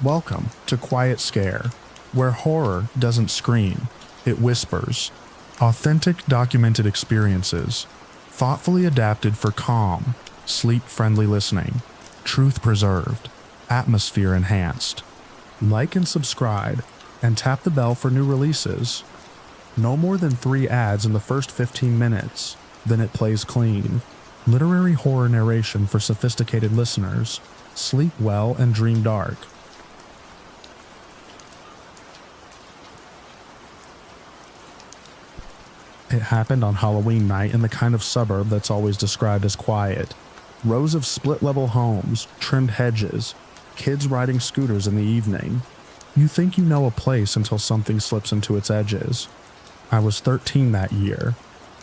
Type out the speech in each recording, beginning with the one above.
Welcome to Quiet Scare, where horror doesn't scream, it whispers. Authentic documented experiences, thoughtfully adapted for calm, sleep-friendly listening, truth preserved, atmosphere enhanced. Like and subscribe, and tap the bell for new releases. No more than 3 ads in the first 15 minutes, then it plays clean. Literary horror narration for sophisticated listeners. Sleep well and dream dark. It happened on Halloween night in the kind of suburb that's always described as quiet. Rows of split-level homes, trimmed hedges, kids riding scooters in the evening. You think you know a place until something slips into its edges. I was 13 that year.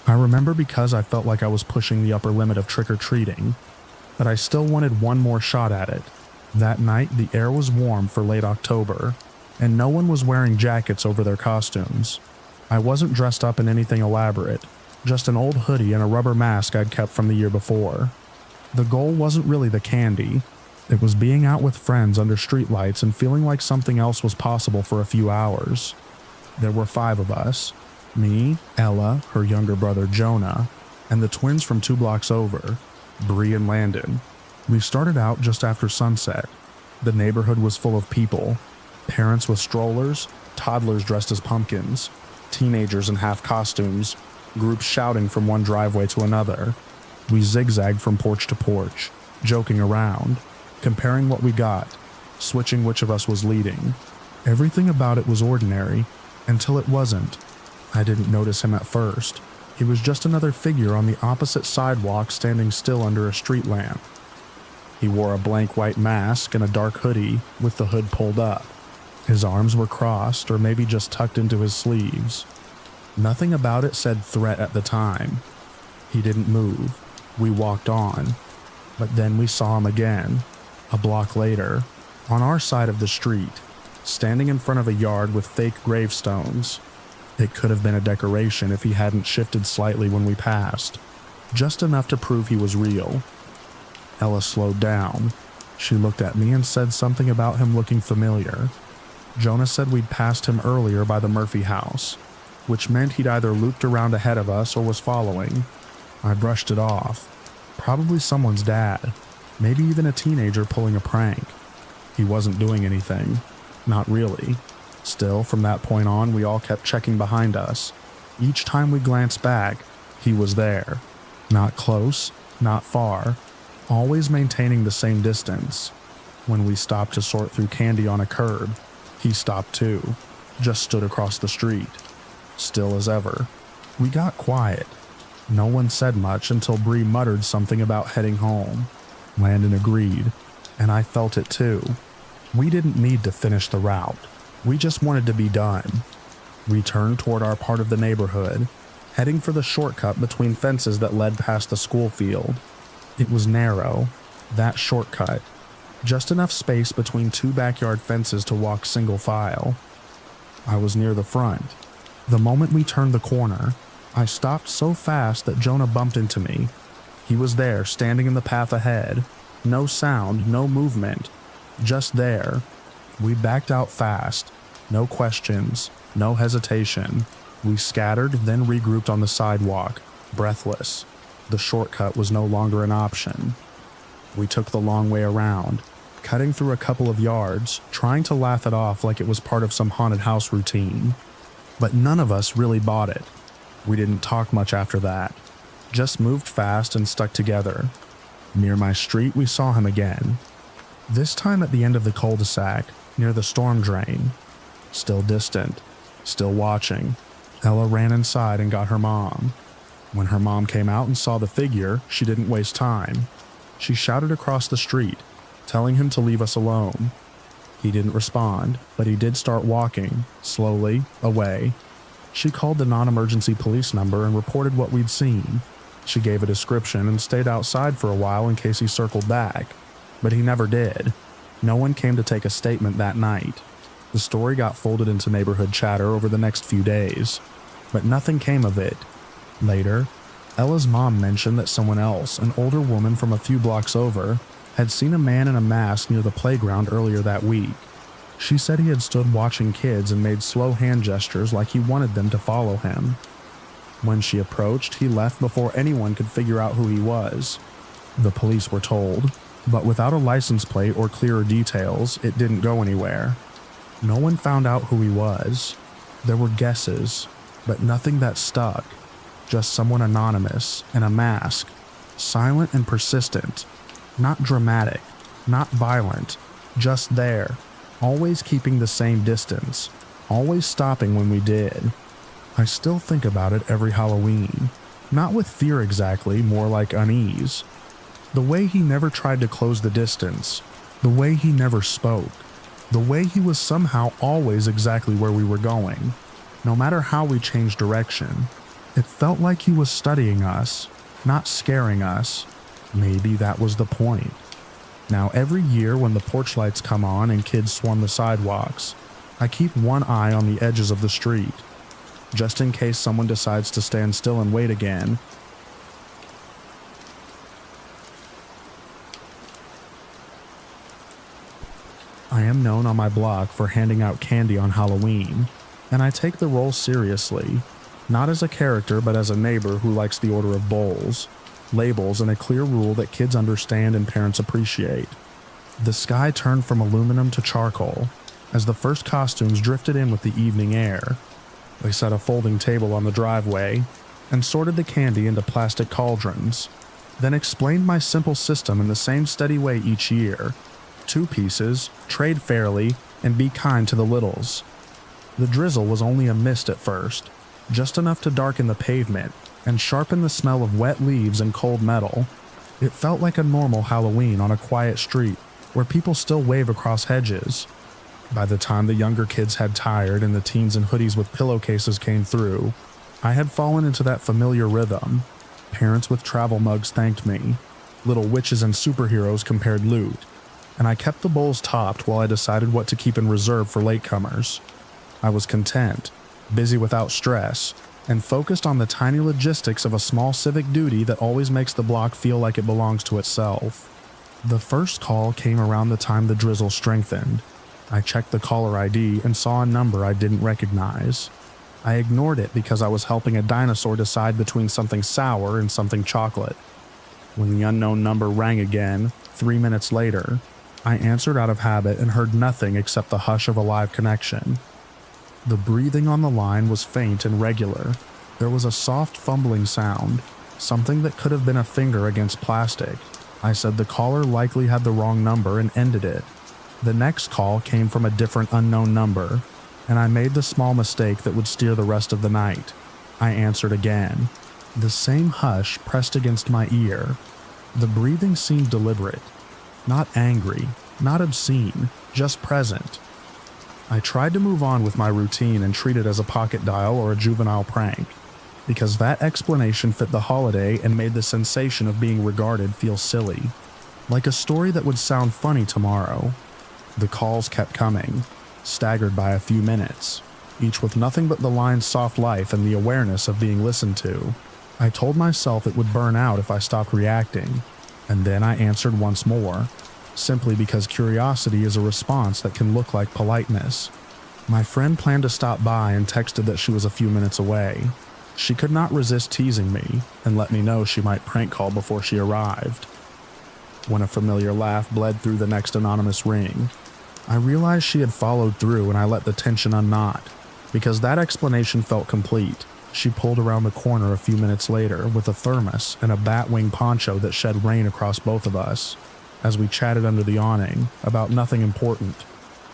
I remember because I felt like I was pushing the upper limit of trick-or-treating, but I still wanted one more shot at it. That night, the air was warm for late October, and no one was wearing jackets over their costumes. I wasn't dressed up in anything elaborate, just an old hoodie and a rubber mask I'd kept from the year before. The goal wasn't really the candy. It was being out with friends under streetlights and feeling like something else was possible for a few hours. There were 5 of us. Me, Ella, her younger brother Jonah, and the twins from 2 blocks over, Bree and Landon. We started out just after sunset. The neighborhood was full of people. Parents with strollers, toddlers dressed as pumpkins, teenagers in half costumes, groups shouting from one driveway to another. We zigzagged from porch to porch, joking around, comparing what we got, switching which of us was leading. Everything about it was ordinary, until it wasn't. I didn't notice him at first. He was just another figure on the opposite sidewalk standing still under a street lamp. He wore a blank white mask and a dark hoodie with the hood pulled up. His arms were crossed or maybe just tucked into his sleeves. Nothing about it said threat at the time. He didn't move. We walked on. But then we saw him again, a block later, on our side of the street, standing in front of a yard with fake gravestones. It could have been a decoration if he hadn't shifted slightly when we passed, just enough to prove he was real. Ella slowed down. She looked at me and said something about him looking familiar. Jonah said we'd passed him earlier by the Murphy house, which meant he'd either looped around ahead of us or was following. I brushed it off. Probably someone's dad, maybe even a teenager pulling a prank. He wasn't doing anything. Not really. Still, from that point on, we all kept checking behind us. Each time we glanced back, he was there. Not close, not far, always maintaining the same distance. When we stopped to sort through candy on a curb, he stopped too, just stood across the street, still as ever. We got quiet. No one said much until Bree muttered something about heading home. Landon agreed, and I felt it too. We didn't need to finish the route. We just wanted to be done. We turned toward our part of the neighborhood, heading for the shortcut between fences that led past the school field. It was narrow, that shortcut. Just enough space between 2 backyard fences to walk single file. I was near the front. The moment we turned the corner, I stopped so fast that Jonah bumped into me. He was there, standing in the path ahead. No sound, no movement. Just there. We backed out fast. No questions, no hesitation. We scattered, then regrouped on the sidewalk, breathless. The shortcut was no longer an option. We took the long way around, cutting through a couple of yards, trying to laugh it off like it was part of some haunted house routine. But none of us really bought it. We didn't talk much after that, just moved fast and stuck together. Near my street, we saw him again. This time at the end of the cul-de-sac, near the storm drain. Still distant, still watching. Ella ran inside and got her mom. When her mom came out and saw the figure, she didn't waste time. She shouted across the street, telling him to leave us alone. He didn't respond, but he did start walking, slowly, away. She called the non-emergency police number and reported what we'd seen. She gave a description and stayed outside for a while in case he circled back, but he never did. No one came to take a statement that night. The story got folded into neighborhood chatter over the next few days, but nothing came of it. Later, Ella's mom mentioned that someone else, an older woman from a few blocks over, had seen a man in a mask near the playground earlier that week. She said he had stood watching kids and made slow hand gestures like he wanted them to follow him. When she approached, he left before anyone could figure out who he was. The police were told, but without a license plate or clearer details, it didn't go anywhere. No one found out who he was. There were guesses, but nothing that stuck. Just someone anonymous in a mask, silent and persistent, not dramatic, not violent, just there, always keeping the same distance, always stopping when we did. I still think about it every Halloween, not with fear exactly, more like unease. The way he never tried to close the distance, the way he never spoke, the way he was somehow always exactly where we were going, no matter how we changed direction. It felt like he was studying us, not scaring us. Maybe that was the point. Now every year when the porch lights come on and kids swarm the sidewalks, I keep one eye on the edges of the street, just in case someone decides to stand still and wait again. I am known on my block for handing out candy on Halloween, and I take the role seriously, not as a character but as a neighbor who likes the order of bowls, labels, and a clear rule that kids understand and parents appreciate. The sky turned from aluminum to charcoal as the first costumes drifted in with the evening air. They set a folding table on the driveway and sorted the candy into plastic cauldrons, then explained my simple system in the same steady way each year. 2 pieces, trade fairly, and be kind to the littles. The drizzle was only a mist at first, just enough to darken the pavement and sharpen the smell of wet leaves and cold metal. It felt like a normal Halloween on a quiet street where people still wave across hedges. By the time the younger kids had tired and the teens in hoodies with pillowcases came through, I had fallen into that familiar rhythm. Parents with travel mugs thanked me. Little witches and superheroes compared loot. And I kept the bowls topped while I decided what to keep in reserve for latecomers. I was content, busy without stress, and focused on the tiny logistics of a small civic duty that always makes the block feel like it belongs to itself. The first call came around the time the drizzle strengthened. I checked the caller ID and saw a number I didn't recognize. I ignored it because I was helping a dinosaur decide between something sour and something chocolate. When the unknown number rang again, 3 minutes later, I answered out of habit and heard nothing except the hush of a live connection. The breathing on the line was faint and regular. There was a soft fumbling sound, something that could have been a finger against plastic. I said the caller likely had the wrong number and ended it. The next call came from a different unknown number, and I made the small mistake that would steer the rest of the night. I answered again. The same hush pressed against my ear. The breathing seemed deliberate. Not angry, not obscene, just present. I tried to move on with my routine and treat it as a pocket dial or a juvenile prank, because that explanation fit the holiday and made the sensation of being regarded feel silly, like a story that would sound funny tomorrow. The calls kept coming, staggered by a few minutes, each with nothing but the line's soft life and the awareness of being listened to. I told myself it would burn out if I stopped reacting, and then I answered once more, simply because curiosity is a response that can look like politeness. My friend planned to stop by and texted that she was a few minutes away. She could not resist teasing me and let me know she might prank call before she arrived. When a familiar laugh bled through the next anonymous ring, I realized she had followed through and I let the tension unknot. Because that explanation felt complete, she pulled around the corner a few minutes later with a thermos and a batwing poncho that shed rain across both of us. As we chatted under the awning about nothing important,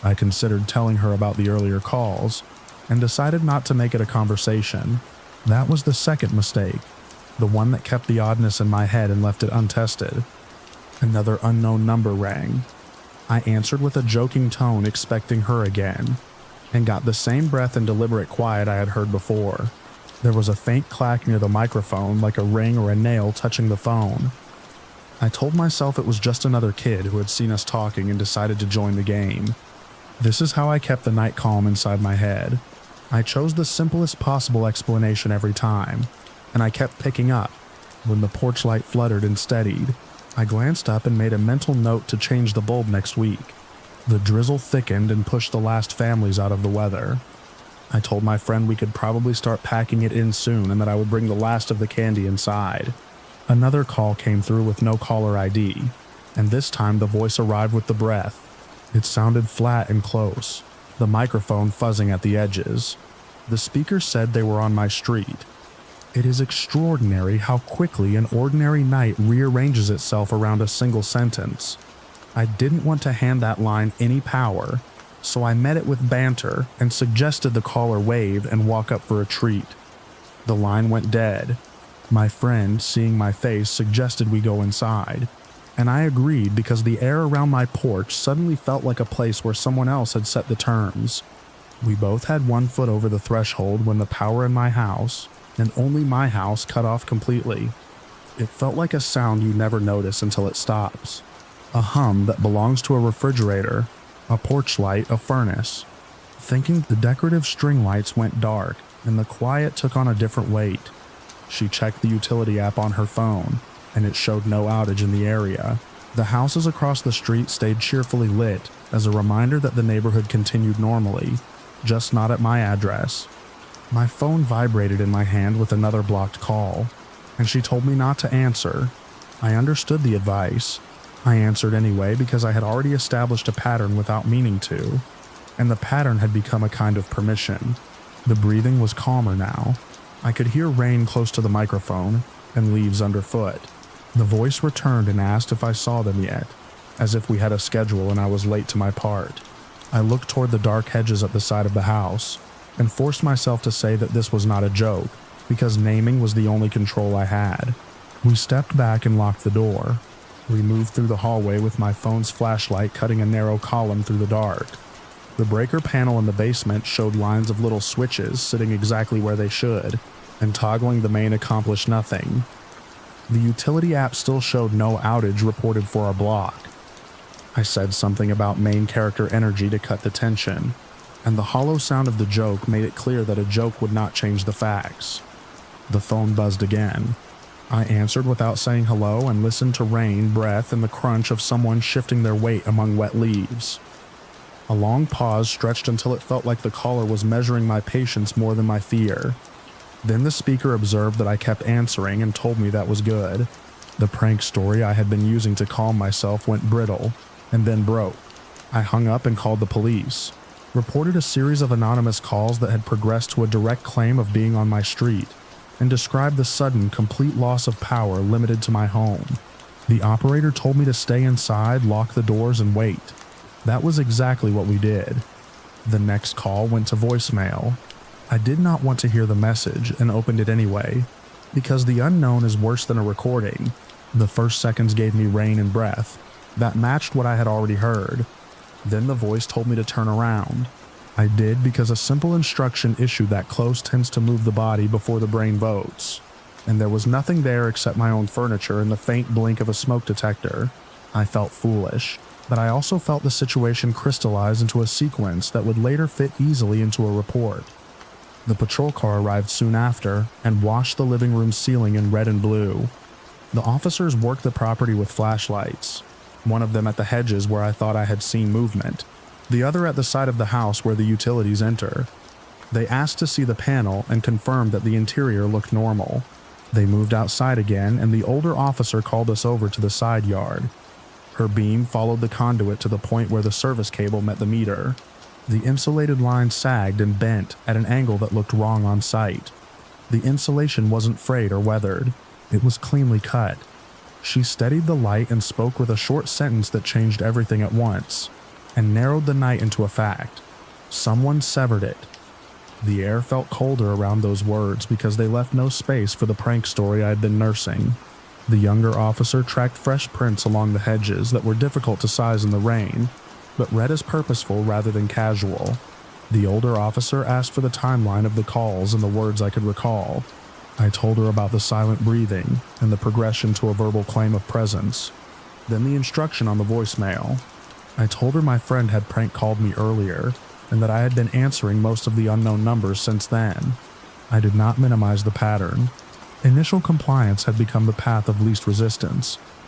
I considered telling her about the earlier calls and decided not to make it a conversation. That was the second mistake, the one that kept the oddness in my head and left it untested. Another unknown number rang. I answered with a joking tone, expecting her again, and got the same breath and deliberate quiet I had heard before. There was a faint clack near the microphone, like a ring or a nail touching the phone. I told myself it was just another kid who had seen us talking and decided to join the game. This is how I kept the night calm inside my head. I chose the simplest possible explanation every time, and I kept picking up. When the porch light fluttered and steadied, I glanced up and made a mental note to change the bulb next week. The drizzle thickened and pushed the last families out of the weather. I told my friend we could probably start packing it in soon and that I would bring the last of the candy inside. Another call came through with no caller ID, and this time the voice arrived with the breath. It sounded flat and close, the microphone fuzzing at the edges. The speaker said they were on my street. It is extraordinary how quickly an ordinary night rearranges itself around a single sentence. I didn't want to hand that line any power, so I met it with banter and suggested the caller wave and walk up for a treat. The line went dead. My friend, seeing my face, suggested we go inside, and I agreed because the air around my porch suddenly felt like a place where someone else had set the terms. We both had 1 foot over the threshold when the power in my house, and only my house, cut off completely. It felt like a sound you never notice until it stops. A hum that belongs to a refrigerator, a porch light, a furnace. Thinking the decorative string lights went dark, and the quiet took on a different weight. She checked the utility app on her phone, and it showed no outage in the area. The houses across the street stayed cheerfully lit as a reminder that the neighborhood continued normally, just not at my address. My phone vibrated in my hand with another blocked call, and she told me not to answer. I understood the advice. I answered anyway because I had already established a pattern without meaning to, and the pattern had become a kind of permission. The breathing was calmer now. I could hear rain close to the microphone and leaves underfoot. The voice returned and asked if I saw them yet, as if we had a schedule and I was late to my part. I looked toward the dark hedges at the side of the house and forced myself to say that this was not a joke, because naming was the only control I had. We stepped back and locked the door. We moved through the hallway with my phone's flashlight cutting a narrow column through the dark. The breaker panel in the basement showed lines of little switches sitting exactly where they should, and toggling the main accomplished nothing. The utility app still showed no outage reported for our block. I said something about main character energy to cut the tension, and the hollow sound of the joke made it clear that a joke would not change the facts. The phone buzzed again. I answered without saying hello and listened to rain, breath, and the crunch of someone shifting their weight among wet leaves. A long pause stretched until it felt like the caller was measuring my patience more than my fear. Then the speaker observed that I kept answering and told me that was good. The prank story I had been using to calm myself went brittle, and then broke. I hung up and called the police, reported a series of anonymous calls that had progressed to a direct claim of being on my street, and described the sudden, complete loss of power limited to my home. The operator told me to stay inside, lock the doors, and wait. That was exactly what we did. The next call went to voicemail. I did not want to hear the message and opened it anyway, because the unknown is worse than a recording. The first seconds gave me rain and breath. That matched what I had already heard. Then the voice told me to turn around. I did because a simple instruction issued that close tends to move the body before the brain votes. And there was nothing there except my own furniture and the faint blink of a smoke detector. I felt foolish, but I also felt the situation crystallize into a sequence that would later fit easily into a report. The patrol car arrived soon after and washed the living room ceiling in red and blue. The officers worked the property with flashlights, one of them at the hedges where I thought I had seen movement, the other at the side of the house where the utilities enter. They asked to see the panel and confirmed that the interior looked normal. They moved outside again, and the older officer called us over to the side yard. Her beam followed the conduit to the point where the service cable met the meter. The insulated line sagged and bent at an angle that looked wrong on sight. The insulation wasn't frayed or weathered. It was cleanly cut. She steadied the light and spoke with a short sentence that changed everything at once, and narrowed the night into a fact. Someone severed it. The air felt colder around those words because they left no space for the prank story I had been nursing. The younger officer tracked fresh prints along the hedges that were difficult to size in the rain, but read as purposeful rather than casual. The older officer asked for the timeline of the calls and the words I could recall. I told her about the silent breathing and the progression to a verbal claim of presence. Then the instruction on the voicemail. I told her my friend had prank called me earlier and that I had been answering most of the unknown numbers since then. I did not minimize the pattern. Initial compliance had become the path of least resistance,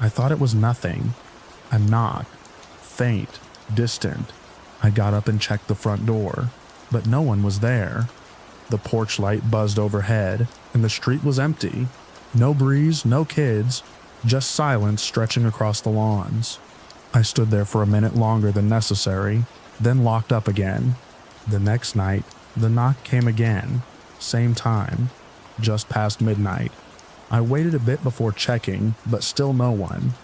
I thought it was nothing. A knock. Faint. Distant. I got up and checked the front door, but no one was there. The porch light buzzed overhead, and the street was empty. No breeze, no kids, just silence stretching across the lawns. I stood there for a minute longer than necessary, then locked up again. The next night, the knock came again, same time, just past midnight. I waited a bit before checking, but still no one.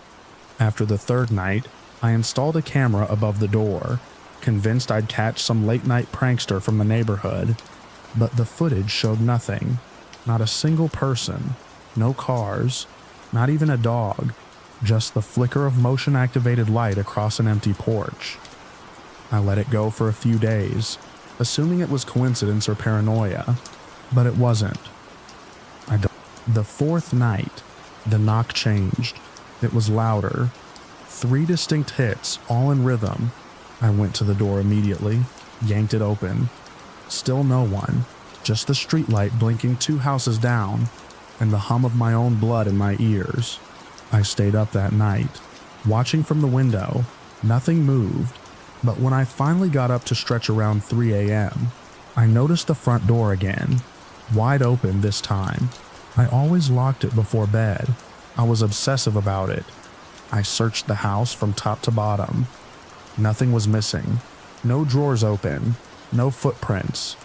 After the third night, I installed a camera above the door, convinced I'd catch some late-night prankster from the neighborhood. But the footage showed nothing. Not a single person. No cars. Not even a dog. Just the flicker of motion-activated light across an empty porch. I let it go for a few days, assuming it was coincidence or paranoia, but it wasn't. The fourth night, the knock changed. It was louder. 3 distinct hits, all in rhythm. I went to the door immediately, yanked it open. Still no one, just the streetlight blinking 2 houses down, and the hum of my own blood in my ears. I stayed up that night, watching from the window. Nothing moved, but when I finally got up to stretch around 3 a.m., I noticed the front door again, wide open this time. I always locked it before bed. I was obsessive about it. I searched the house from top to bottom. Nothing was missing. No drawers open. No footprints.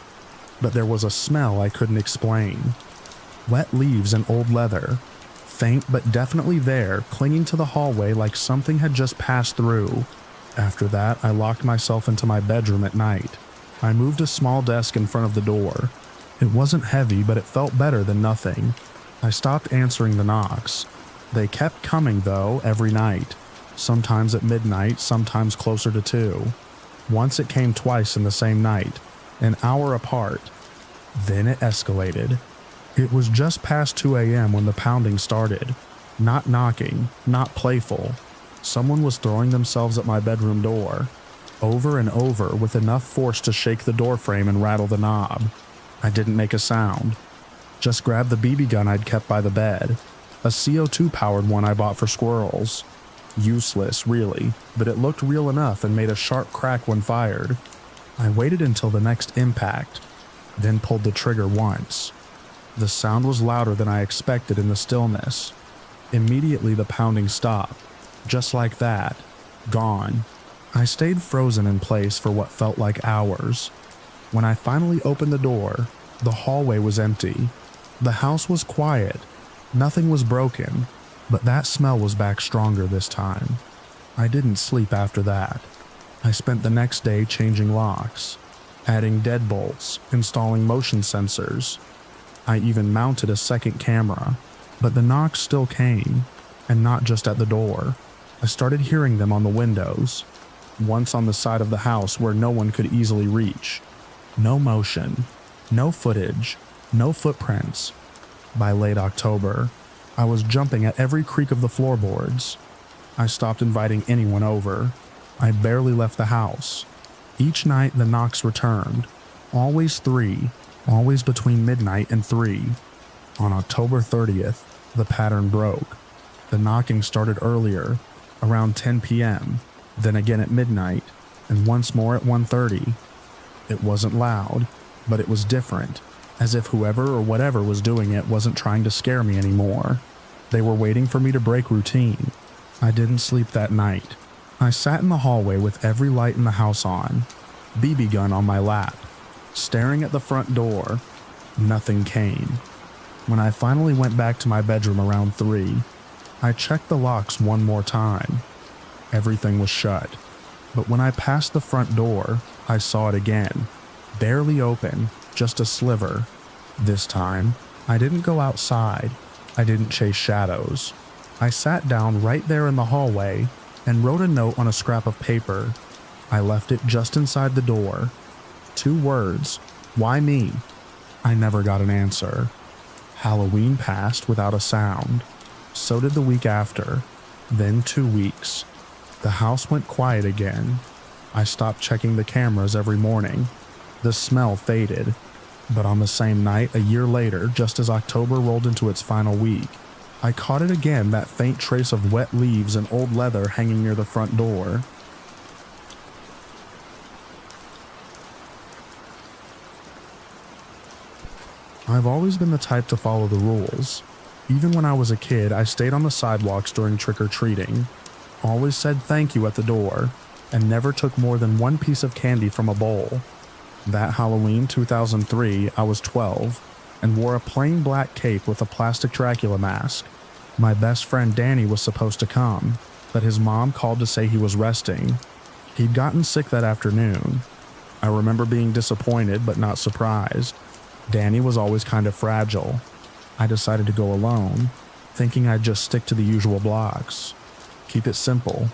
But there was a smell I couldn't explain. Wet leaves and old leather. Faint but definitely there, clinging to the hallway like something had just passed through. After that, I locked myself into my bedroom at night. I moved a small desk in front of the door. It wasn't heavy, but it felt better than nothing. I stopped answering the knocks. They kept coming, though, every night. Sometimes at midnight, sometimes closer to 2. Once it came twice in the same night, an hour apart. Then it escalated. It was just past 2 a.m. when the pounding started. Not knocking, not playful. Someone was throwing themselves at my bedroom door, over and over with enough force to shake the door frame and rattle the knob. I didn't make a sound. Just grabbed the BB gun I'd kept by the bed, a CO2-powered one I bought for squirrels. Useless, really, but it looked real enough and made a sharp crack when fired. I waited until the next impact, then pulled the trigger once. The sound was louder than I expected in the stillness. Immediately the pounding stopped, just like that, gone. I stayed frozen in place for what felt like hours. When I finally opened the door, the hallway was empty. The house was quiet. Nothing was broken, but that smell was back stronger this time. I didn't sleep after that. I spent the next day changing locks, adding deadbolts, installing motion sensors. I even mounted a second camera, but the knocks still came, and not just at the door. I started hearing them on the windows, once on the side of the house where no one could easily reach. No motion, no footage, no footprints. By late October, I was jumping at every creak of the floorboards. I stopped inviting anyone over. I barely left the house. Each night the knocks returned. Always 3, always between midnight and 3. On October 30th, the pattern broke. The knocking started earlier, around 10 p.m., then again at midnight, and once more at 1:30. It wasn't loud, but it was different, as if whoever or whatever was doing it wasn't trying to scare me anymore. They were waiting for me to break routine. I didn't sleep that night. I sat in the hallway with every light in the house on, BB gun on my lap, staring at the front door. Nothing came. When I finally went back to my bedroom around 3, I checked the locks one more time. Everything was shut. But when I passed the front door, I saw it again. Barely open, just a sliver. This time, I didn't go outside. I didn't chase shadows. I sat down right there in the hallway and wrote a note on a scrap of paper. I left it just inside the door. 2 words. Why me? I never got an answer. Halloween passed without a sound. So did the week after. Then 2 weeks. The house went quiet again. I stopped checking the cameras every morning. The smell faded. But on the same night, a year later, just as October rolled into its final week, I caught it again, that faint trace of wet leaves and old leather hanging near the front door. I've always been the type to follow the rules. Even when I was a kid, I stayed on the sidewalks during trick-or-treating, always said thank you at the door, and never took more than one piece of candy from a bowl. That Halloween 2003, I was 12, and wore a plain black cape with a plastic Dracula mask. My best friend Danny was supposed to come, but his mom called to say he was resting. He'd gotten sick that afternoon. I remember being disappointed but not surprised. Danny was always kind of fragile. I decided to go alone, thinking I'd just stick to the usual blocks. Keep it simple.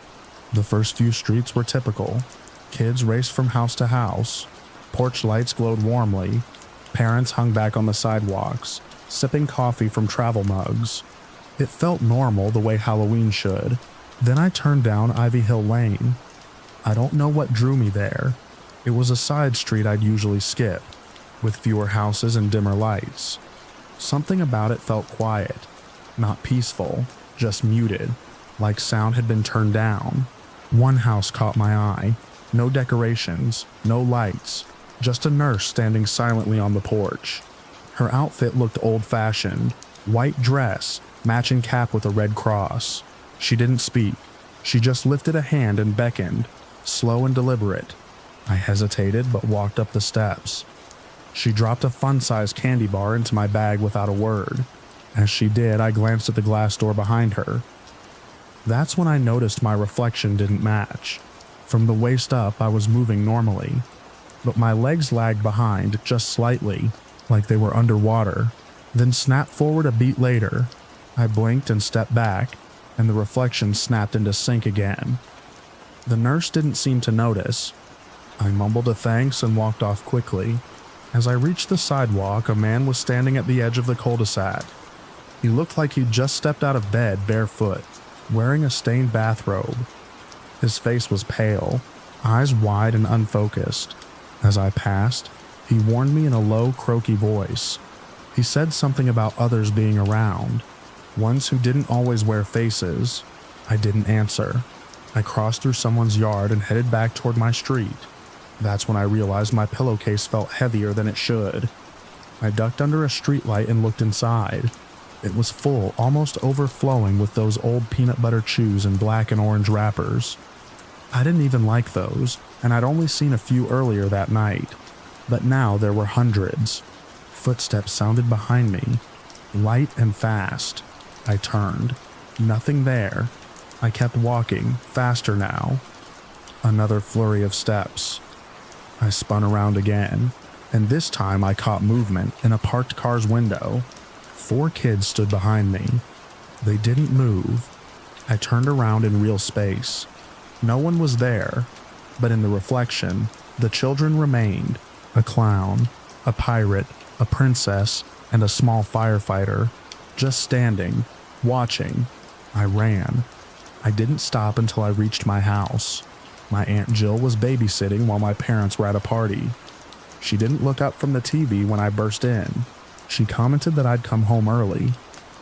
The first few streets were typical. Kids raced from house to house. Porch lights glowed warmly. Parents hung back on the sidewalks, sipping coffee from travel mugs. It felt normal, the way Halloween should. Then I turned down Ivy Hill Lane. I don't know what drew me there. It was a side street I'd usually skip, with fewer houses and dimmer lights. Something about it felt quiet, not peaceful, just muted, like sound had been turned down. One house caught my eye. No decorations, no lights, just a nurse standing silently on the porch. Her outfit looked old-fashioned, white dress, matching cap with a red cross. She didn't speak. She just lifted a hand and beckoned, slow and deliberate. I hesitated but walked up the steps. She dropped a fun-sized candy bar into my bag without a word. As she did, I glanced at the glass door behind her. That's when I noticed my reflection didn't match. From the waist up, I was moving normally, but my legs lagged behind just slightly, like they were underwater, then snapped forward a beat later. I blinked and stepped back, and the reflection snapped into sync again. The nurse didn't seem to notice. I mumbled a thanks and walked off quickly. As I reached the sidewalk, a man was standing at the edge of the cul-de-sac. He looked like he'd just stepped out of bed barefoot, wearing a stained bathrobe. His face was pale, eyes wide and unfocused. As I passed, he warned me in a low, croaky voice. He said something about others being around, ones who didn't always wear faces. I didn't answer. I crossed through someone's yard and headed back toward my street. That's when I realized my pillowcase felt heavier than it should. I ducked under a streetlight and looked inside. It was full, almost overflowing with those old peanut butter chews in black and orange wrappers. I didn't even like those, and I'd only seen a few earlier that night. But now there were hundreds. Footsteps sounded behind me, light and fast. I turned. Nothing there. I kept walking, faster now. Another flurry of steps. I spun around again, and this time I caught movement in a parked car's window. 4 kids stood behind me. They didn't move. I turned around in real space. No one was there, but in the reflection, the children remained. A clown, a pirate, a princess, and a small firefighter, just standing, watching. I ran. I didn't stop until I reached my house. My Aunt Jill was babysitting while my parents were at a party. She didn't look up from the TV when I burst in. She commented that I'd come home early.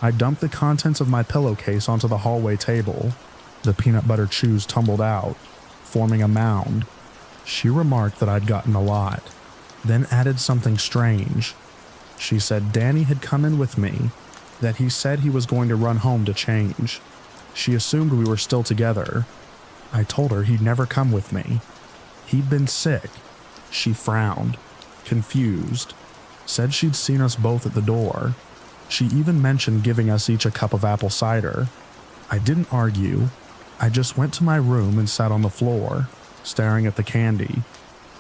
I dumped the contents of my pillowcase onto the hallway table. The peanut butter chews tumbled out, forming a mound. She remarked that I'd gotten a lot, then added something strange. She said Danny had come in with me, that he said he was going to run home to change. She assumed we were still together. I told her he'd never come with me. He'd been sick. She frowned, confused, said she'd seen us both at the door. She even mentioned giving us each a cup of apple cider. I didn't argue. I just went to my room and sat on the floor, staring at the candy.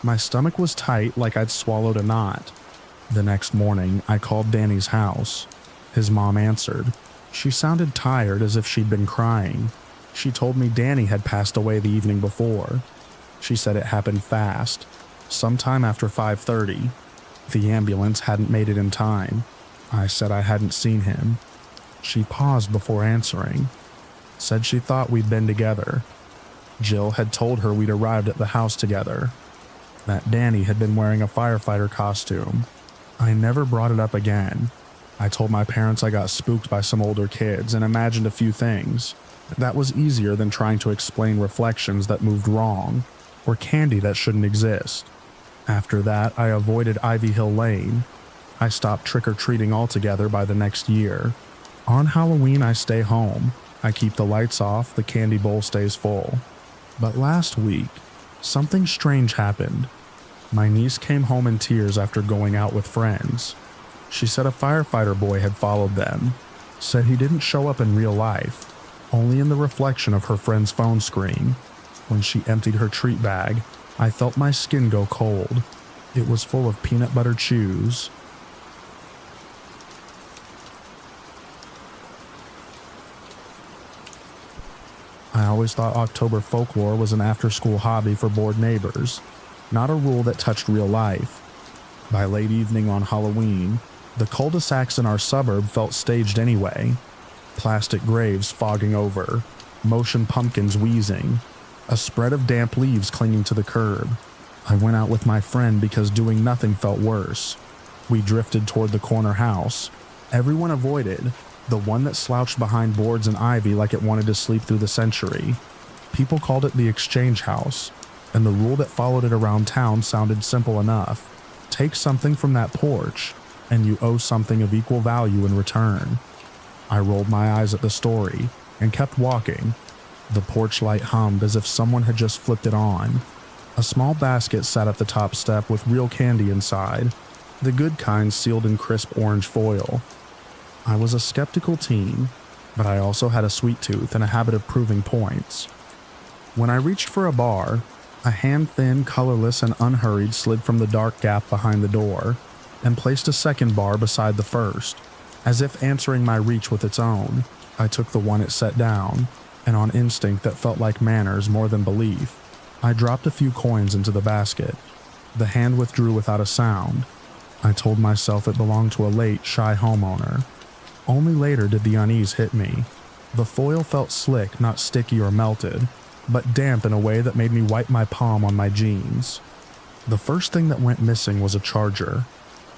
My stomach was tight, like I'd swallowed a knot. The next morning, I called Danny's house. His mom answered. She sounded tired, as if she'd been crying. She told me Danny had passed away the evening before. She said it happened fast, sometime after 5:30. The ambulance hadn't made it in time. I said I hadn't seen him. She paused before answering. Said she thought we'd been together. Jill had told her we'd arrived at the house together. That Danny had been wearing a firefighter costume. I never brought it up again. I told my parents I got spooked by some older kids and imagined a few things. That was easier than trying to explain reflections that moved wrong, or candy that shouldn't exist. After that, I avoided Ivy Hill Lane. I stopped trick-or-treating altogether by the next year. On Halloween, I stay home. I keep the lights off, the candy bowl stays full. But last week, something strange happened. My niece came home in tears after going out with friends. She said a firefighter boy had followed them, said he didn't show up in real life, only in the reflection of her friend's phone screen. When she emptied her treat bag, I felt my skin go cold. It was full of peanut butter chews. I always thought October folklore was an after-school hobby for bored neighbors, not a rule that touched real life. By late evening on Halloween, the cul-de-sacs in our suburb felt staged anyway. Plastic graves fogging over, motion pumpkins wheezing, a spread of damp leaves clinging to the curb. I went out with my friend because doing nothing felt worse. We drifted toward the corner house. Everyone avoided, the one that slouched behind boards and ivy like it wanted to sleep through the century. People called it the exchange house, and the rule that followed it around town sounded simple enough. Take something from that porch, and you owe something of equal value in return. I rolled my eyes at the story and kept walking. The porch light hummed as if someone had just flipped it on. A small basket sat at the top step with real candy inside, the good kind sealed in crisp orange foil. I was a skeptical teen, but I also had a sweet tooth and a habit of proving points. When I reached for a bar, a hand-thin, colorless, and unhurried slid from the dark gap behind the door and placed a second bar beside the first. As if answering my reach with its own, I took the one it set down, and on instinct that felt like manners more than belief, I dropped a few coins into the basket. The hand withdrew without a sound. I told myself it belonged to a late, shy homeowner. Only later did the unease hit me. The foil felt slick, not sticky or melted, but damp in a way that made me wipe my palm on my jeans. The first thing that went missing was a charger.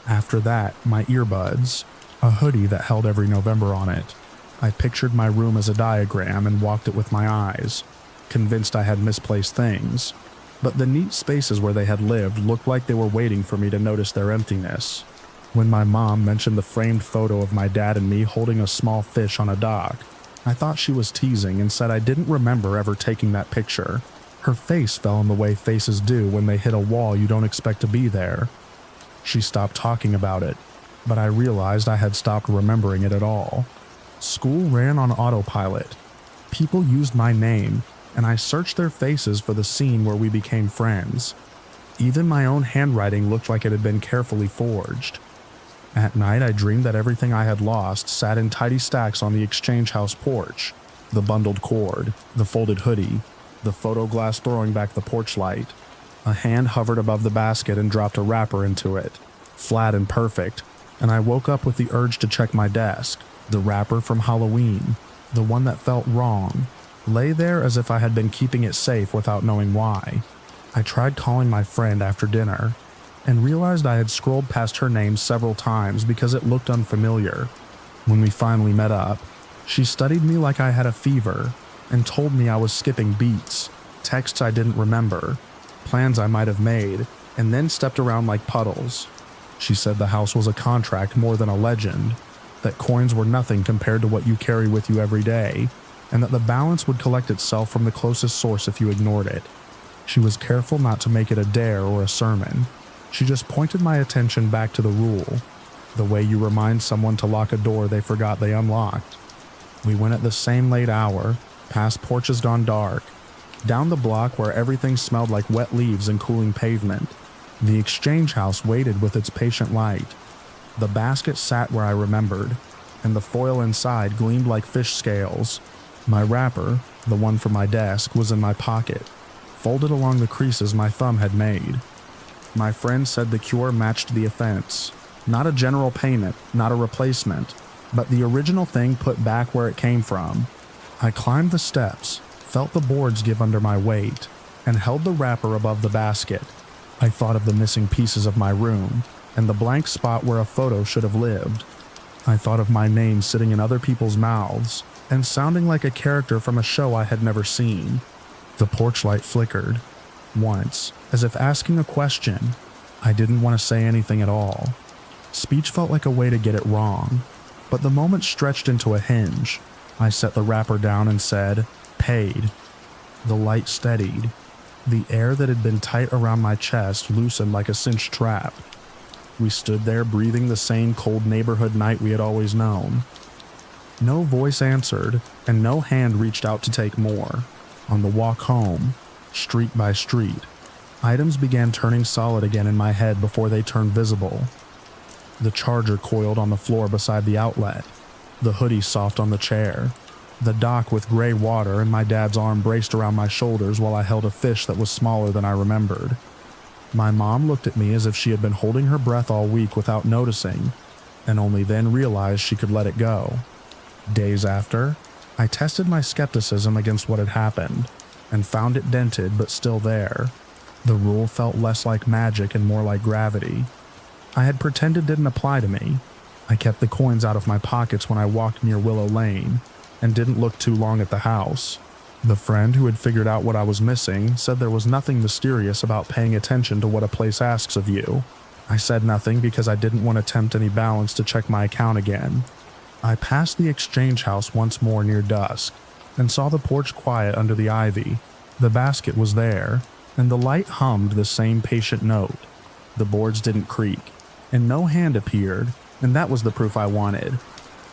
After that, my earbuds, a hoodie that held every November on it. I pictured my room as a diagram and walked it with my eyes, convinced I had misplaced things. But the neat spaces where they had lived looked like they were waiting for me to notice their emptiness. When my mom mentioned the framed photo of my dad and me holding a small fish on a dock, I thought she was teasing and said I didn't remember ever taking that picture. Her face fell in the way faces do when they hit a wall you don't expect to be there. She stopped talking about it, but I realized I had stopped remembering it at all. School ran on autopilot. People used my name, and I searched their faces for the scene where we became friends. Even my own handwriting looked like it had been carefully forged. At night, I dreamed that everything I had lost sat in tidy stacks on the exchange house porch. The bundled cord, the folded hoodie, the photo glass throwing back the porch light. A hand hovered above the basket and dropped a wrapper into it, flat and perfect, and I woke up with the urge to check my desk. The wrapper from Halloween, the one that felt wrong, lay there as if I had been keeping it safe without knowing why. I tried calling my friend after dinner, and realized I had scrolled past her name several times because it looked unfamiliar. When we finally met up, she studied me like I had a fever and told me I was skipping beats, texts I didn't remember, plans I might have made, and then stepped around like puddles. She said the house was a contract more than a legend, that coins were nothing compared to what you carry with you every day, and that the balance would collect itself from the closest source if you ignored it. She was careful not to make it a dare or a sermon. She just pointed my attention back to the rule, the way you remind someone to lock a door they forgot they unlocked. We went at the same late hour, past porches gone dark, down the block where everything smelled like wet leaves and cooling pavement. The exchange house waited with its patient light. The basket sat where I remembered, and the foil inside gleamed like fish scales. My wrapper, the one from my desk, was in my pocket, folded along the creases my thumb had made. My friend said the cure matched the offense. Not a general payment, not a replacement, but the original thing put back where it came from. I climbed the steps, felt the boards give under my weight, and held the wrapper above the basket. I thought of the missing pieces of my room, and the blank spot where a photo should have lived. I thought of my name sitting in other people's mouths and sounding like a character from a show I had never seen. The porch light flickered, once, as if asking a question. I didn't want to say anything at all. Speech felt like a way to get it wrong, but the moment stretched into a hinge. I set the wrapper down and said, "Paid." The light steadied. The air that had been tight around my chest loosened like a cinched trap. We stood there breathing the same cold neighborhood night we had always known. No voice answered, and no hand reached out to take more. On the walk home, street by street, items began turning solid again in my head before they turned visible. The charger coiled on the floor beside the outlet, the hoodie soft on the chair, the dock with gray water, and my dad's arm braced around my shoulders while I held a fish that was smaller than I remembered. My mom looked at me as if she had been holding her breath all week without noticing, and only then realized she could let it go. Days after, I tested my skepticism against what had happened, and found it dented but still there. The rule felt less like magic and more like gravity. I had pretended didn't apply to me. I kept the coins out of my pockets when I walked near Willow Lane, and didn't look too long at the house. The friend who had figured out what I was missing said there was nothing mysterious about paying attention to what a place asks of you. I said nothing because I didn't want to tempt any balance to check my account again. I passed the exchange house once more near dusk, and saw the porch quiet under the ivy. The basket was there, and the light hummed the same patient note. The boards didn't creak, and no hand appeared, and that was the proof I wanted.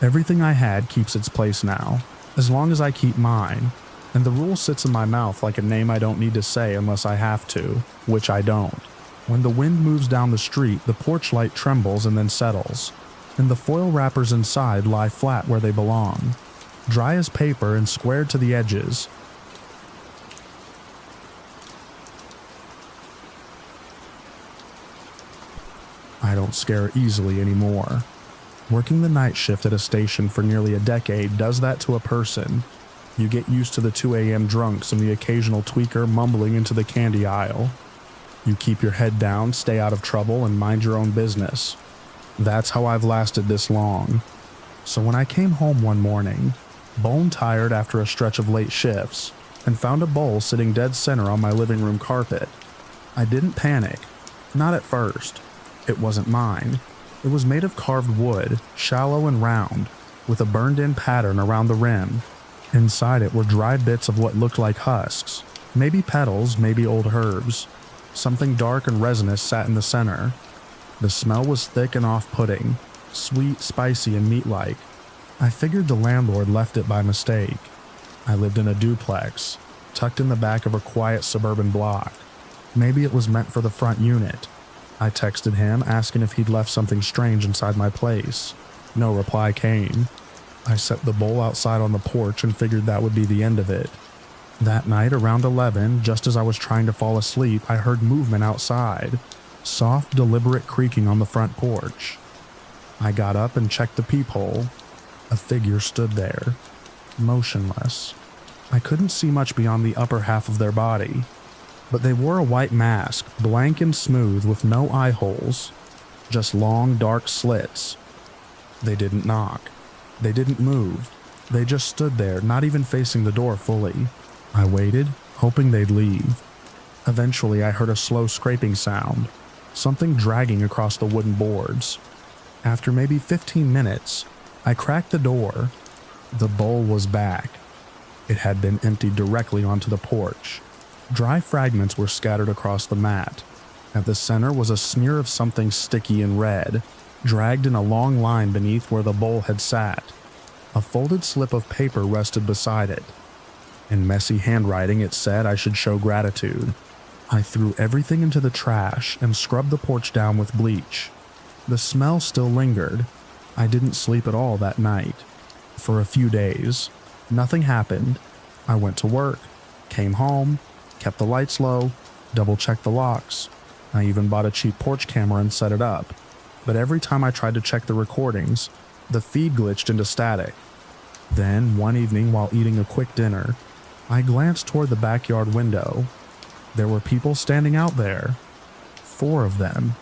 Everything I had keeps its place now, as long as I keep mine, and the rule sits in my mouth like a name I don't need to say unless I have to, which I don't. When the wind moves down the street, the porch light trembles and then settles, and the foil wrappers inside lie flat where they belong, dry as paper and squared to the edges. I don't scare easily anymore. Working the night shift at a station for nearly a decade does that to a person. You get used to the 2 a.m. drunks and the occasional tweaker mumbling into the candy aisle. You keep your head down, stay out of trouble, and mind your own business. That's how I've lasted this long. So when I came home one morning, bone tired after a stretch of late shifts, and found a bowl sitting dead center on my living room carpet, I didn't panic. Not at first. It wasn't mine. It was made of carved wood, shallow and round, with a burned-in pattern around the rim. Inside it were dry bits of what looked like husks, maybe petals, maybe old herbs. Something dark and resinous sat in the center. The smell was thick and off-putting, sweet, spicy, and meat-like. I figured the landlord left it by mistake. I lived in a duplex, tucked in the back of a quiet suburban block. Maybe it was meant for the front unit. I texted him asking if he'd left something strange inside my place. No reply came. I set the bowl outside on the porch and figured that would be the end of it. That night around 11, just as I was trying to fall asleep, I heard movement outside. Soft, deliberate creaking on the front porch. I got up and checked the peephole. A figure stood there, motionless. I couldn't see much beyond the upper half of their body, but they wore a white mask, blank and smooth with no eye holes, just long, dark slits. They didn't knock. They didn't move. They just stood there, not even facing the door fully. I waited, hoping they'd leave. Eventually, I heard a slow scraping sound, something dragging across the wooden boards. After maybe 15 minutes, I cracked the door. The bowl was back. It had been emptied directly onto the porch. Dry fragments were scattered across the mat. At the center was a smear of something sticky and red, dragged in a long line beneath where the bowl had sat. A folded slip of paper rested beside it. In messy handwriting, it said I should show gratitude. I threw everything into the trash and scrubbed the porch down with bleach. The smell still lingered. I didn't sleep at all that night. For a few days, nothing happened. I went to work, came home, kept the lights low, double-checked the locks. I even bought a cheap porch camera and set it up. But every time I tried to check the recordings, the feed glitched into static. Then, one evening while eating a quick dinner, I glanced toward the backyard window. There were people standing out there. 4 of them,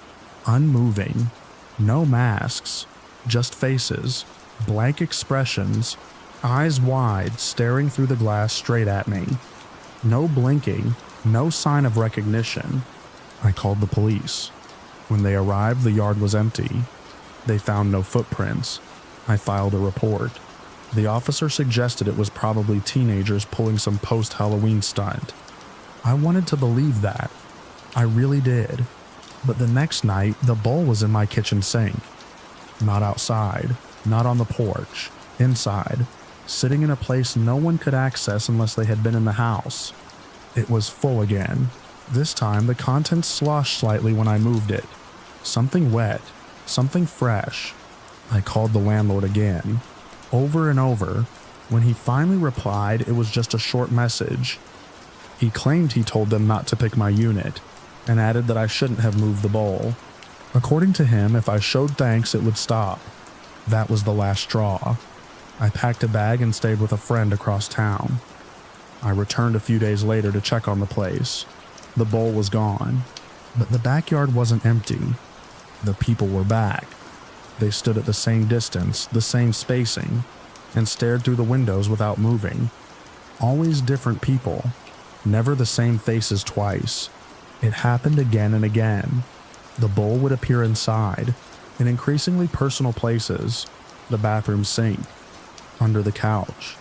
unmoving, no masks, Just faces, blank expressions, eyes wide, staring through the glass straight at me. No blinking, no sign of recognition. I called the police. When they arrived, the yard was empty. They found no footprints. I filed a report. The officer suggested it was probably teenagers pulling some post-Halloween stunt. I wanted to believe that. I really did. But the next night, the bowl was in my kitchen sink. Not outside, not on the porch, inside, sitting in a place no one could access unless they had been in the house. It was full again. This time, the contents sloshed slightly when I moved it. Something wet, something fresh. I called the landlord again, over and over. When he finally replied, it was just a short message. He claimed he told them not to pick my unit, and added that I shouldn't have moved the bowl. According to him, if I showed thanks, it would stop. That was the last straw. I packed a bag and stayed with a friend across town. I returned a few days later to check on the place. The bowl was gone, but the backyard wasn't empty. The people were back. They stood at the same distance, the same spacing, and stared through the windows without moving. Always different people, never the same faces twice. It happened again and again. The bowl would appear inside, in increasingly personal places, the bathroom sink, under the couch,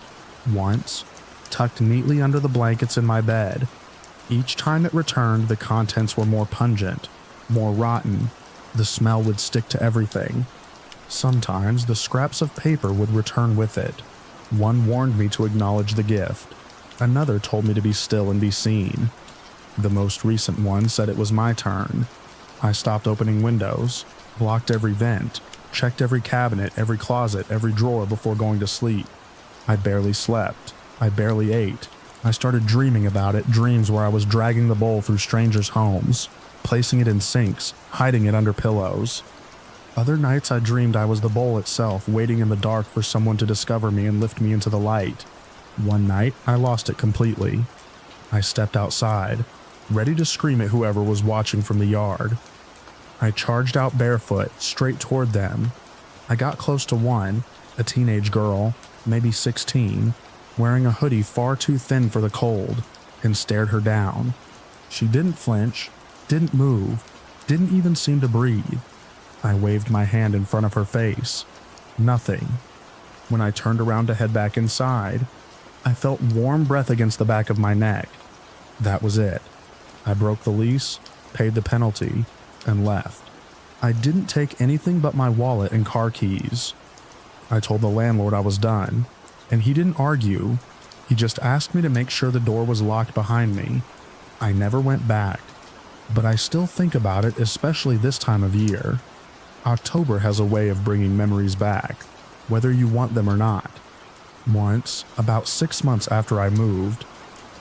once, tucked neatly under the blankets in my bed. Each time it returned, the contents were more pungent, more rotten. The smell would stick to everything. Sometimes the scraps of paper would return with it. One warned me to acknowledge the gift. Another told me to be still and be seen. The most recent one said it was my turn. I stopped opening windows, blocked every vent, checked every cabinet, every closet, every drawer before going to sleep. I barely slept. I barely ate. I started dreaming about it, dreams where I was dragging the bowl through strangers' homes, placing it in sinks, hiding it under pillows. Other nights I dreamed I was the bowl itself, waiting in the dark for someone to discover me and lift me into the light. One night, I lost it completely. I stepped outside, ready to scream at whoever was watching from the yard. I charged out barefoot, straight toward them. I got close to one, a teenage girl, maybe 16, wearing a hoodie far too thin for the cold, and stared her down. She didn't flinch, didn't move, didn't even seem to breathe. I waved my hand in front of her face. Nothing. When I turned around to head back inside, I felt warm breath against the back of my neck. That was it. I broke the lease, paid the penalty, and left. I didn't take anything but my wallet and car keys. I told the landlord I was done, and he didn't argue. He just asked me to make sure the door was locked behind me. I never went back, but I still think about it, especially this time of year. October has a way of bringing memories back, whether you want them or not. Once, about 6 months after I moved,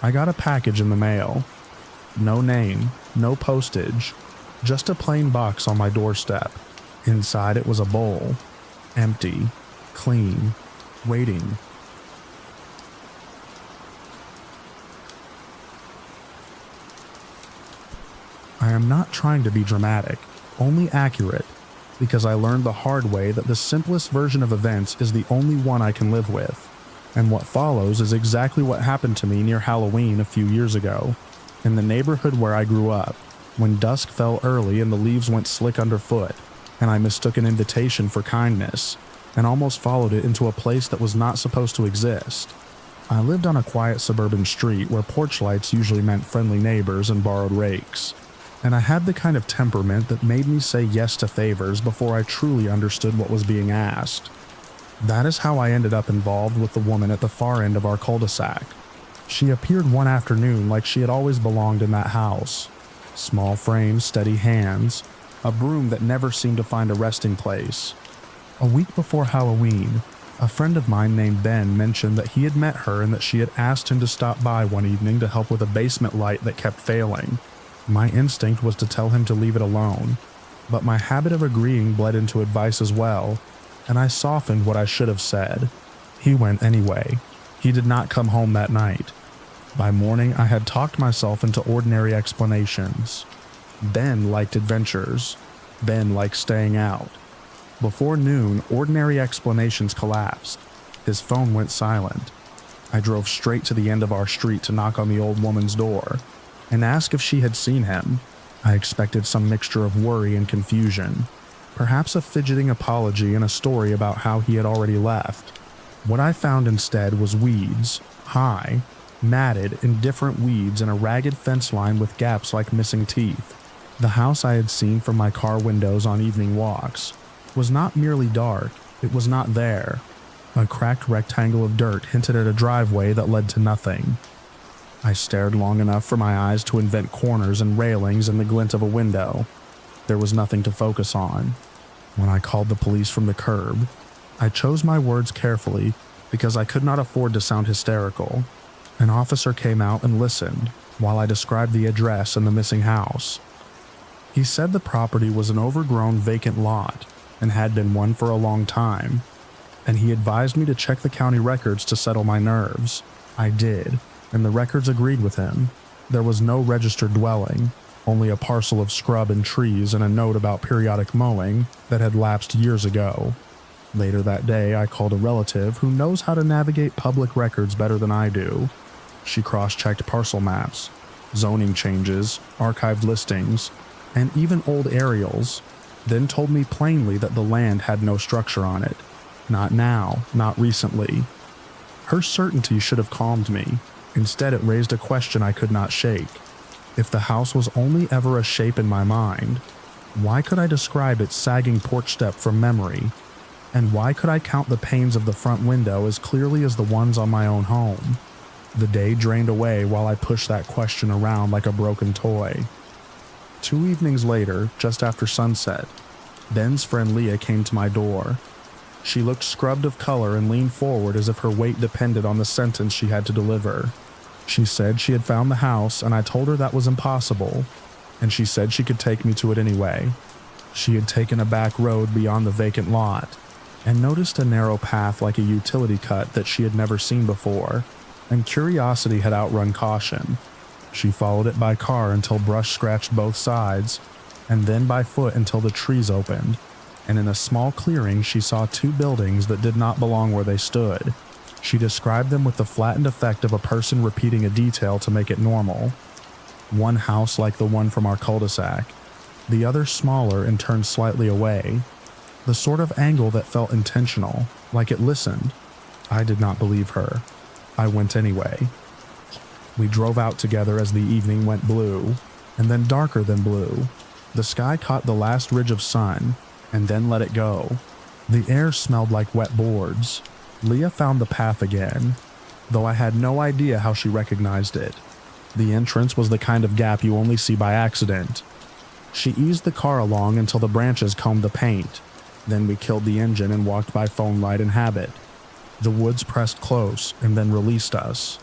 I got a package in the mail. No name, no postage, just a plain box on my doorstep. Inside it was a bowl, empty, clean, waiting. I am not trying to be dramatic, only accurate, because I learned the hard way that the simplest version of events is the only one I can live with. And what follows is exactly what happened to me near Halloween a few years ago, in the neighborhood where I grew up, when dusk fell early and the leaves went slick underfoot, and I mistook an invitation for kindness, and almost followed it into a place that was not supposed to exist. I lived on a quiet suburban street where porch lights usually meant friendly neighbors and borrowed rakes, and I had the kind of temperament that made me say yes to favors before I truly understood what was being asked. That is how I ended up involved with the woman at the far end of our cul-de-sac. She appeared one afternoon like she had always belonged in that house. Small frame, steady hands, a broom that never seemed to find a resting place. A week before Halloween, a friend of mine named Ben mentioned that he had met her and that she had asked him to stop by one evening to help with a basement light that kept failing. My instinct was to tell him to leave it alone, but my habit of agreeing bled into advice as well, and I softened what I should have said. He went anyway. He did not come home that night. By morning, I had talked myself into ordinary explanations. Ben liked adventures. Ben liked staying out. Before noon, ordinary explanations collapsed. His phone went silent. I drove straight to the end of our street to knock on the old woman's door and ask if she had seen him. I expected some mixture of worry and confusion, perhaps a fidgeting apology and a story about how he had already left. What I found instead was weeds, high, matted, indifferent weeds and a ragged fence line with gaps like missing teeth. The house I had seen from my car windows on evening walks was not merely dark, it was not there. A cracked rectangle of dirt hinted at a driveway that led to nothing. I stared long enough for my eyes to invent corners and railings and the glint of a window. There was nothing to focus on. When I called the police from the curb, I chose my words carefully because I could not afford to sound hysterical. An officer came out and listened while I described the address and the missing house. He said the property was an overgrown vacant lot and had been one for a long time, and he advised me to check the county records to settle my nerves. I did, and the records agreed with him. There was no registered dwelling, only a parcel of scrub and trees and a note about periodic mowing that had lapsed years ago. Later that day, I called a relative who knows how to navigate public records better than I do. She cross-checked parcel maps, zoning changes, archived listings, and even old aerials, then told me plainly that the land had no structure on it. Not now, not recently. Her certainty should have calmed me. Instead, it raised a question I could not shake. If the house was only ever a shape in my mind, why could I describe its sagging porch step from memory? And why could I count the panes of the front window as clearly as the ones on my own home? The day drained away while I pushed that question around like a broken toy. 2 evenings later, just after sunset, Ben's friend Leah came to my door. She looked scrubbed of color and leaned forward as if her weight depended on the sentence she had to deliver. She said she had found the house, and I told her that was impossible, and she said she could take me to it anyway. She had taken a back road beyond the vacant lot, and noticed a narrow path like a utility cut that she had never seen before, and curiosity had outrun caution. She followed it by car until brush scratched both sides, and then by foot until the trees opened, and in a small clearing she saw 2 buildings that did not belong where they stood. She described them with the flattened effect of a person repeating a detail to make it normal. One house like the one from our cul-de-sac, the other smaller and turned slightly away. The sort of angle that felt intentional, like it listened. I did not believe her. I went anyway. We drove out together as the evening went blue, and then darker than blue. The sky caught the last ridge of sun, and then let it go. The air smelled like wet boards. Leah found the path again, though I had no idea how she recognized it. The entrance was the kind of gap you only see by accident. She eased the car along until the branches combed the paint. Then we killed the engine and walked by phone light and habit. The woods pressed close and then released us.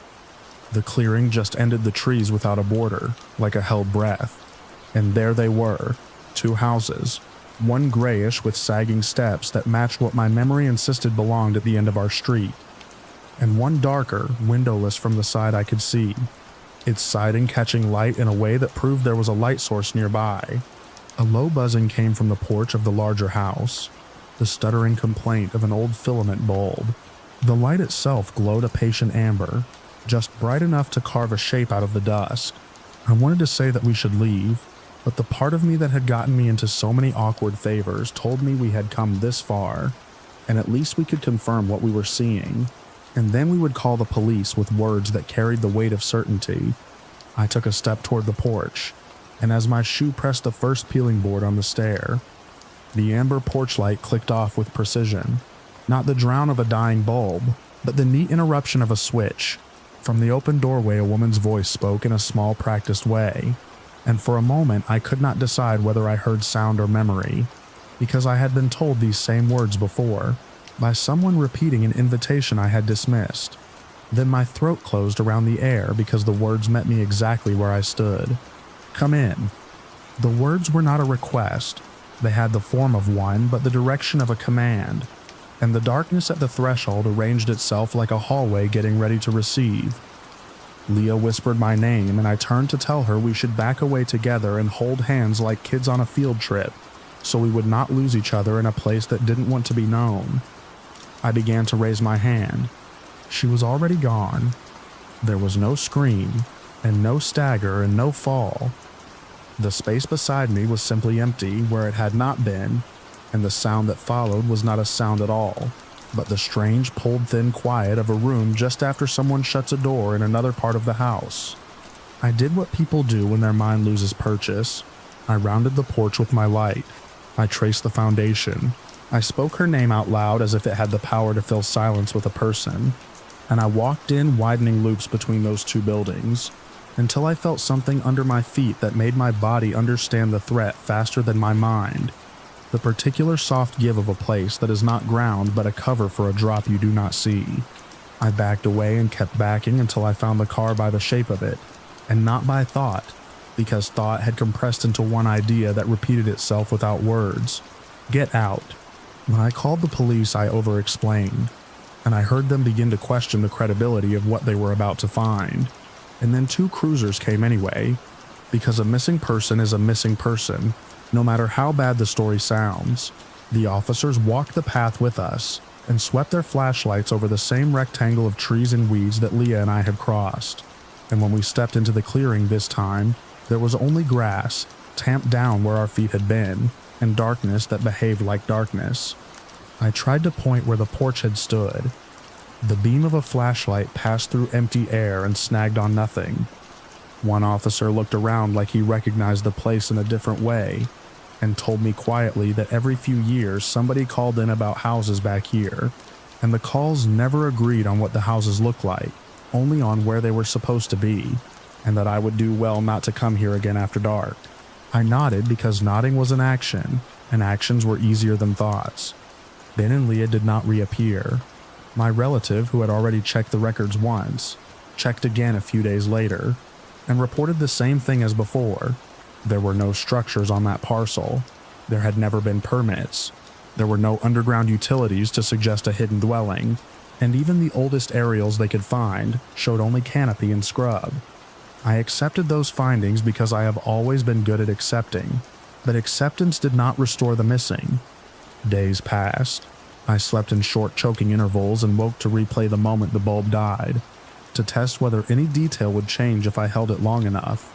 The clearing just ended the trees without a border, like a held breath. And there they were, 2 houses, one grayish with sagging steps that matched what my memory insisted belonged at the end of our street, and one darker, windowless from the side I could see, its siding catching light in a way that proved there was a light source nearby. A low buzzing came from the porch of the larger house, the stuttering complaint of an old filament bulb. The light itself glowed a patient amber, just bright enough to carve a shape out of the dusk. I wanted to say that we should leave, but the part of me that had gotten me into so many awkward favors told me we had come this far, and at least we could confirm what we were seeing, and then we would call the police with words that carried the weight of certainty. I took a step toward the porch, and as my shoe pressed the first peeling board on the stair, the amber porch light clicked off with precision. Not the drown of a dying bulb, but the neat interruption of a switch. From the open doorway a woman's voice spoke in a small practiced way, and for a moment I could not decide whether I heard sound or memory, because I had been told these same words before, by someone repeating an invitation I had dismissed. Then my throat closed around the air because the words met me exactly where I stood. Come in. The words were not a request. They had the form of one, but the direction of a command, and the darkness at the threshold arranged itself like a hallway getting ready to receive. Leah whispered my name, and I turned to tell her we should back away together and hold hands like kids on a field trip. so we would not lose each other in a place that didn't want to be known. I began to raise my hand. She was already gone. There was no scream, and no stagger, and no fall. The space beside me was simply empty where it had not been, and the sound that followed was not a sound at all, but the strange pulled thin quiet of a room just after someone shuts a door in another part of the house. I did what people do when their mind loses purchase. I rounded the porch with my light. I traced the foundation. I spoke her name out loud as if it had the power to fill silence with a person, and I walked in widening loops between those two buildings, until I felt something under my feet that made my body understand the threat faster than my mind. The particular soft give of a place that is not ground but a cover for a drop you do not see. I backed away and kept backing until I found the car by the shape of it, and not by thought, because thought had compressed into one idea that repeated itself without words. Get out. When I called the police, I over-explained, and I heard them begin to question the credibility of what they were about to find. And then 2 cruisers came anyway, because a missing person is a missing person, no matter how bad the story sounds. The officers walked the path with us and swept their flashlights over the same rectangle of trees and weeds that Leah and I had crossed. And when we stepped into the clearing this time, there was only grass, tamped down where our feet had been, and darkness that behaved like darkness. I tried to point where the porch had stood. The beam of a flashlight passed through empty air and snagged on nothing. One officer looked around like he recognized the place in a different way, and told me quietly that every few years somebody called in about houses back here, and the calls never agreed on what the houses looked like, only on where they were supposed to be, and that I would do well not to come here again after dark. I nodded because nodding was an action, and actions were easier than thoughts. Ben and Leah did not reappear. My relative, who had already checked the records once, checked again a few days later, and reported the same thing as before. There were no structures on that parcel. There had never been permits. There were no underground utilities to suggest a hidden dwelling, and even the oldest aerials they could find showed only canopy and scrub. I accepted those findings because I have always been good at accepting, but acceptance did not restore the missing. Days passed. I slept in short choking intervals and woke to replay the moment the bulb died, to test whether any detail would change if I held it long enough.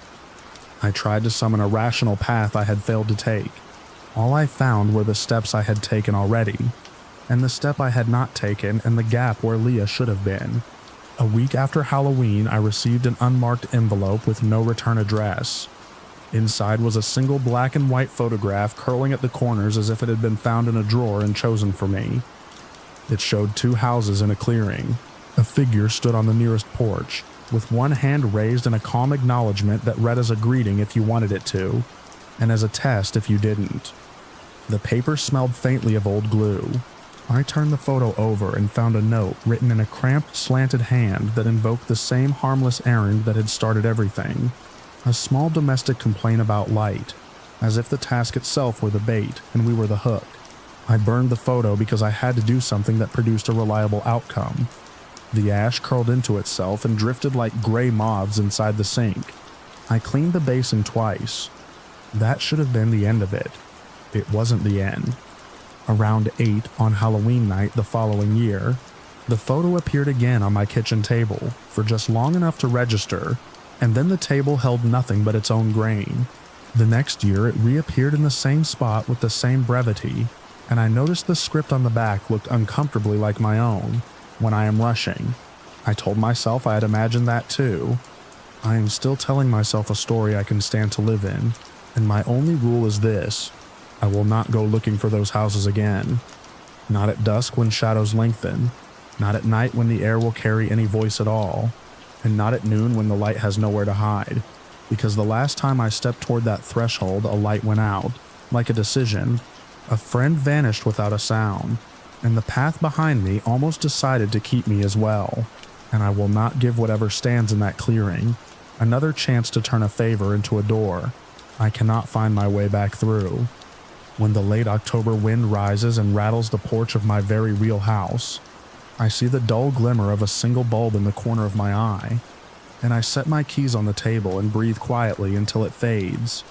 I tried to summon a rational path I had failed to take. All I found were the steps I had taken already, and the step I had not taken, and the gap where Leah should have been. A week after Halloween, I received an unmarked envelope with no return address. Inside was a single black and white photograph curling at the corners as if it had been found in a drawer and chosen for me. It showed 2 houses in a clearing. A figure stood on the nearest porch, with one hand raised in a calm acknowledgement that read as a greeting if you wanted it to, and as a test if you didn't. The paper smelled faintly of old glue. I turned the photo over and found a note written in a cramped, slanted hand that invoked the same harmless errand that had started everything. A small domestic complaint about light, as if the task itself were the bait and we were the hook. I burned the photo because I had to do something that produced a reliable outcome. The ash curled into itself and drifted like gray moths inside the sink. I cleaned the basin twice. That should have been the end of it. It wasn't the end. Around 8 on Halloween night the following year, the photo appeared again on my kitchen table for just long enough to register, and then the table held nothing but its own grain. The next year it reappeared in the same spot with the same brevity, and I noticed the script on the back looked uncomfortably like my own. When I am rushing. I told myself I had imagined that too. I am still telling myself a story I can stand to live in, and my only rule is this: I will not go looking for those houses again. Not at dusk when shadows lengthen, not at night when the air will carry any voice at all, and not at noon when the light has nowhere to hide, because the last time I stepped toward that threshold a light went out, like a decision. A friend vanished without a sound, and the path behind me almost decided to keep me as well, and I will not give whatever stands in that clearing another chance to turn a favor into a door. I cannot find my way back through. When the late October wind rises and rattles the porch of my very real house, I see the dull glimmer of a single bulb in the corner of my eye, and I set my keys on the table and breathe quietly until it fades.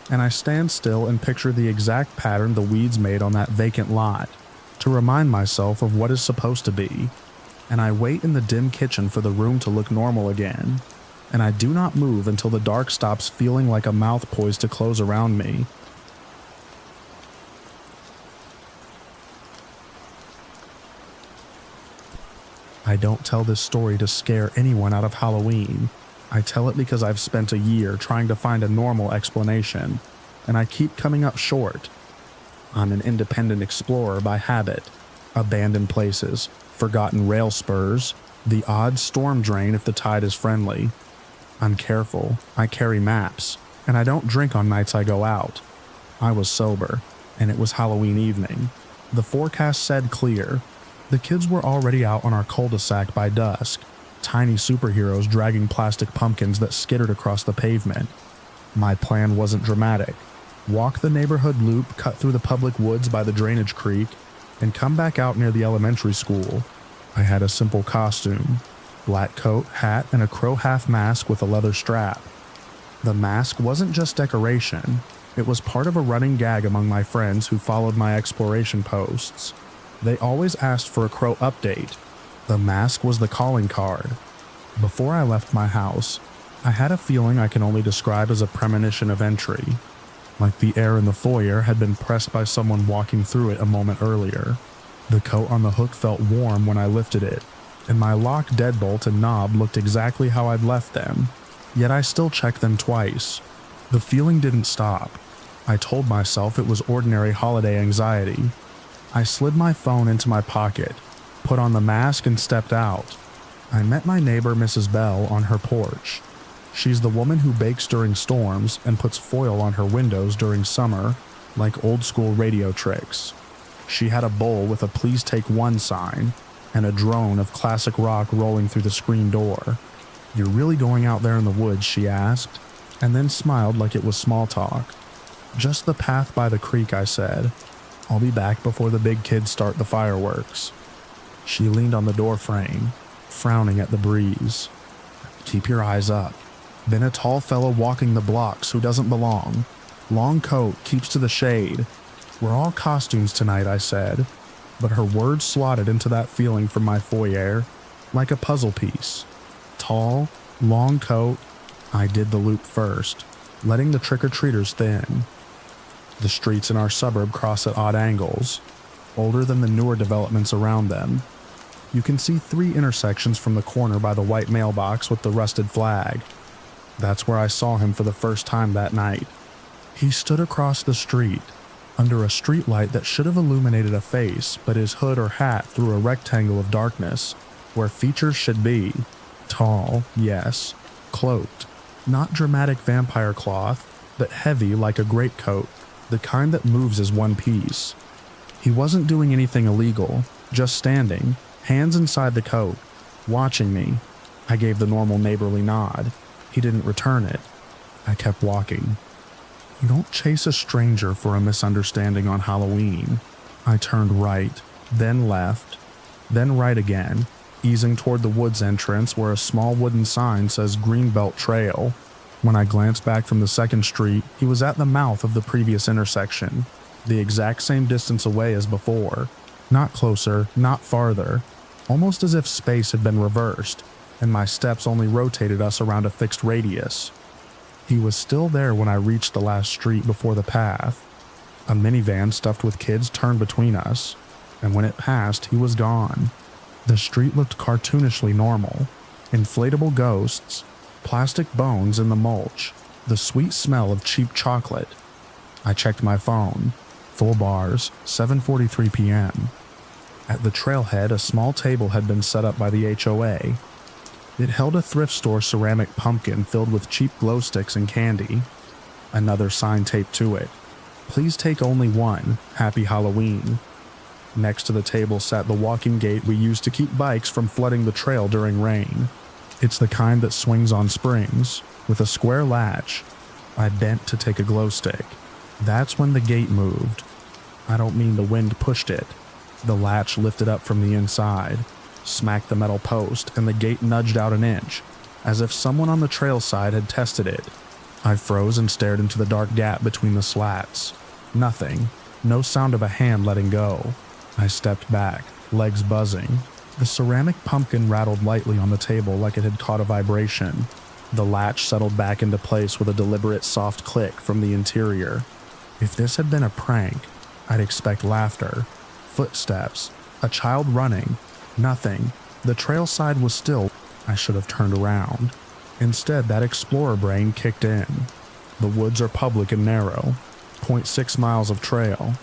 and I stand still and picture the exact pattern the weeds made on that vacant lot to remind myself of what is supposed to be, and I wait in the dim kitchen for the room to look normal again, and I do not move until the dark stops feeling like a mouth poised to close around me. I don't tell this story to scare anyone out of Halloween. I tell it because I've spent a year trying to find a normal explanation, and I keep coming up short. I'm an independent explorer by habit. Abandoned places, forgotten rail spurs, the odd storm drain if the tide is friendly. I'm careful, I carry maps, and I don't drink on nights I go out. I was sober, and it was Halloween evening. The forecast said clear. The kids were already out on our cul-de-sac by dusk, tiny superheroes dragging plastic pumpkins that skittered across the pavement. My plan wasn't dramatic. Walk the neighborhood loop cut through the public woods by the drainage creek, and come back out near the elementary school. I had a simple costume: black coat, hat, and a crow half mask with a leather strap. The mask wasn't just decoration, it was part of a running gag among my friends who followed my exploration posts. They always asked for a crow update. The mask was the calling card. Before I left my house, I had a feeling I can only describe as a premonition of entry, like the air in the foyer had been pressed by someone walking through it a moment earlier. The coat on the hook felt warm when I lifted it, and my lock deadbolt and knob looked exactly how I'd left them, yet I still checked them twice. The feeling didn't stop. I told myself it was ordinary holiday anxiety. I slid my phone into my pocket, put on the mask, and stepped out. I met my neighbor Mrs. Bell on her porch. She's the woman who bakes during storms and puts foil on her windows during summer, like old-school radio tricks. She had a bowl with a "Please Take One" sign, and a drone of classic rock rolling through the screen door. "You're really going out there in the woods?" she asked, and then smiled like it was small talk. "Just the path by the creek," I said. "I'll be back before the big kids start the fireworks." She leaned on the door frame, frowning at the breeze. "Keep your eyes up. Been a tall fellow walking the blocks who doesn't belong. Long coat, keeps to the shade. We're all costumes tonight," I said, but her words slotted into that feeling from my foyer, like a puzzle piece. Tall, long coat. I did the loop first, letting the trick-or-treaters thin. The streets in our suburb cross at odd angles, older than the newer developments around them. You can see 3 intersections from the corner by the white mailbox with the rusted flag. That's where I saw him for the first time that night. He stood across the street, under a streetlight that should have illuminated a face, but his hood or hat threw a rectangle of darkness, where features should be. Tall, yes. Cloaked. Not dramatic vampire cloth, but heavy like a greatcoat, the kind that moves as one piece. He wasn't doing anything illegal, just standing, hands inside the coat, watching me. I gave the normal neighborly nod. He didn't return it. I kept walking. You don't chase a stranger for a misunderstanding on Halloween. I turned right, then left, then right again, easing toward the woods entrance where a small wooden sign says Greenbelt Trail. When I glanced back from the second street, he was at the mouth of the previous intersection, the exact same distance away as before. Not closer, not farther, almost as if space had been reversed, and my steps only rotated us around a fixed radius. He was still there when I reached the last street before the path. A minivan stuffed with kids turned between us, and when it passed, he was gone. The street looked cartoonishly normal. Inflatable ghosts, plastic bones in the mulch, the sweet smell of cheap chocolate. I checked my phone. Full bars, 7:43 p.m. At the trailhead, a small table had been set up by the HOA. It held a thrift store ceramic pumpkin filled with cheap glow sticks and candy. Another sign taped to it. Please take only one. Happy Halloween. Next to the table sat the walking gate we use to keep bikes from flooding the trail during rain. It's the kind that swings on springs, with a square latch. I bent to take a glow stick. That's when the gate moved. I don't mean the wind pushed it. The latch lifted up from the inside, smacked the metal post, and the gate nudged out an inch, as if someone on the trail side had tested it. I froze and stared into the dark gap between the slats. Nothing. No sound of a hand letting go. I stepped back, legs buzzing. The ceramic pumpkin rattled lightly on the table like it had caught a vibration. The latch settled back into place with a deliberate soft click from the interior. If this had been a prank, I'd expect laughter, footsteps, a child running. Nothing. The trail side was still. I should have turned around. Instead, that explorer brain kicked in. The woods are public and narrow. 0.6 miles of trail.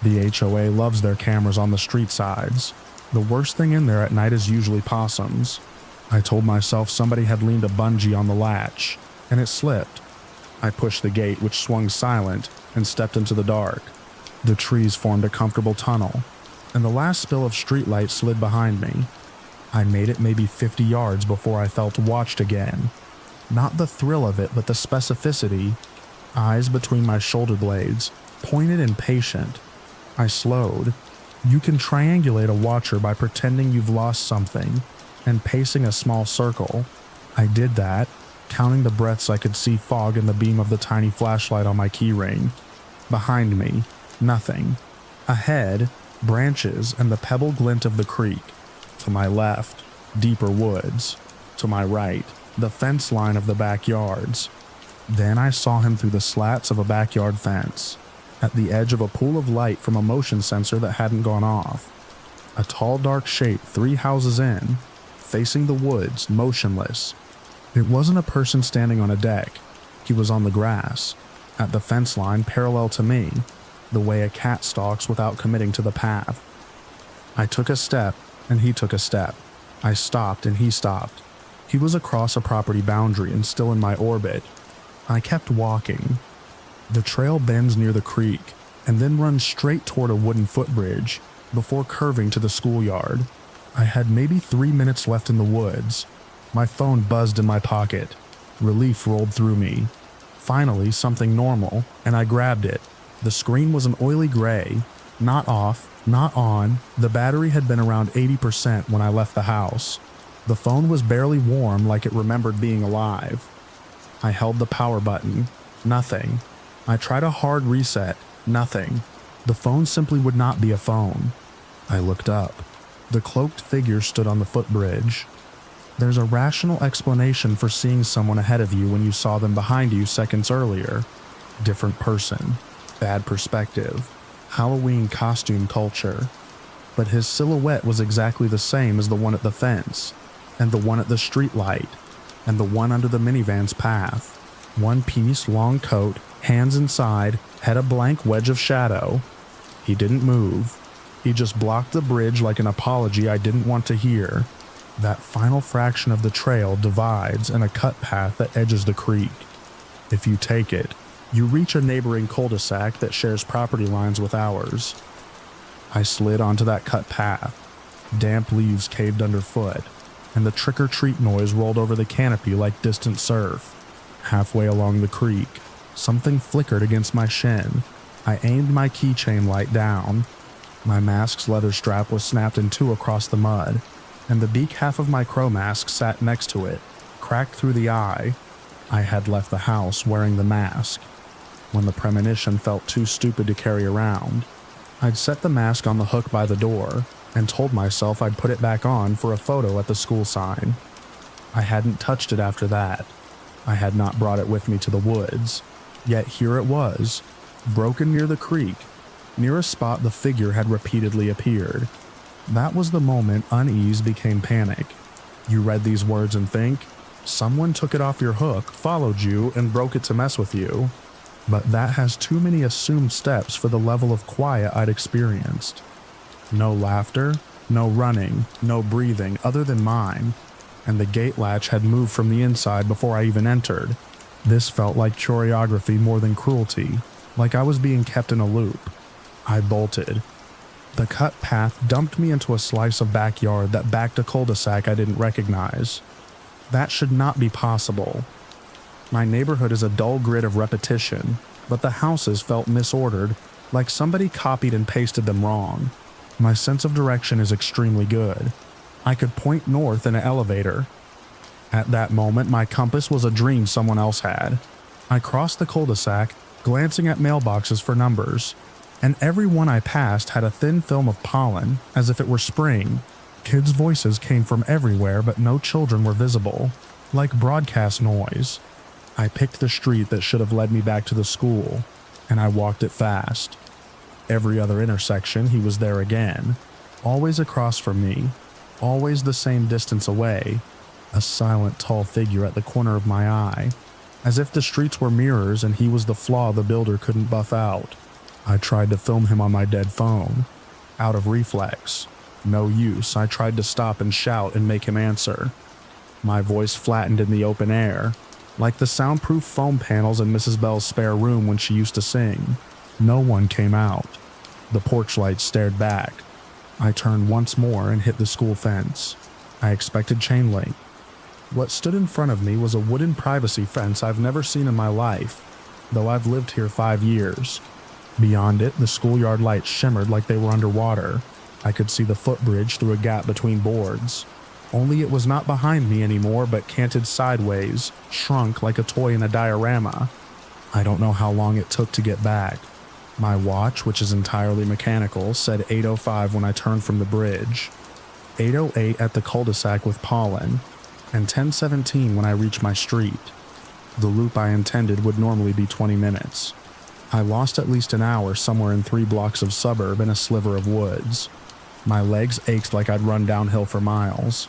The HOA loves their cameras on the street sides. The worst thing in there at night is usually possums. I told myself somebody had leaned a bungee on the latch, and it slipped. I pushed the gate, which swung silent, and stepped into the dark. The trees formed a comfortable tunnel, and the last spill of streetlight slid behind me. I made it maybe 50 yards before I felt watched again. Not the thrill of it, but the specificity. Eyes between my shoulder blades, pointed and patient. I slowed. You can triangulate a watcher by pretending you've lost something and pacing a small circle. I did that, counting the breaths I could see fog in the beam of the tiny flashlight on my keyring. Behind me, nothing. Ahead, branches and the pebble glint of the creek. To my left, deeper woods. To my right, the fence line of the backyards. Then I saw him through the slats of a backyard fence, at the edge of a pool of light from a motion sensor that hadn't gone off. A tall dark shape 3 houses in, facing the woods, motionless. It wasn't a person standing on a deck. He was on the grass, at the fence line parallel to me, the way a cat stalks without committing to the path. I took a step, and he took a step. I stopped, and he stopped. He was across a property boundary and still in my orbit. I kept walking. The trail bends near the creek, and then runs straight toward a wooden footbridge, before curving to the schoolyard. I had maybe 3 minutes left in the woods. My phone buzzed in my pocket. Relief rolled through me. Finally, something normal, and I grabbed it. The screen was an oily gray. Not off, not on. The battery had been around 80% when I left the house. The phone was barely warm, like it remembered being alive. I held the power button. Nothing. I tried a hard reset. Nothing. The phone simply would not be a phone. I looked up. The cloaked figure stood on the footbridge. There's a rational explanation for seeing someone ahead of you when you saw them behind you seconds earlier. Different person. Bad perspective. Halloween costume culture. But his silhouette was exactly the same as the one at the fence, and the one at the streetlight, and the one under the minivan's path. One piece, long coat, hands inside, had a blank wedge of shadow. He didn't move. He just blocked the bridge like an apology I didn't want to hear. That final fraction of the trail divides in a cut path that edges the creek. If you take it, you reach a neighboring cul-de-sac that shares property lines with ours. I slid onto that cut path. Damp leaves caved underfoot, and the trick-or-treat noise rolled over the canopy like distant surf. Halfway along the creek, something flickered against my shin. I aimed my keychain light down. My mask's leather strap was snapped in two across the mud, and the beak half of my crow mask sat next to it, cracked through the eye. I had left the house wearing the mask. When the premonition felt too stupid to carry around, I'd set the mask on the hook by the door and told myself I'd put it back on for a photo at the school sign. I hadn't touched it after that. I had not brought it with me to the woods, yet here it was, broken near the creek, near a spot the figure had repeatedly appeared. That was the moment unease became panic. You read these words and think, someone took it off your hook, followed you, and broke it to mess with you. But that has too many assumed steps for the level of quiet I'd experienced. No laughter, no running, no breathing other than mine, and the gate latch had moved from the inside before I even entered. This felt like choreography more than cruelty, like I was being kept in a loop. I bolted. The cut path dumped me into a slice of backyard that backed a cul-de-sac I didn't recognize. That should not be possible. My neighborhood is a dull grid of repetition, but the houses felt misordered, like somebody copied and pasted them wrong. My sense of direction is extremely good. I could point north in an elevator. At that moment, my compass was a dream someone else had. I crossed the cul-de-sac, glancing at mailboxes for numbers, and every one I passed had a thin film of pollen, as if it were spring. Kids' voices came from everywhere, but no children were visible, like broadcast noise. I picked the street that should have led me back to the school, and I walked it fast. Every other intersection, he was there again, always across from me, always the same distance away, a silent, tall figure at the corner of my eye, as if the streets were mirrors and he was the flaw the builder couldn't buff out. I tried to film him on my dead phone. Out of reflex. No use. I tried to stop and shout and make him answer. My voice flattened in the open air, like the soundproof foam panels in Mrs. Bell's spare room when she used to sing. No one came out. The porch lights stared back. I turned once more and hit the school fence. I expected chain link. What stood in front of me was a wooden privacy fence I've never seen in my life, though I've lived here 5 years. Beyond it, the schoolyard lights shimmered like they were underwater. I could see the footbridge through a gap between boards. Only it was not behind me anymore, but canted sideways, shrunk like a toy in a diorama. I don't know how long it took to get back. My watch, which is entirely mechanical, said 8:05 when I turned from the bridge, 8:08 at the cul-de-sac with pollen, and 10:17 when I reached my street. The loop I intended would normally be 20 minutes. I lost at least an hour somewhere in 3 blocks of suburb and a sliver of woods. My legs ached like I'd run downhill for miles.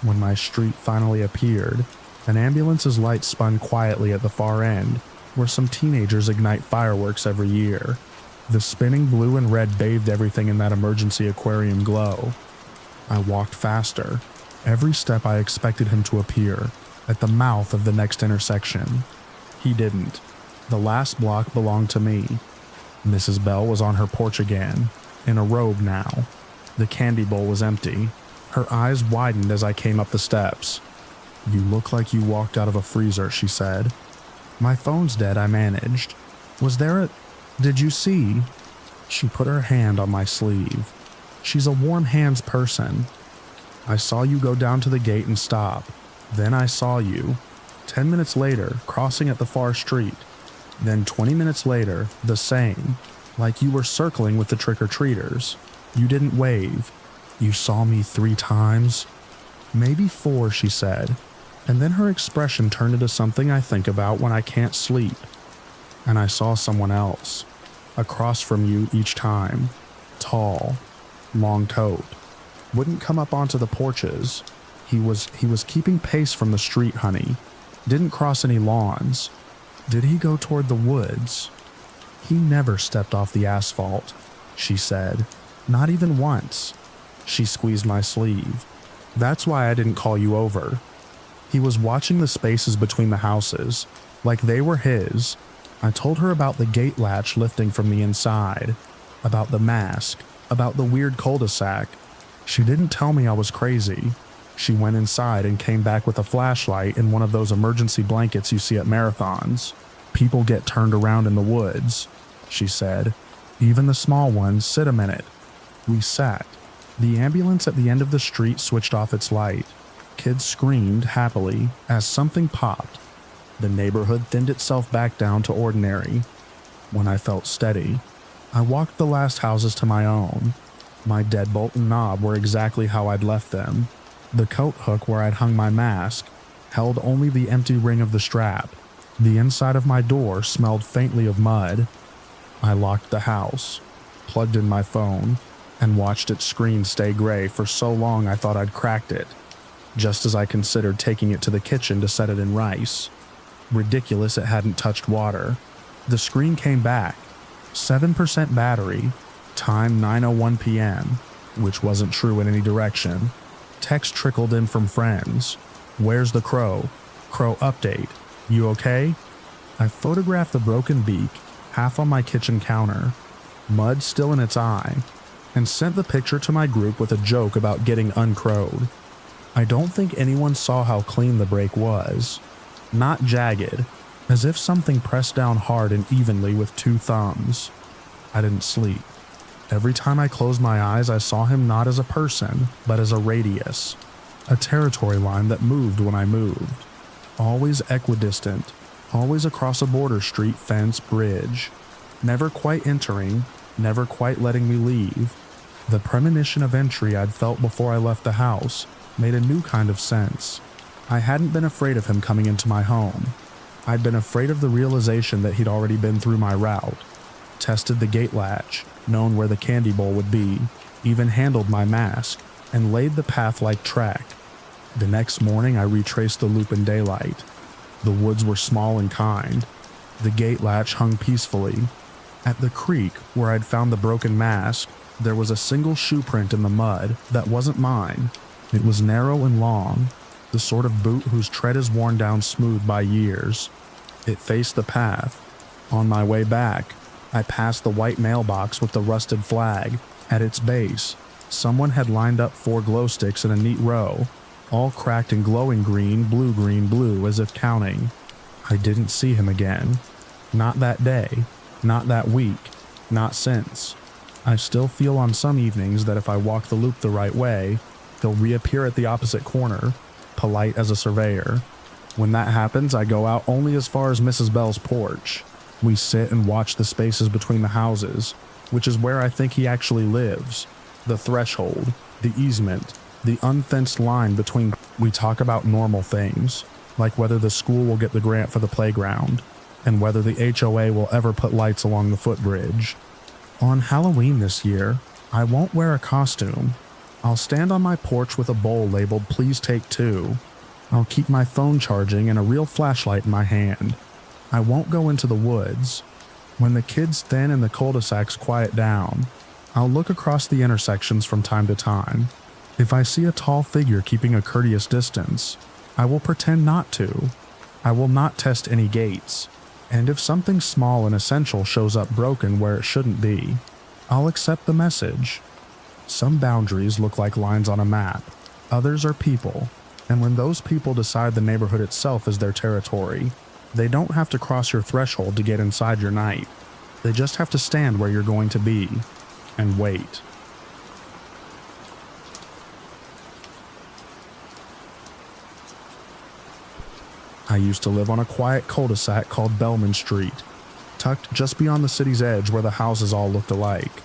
When my street finally appeared, an ambulance's lights spun quietly at the far end, where some teenagers ignite fireworks every year. The spinning blue and red bathed everything in that emergency aquarium glow. I walked faster. Every step I expected him to appear, at the mouth of the next intersection. He didn't. The last block belonged to me. Mrs. Bell was on her porch again, in a robe now. The candy bowl was empty. Her eyes widened as I came up the steps. "You look like you walked out of a freezer," she said. "My phone's dead," I managed. Did you see?" She put her hand on my sleeve. She's a warm hands person. "I saw you go down to the gate and stop. Then I saw you. 10 minutes later, crossing at the far street. Then 20 minutes later, the same, like you were circling with the trick-or-treaters. You didn't wave. You saw me 3 times. Maybe 4, she said, and then her expression turned into something I think about when I can't sleep. And I saw someone else, across from you each time. Tall, long coat. Wouldn't come up onto the porches. He was keeping pace from the street, honey. Didn't cross any lawns. Did he go toward the woods? He never stepped off the asphalt," she said. "Not even once." She squeezed my sleeve. "That's why I didn't call you over. He was watching the spaces between the houses, like they were his." I told her about the gate latch lifting from the inside, about the mask, about the weird cul-de-sac. She didn't tell me I was crazy. She went inside and came back with a flashlight and one of those emergency blankets you see at marathons. "People get turned around in the woods," she said. "Even the small ones. Sit a minute." We sat. The ambulance at the end of the street switched off its light. Kids screamed happily as something popped. The neighborhood thinned itself back down to ordinary. When I felt steady, I walked the last houses to my own. My deadbolt and knob were exactly how I'd left them. The coat hook where I'd hung my mask held only the empty ring of the strap. The inside of my door smelled faintly of mud. I locked the house, plugged in my phone, and watched its screen stay gray for so long I thought I'd cracked it, just as I considered taking it to the kitchen to set it in rice. Ridiculous it hadn't touched water. The screen came back. 7% battery. Time 9:01 p.m., which wasn't true in any direction. Text trickled in from friends. "Where's the crow? Crow update. You okay?" I photographed the broken beak, half on my kitchen counter, mud still in its eye, and sent the picture to my group with a joke about getting uncrowed. I don't think anyone saw how clean the break was. Not jagged, as if something pressed down hard and evenly with 2 thumbs. I didn't sleep. Every time I closed my eyes, I saw him not as a person, but as a radius, a territory line that moved when I moved. Always equidistant, Always across a border street, fence, bridge. Never quite entering, never quite letting me leave. The premonition of entry I'd felt before I left the house made a new kind of sense. I hadn't been afraid of him coming into my home. I'd been afraid of the realization that he'd already been through my route, tested the gate latch, known where the candy bowl would be, even handled my mask, and laid the path-like track. The next morning I retraced the loop in daylight. The woods were small and kind. The gate latch hung peacefully. At the creek, where I'd found the broken mask, there was a single shoe print in the mud that wasn't mine. It was narrow and long, the sort of boot whose tread is worn down smooth by years. It faced the path. On my way back, I passed the white mailbox with the rusted flag. At its base, someone had lined up 4 glow sticks in a neat row, all cracked and glowing green, blue, as if counting. I didn't see him again. Not that day, not that week, not since. I still feel on some evenings that if I walk the loop the right way, he'll reappear at the opposite corner, polite as a surveyor. When that happens, I go out only as far as Mrs. Bell's porch. We sit and watch the spaces between the houses, which is where I think he actually lives. The threshold, the easement, the unfenced line between. We talk about normal things, like whether the school will get the grant for the playground, and whether the HOA will ever put lights along the footbridge. On Halloween this year, I won't wear a costume. I'll stand on my porch with a bowl labeled "Please Take 2." I'll keep my phone charging and a real flashlight in my hand. I won't go into the woods. When the kids thin and the cul-de-sacs quiet down, I'll look across the intersections from time to time. If I see a tall figure keeping a courteous distance, I will pretend not to. I will not test any gates. And if something small and essential shows up broken where it shouldn't be, I'll accept the message. Some boundaries look like lines on a map. Others are people. And when those people decide the neighborhood itself is their territory, they don't have to cross your threshold to get inside your night. They just have to stand where you're going to be and wait. I used to live on a quiet cul-de-sac called Bellman Street, tucked just beyond the city's edge where the houses all looked alike.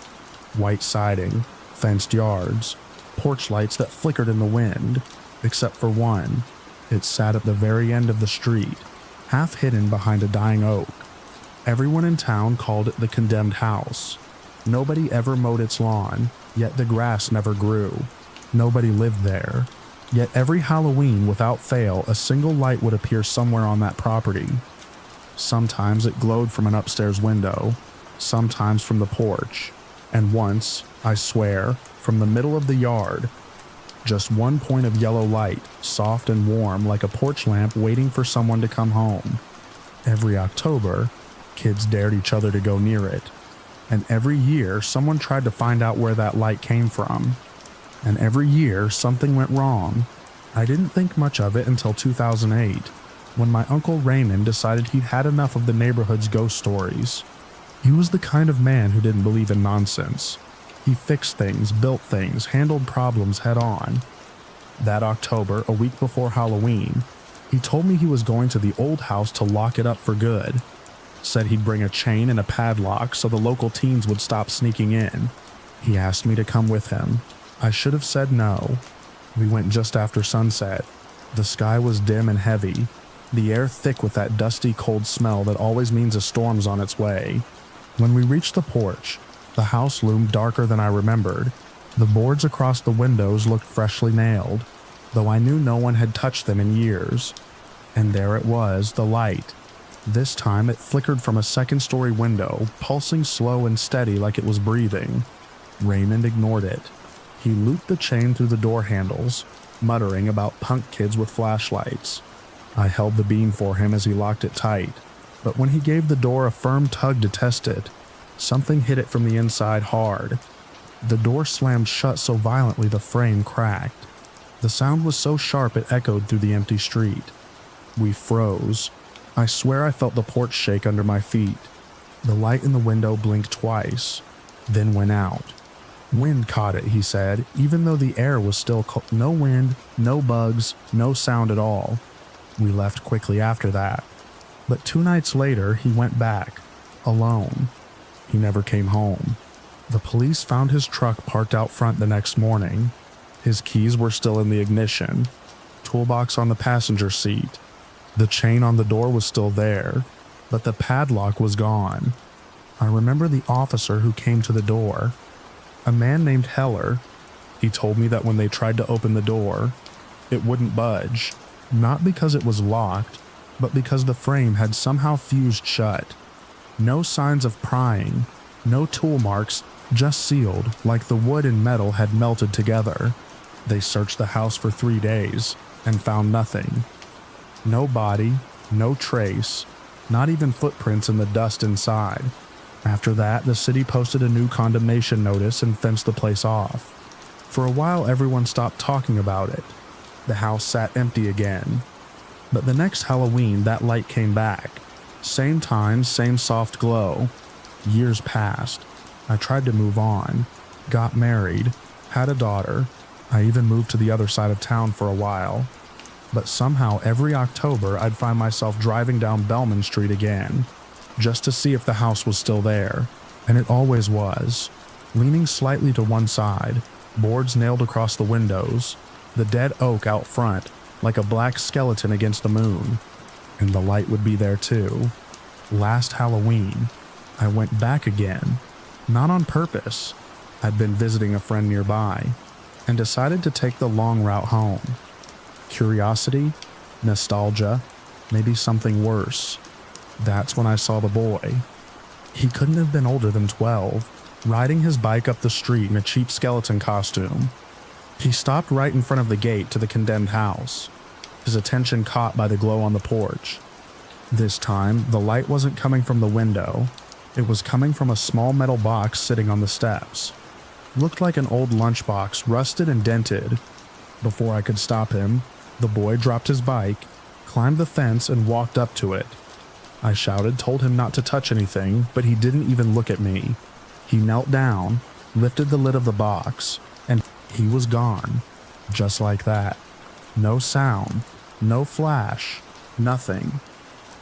White siding, fenced yards, porch lights that flickered in the wind, except for one. It sat at the very end of the street, half hidden behind a dying oak. Everyone in town called it the condemned house. Nobody ever mowed its lawn, yet the grass never grew. Nobody lived there. Yet every Halloween, without fail, a single light would appear somewhere on that property. Sometimes it glowed from an upstairs window, sometimes from the porch, and once, I swear, from the middle of the yard. Just one point of yellow light, soft and warm like a porch lamp waiting for someone to come home. Every October, kids dared each other to go near it. And every year, someone tried to find out where that light came from. And every year, something went wrong. I didn't think much of it until 2008, when my Uncle Raymond decided he'd had enough of the neighborhood's ghost stories. He was the kind of man who didn't believe in nonsense. He fixed things, built things, handled problems head on. That October, a week before Halloween, he told me he was going to the old house to lock it up for good. Said he'd bring a chain and a padlock so the local teens would stop sneaking in. He asked me to come with him. I should have said no. We went just after sunset. The sky was dim and heavy, the air thick with that dusty, cold smell that always means a storm's on its way. When we reached the porch, the house loomed darker than I remembered. The boards across the windows looked freshly nailed, though I knew no one had touched them in years. And there it was, the light. This time it flickered from a second-story window, pulsing slow and steady like it was breathing. Raymond ignored it. He looped the chain through the door handles, muttering about punk kids with flashlights. I held the beam for him as he locked it tight, but when he gave the door a firm tug to test it, something hit it from the inside hard. The door slammed shut so violently the frame cracked. The sound was so sharp it echoed through the empty street. We froze. I swear I felt the porch shake under my feet. The light in the window blinked twice, then went out. Wind caught it, he said, even though the air was still cold. No wind, no bugs, no sound at all. We left quickly after that. But 2 nights later, he went back, alone. He never came home. The police found his truck parked out front the next morning. His keys were still in the ignition, toolbox on the passenger seat. The chain on the door was still there, but the padlock was gone. I remember the officer who came to the door, a man named Heller. He told me that when they tried to open the door, it wouldn't budge, not because it was locked, but because the frame had somehow fused shut. No signs of prying, no tool marks, just sealed like the wood and metal had melted together. They searched the house for 3 days and found nothing. No body, no trace, not even footprints in the dust inside. After that, the city posted a new condemnation notice and fenced the place off. For a while, everyone stopped talking about it. The house sat empty again. But the next Halloween, that light came back. Same time, same soft glow. Years passed. I tried to move on, got married, had a daughter. I even moved to the other side of town for a while. But somehow every October I'd find myself driving down Bellman Street again, just to see if the house was still there. And it always was. Leaning slightly to one side, boards nailed across the windows, the dead oak out front, like a black skeleton against the moon. And the light would be there too. Last Halloween, I went back again. Not on purpose. I'd been visiting a friend nearby, and decided to take the long route home. Curiosity, nostalgia, maybe something worse. That's when I saw the boy. He couldn't have been older than 12, riding his bike up the street in a cheap skeleton costume. He stopped right in front of the gate to the condemned house, his attention caught by the glow on the porch. This time, the light wasn't coming from the window. It was coming from a small metal box sitting on the steps. Looked like an old lunchbox, rusted and dented. Before I could stop him, the boy dropped his bike, climbed the fence, and walked up to it. I shouted, told him not to touch anything, but he didn't even look at me. He knelt down, lifted the lid of the box, and he was gone. Just like that. No sound, no flash, nothing.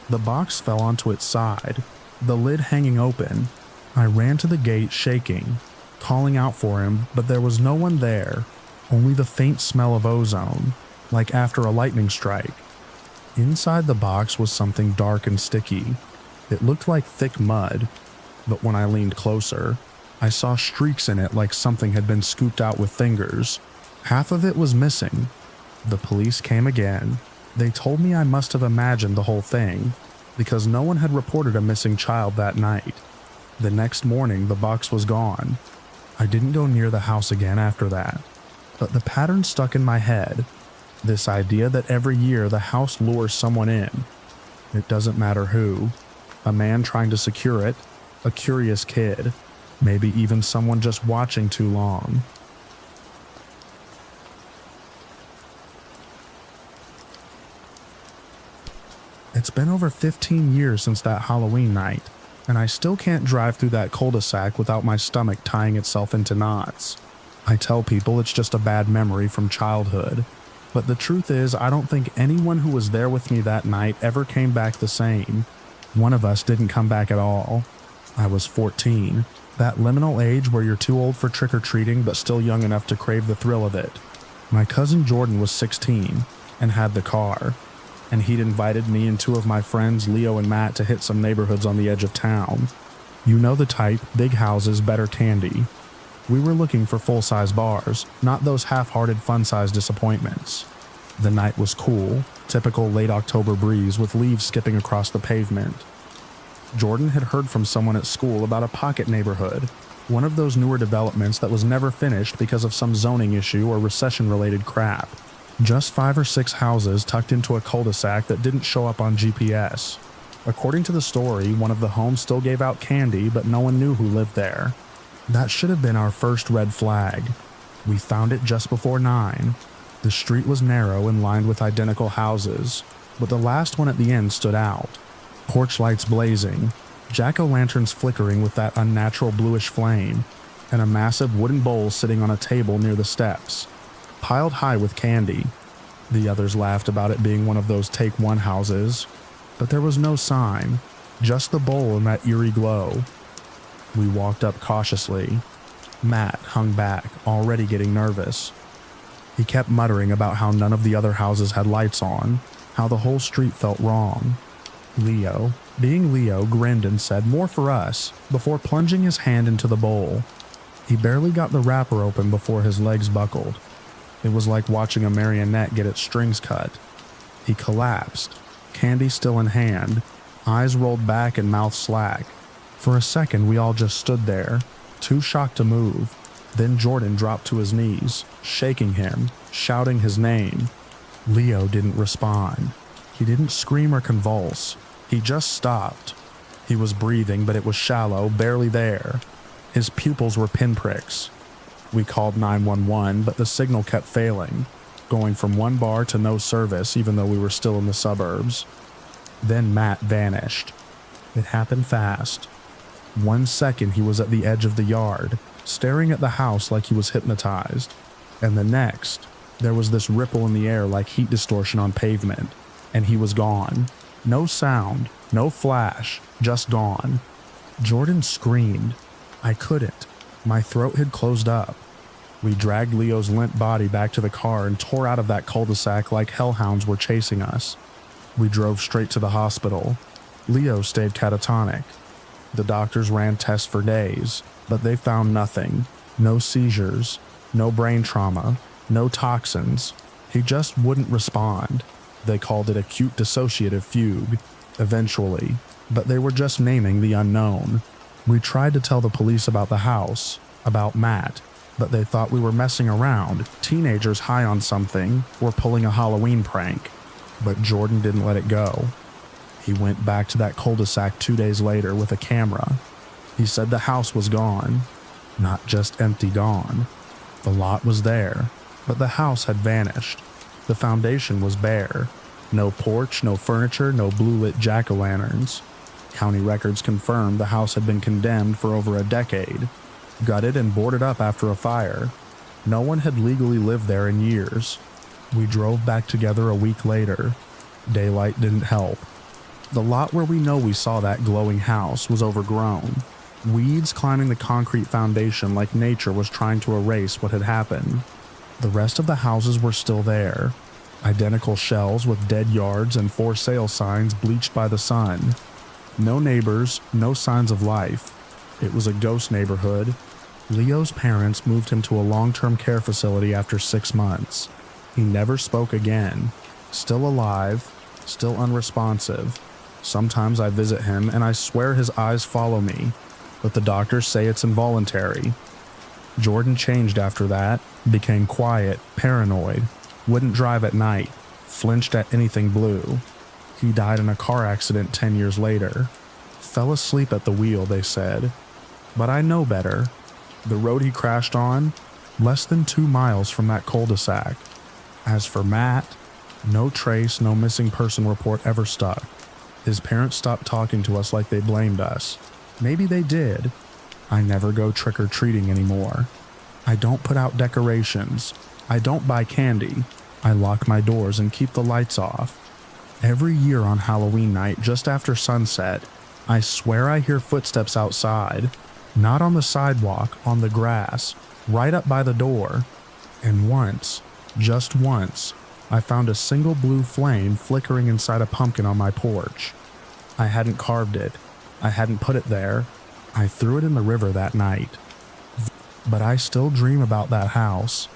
The box fell onto its side, the lid hanging open. I ran to the gate shaking, calling out for him, but there was no one there, only the faint smell of ozone, like after a lightning strike. Inside the box was something dark and sticky. It looked like thick mud, but when I leaned closer, I saw streaks in it like something had been scooped out with fingers. Half of it was missing. The police came again. They told me I must have imagined the whole thing, because no one had reported a missing child that night. The next morning, the box was gone. I didn't go near the house again after that, but the pattern stuck in my head. This idea that every year the house lures someone in. It doesn't matter who. A man trying to secure it, a curious kid, maybe even someone just watching too long. It's been over 15 years since that Halloween night, and I still can't drive through that cul-de-sac without my stomach tying itself into knots. I tell people it's just a bad memory from childhood, but the truth is I don't think anyone who was there with me that night ever came back the same. One of us didn't come back at all. I was 14, that liminal age where you're too old for trick-or-treating but still young enough to crave the thrill of it. My cousin Jordan was 16 and had the car, and he'd invited me and 2 of my friends, Leo and Matt, to hit some neighborhoods on the edge of town. You know the type, big houses, better candy. We were looking for full-size bars, not those half-hearted fun-size disappointments. The night was cool, typical late October breeze with leaves skipping across the pavement. Jordan had heard from someone at school about a pocket neighborhood, one of those newer developments that was never finished because of some zoning issue or recession-related crap. Just 5 or 6 houses tucked into a cul-de-sac that didn't show up on GPS. According to the story, one of the homes still gave out candy, but no one knew who lived there. That should have been our first red flag. We found it just before 9. The street was narrow and lined with identical houses, but the last one at the end stood out. Porch lights blazing, jack-o'-lanterns flickering with that unnatural bluish flame, and a massive wooden bowl sitting on a table near the steps, piled high with candy. The others laughed about it being one of those take-one houses. but there was no sign, just the bowl and that eerie glow. We walked up cautiously. Matt hung back, already getting nervous. He kept muttering about how none of the other houses had lights on, how the whole street felt wrong. Leo, being Leo, grinned and said, "More for us," before plunging his hand into the bowl. He barely got the wrapper open before his legs buckled. It was like watching a marionette get its strings cut. He collapsed, candy still in hand, eyes rolled back and mouth slack. For a second, we all just stood there, too shocked to move. Then Jordan dropped to his knees, shaking him, shouting his name. Leo didn't respond. He didn't scream or convulse. He just stopped. He was breathing, but it was shallow, barely there. His pupils were pinpricks. We called 911, but the signal kept failing, going from one bar to no service even though we were still in the suburbs. Then Matt vanished. It happened fast. 1 second he was at the edge of the yard, staring at the house like he was hypnotized. And the next, there was this ripple in the air like heat distortion on pavement, and he was gone. No sound, no flash, just gone. Jordan screamed. I couldn't. My throat had closed up. We dragged Leo's limp body back to the car and tore out of that cul-de-sac like hellhounds were chasing us. We drove straight to the hospital. Leo stayed catatonic. The doctors ran tests for days, but they found nothing. No seizures, no brain trauma, no toxins. He just wouldn't respond. They called it acute dissociative fugue, eventually, but they were just naming the unknown. We tried to tell the police about the house, about Matt, but they thought we were messing around, teenagers high on something, or pulling a Halloween prank. But Jordan didn't let it go. He went back to that cul-de-sac 2 days later with a camera. He said the house was gone. Not just empty gone. The lot was there, but the house had vanished. The foundation was bare. No porch, no furniture, no blue-lit jack-o'-lanterns. County records confirmed the house had been condemned for over a decade, gutted and boarded up after a fire. No one had legally lived there in years. We drove back together a week later. Daylight didn't help. The lot where we know we saw that glowing house was overgrown. Weeds climbing the concrete foundation like nature was trying to erase what had happened. The rest of the houses were still there. Identical shells with dead yards and for sale signs bleached by the sun. No neighbors, no signs of life. It was a ghost neighborhood. Leo's parents moved him to a long-term care facility after 6 months. He never spoke again. Still alive, still unresponsive. Sometimes I visit him and I swear his eyes follow me, but the doctors say it's involuntary. Jordan changed after that, became quiet, paranoid, wouldn't drive at night, flinched at anything blue. He died in a car accident 10 years later. Fell asleep at the wheel, they said. But I know better. The road he crashed on, less than 2 miles from that cul-de-sac. As for Matt, no trace, no missing person report ever stuck. His parents stopped talking to us like they blamed us. Maybe they did. I never go trick-or-treating anymore. I don't put out decorations. I don't buy candy. I lock my doors and keep the lights off. Every year on Halloween night, just after sunset, I swear I hear footsteps outside. Not on the sidewalk, on the grass, right up by the door. And once, just once, I found a single blue flame flickering inside a pumpkin on my porch. I hadn't carved it. I hadn't put it there. I threw it in the river that night. But I still dream about that house.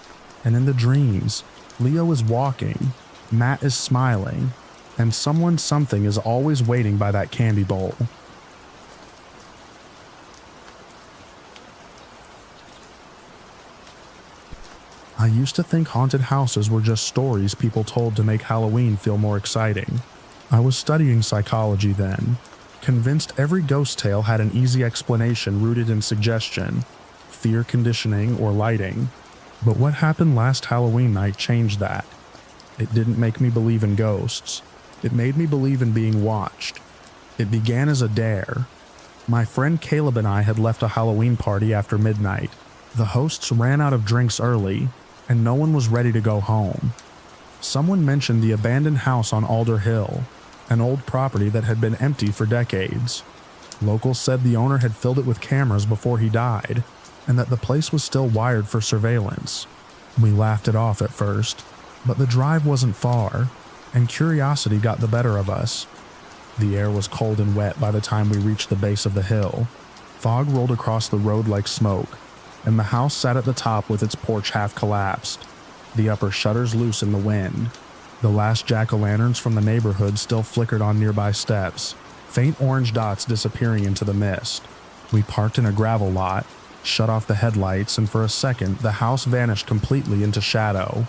And in the dreams, Leo is walking, Matt is smiling, and something is always waiting by that candy bowl. I used to think haunted houses were just stories people told to make Halloween feel more exciting. I was studying psychology then, convinced every ghost tale had an easy explanation rooted in suggestion, fear conditioning, or lighting. But what happened last Halloween night changed that. It didn't make me believe in ghosts. It made me believe in being watched. It began as a dare. My friend Caleb and I had left a Halloween party after midnight. The hosts ran out of drinks early, and no one was ready to go home. Someone mentioned the abandoned house on Alder Hill. an old property that had been empty for decades. Locals said the owner had filled it with cameras before he died, and that the place was still wired for surveillance. We laughed it off at first, but the drive wasn't far, and curiosity got the better of us. The air was cold and wet by the time we reached the base of the hill. Fog rolled across the road like smoke, and the house sat at the top with its porch half collapsed, the upper shutters loose in the wind. The last jack-o'-lanterns from the neighborhood still flickered on nearby steps, faint orange dots disappearing into the mist. We parked in a gravel lot, shut off the headlights, and for a second the house vanished completely into shadow.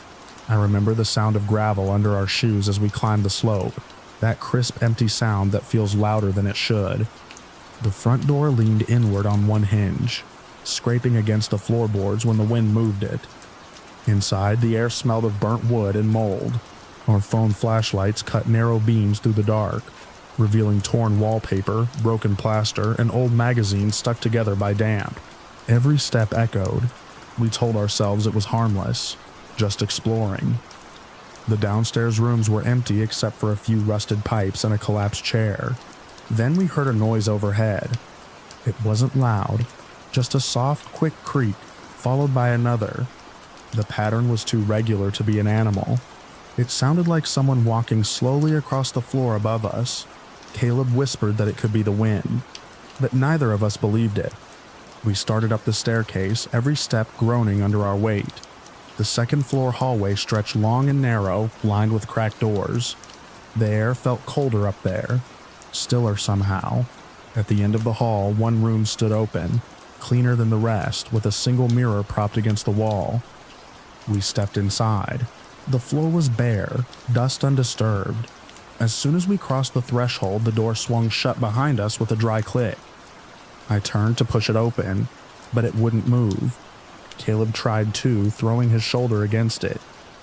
I remember the sound of gravel under our shoes as we climbed the slope, that crisp, empty sound that feels louder than it should. The front door leaned inward on one hinge, scraping against the floorboards when the wind moved it. Inside, the air smelled of burnt wood and mold. Our phone flashlights cut narrow beams through the dark, revealing torn wallpaper, broken plaster, and old magazines stuck together by damp. Every step echoed. We told ourselves it was harmless, just exploring. The downstairs rooms were empty except for a few rusted pipes and a collapsed chair. Then we heard a noise overhead. It wasn't loud, just a soft, quick creak, followed by another. The pattern was too regular to be an animal. It sounded like someone walking slowly across the floor above us. Caleb whispered that it could be the wind, but neither of us believed it. We started up the staircase, every step groaning under our weight. The second-floor hallway stretched long and narrow, lined with cracked doors. The air felt colder up there, stiller somehow. At the end of the hall, one room stood open, cleaner than the rest, with a single mirror propped against the wall. We stepped inside. The floor was bare, dust undisturbed. As soon as we crossed the threshold, the door swung shut behind us with a dry click. I turned to push it open, but it wouldn't move. Caleb tried too, throwing his shoulder against it.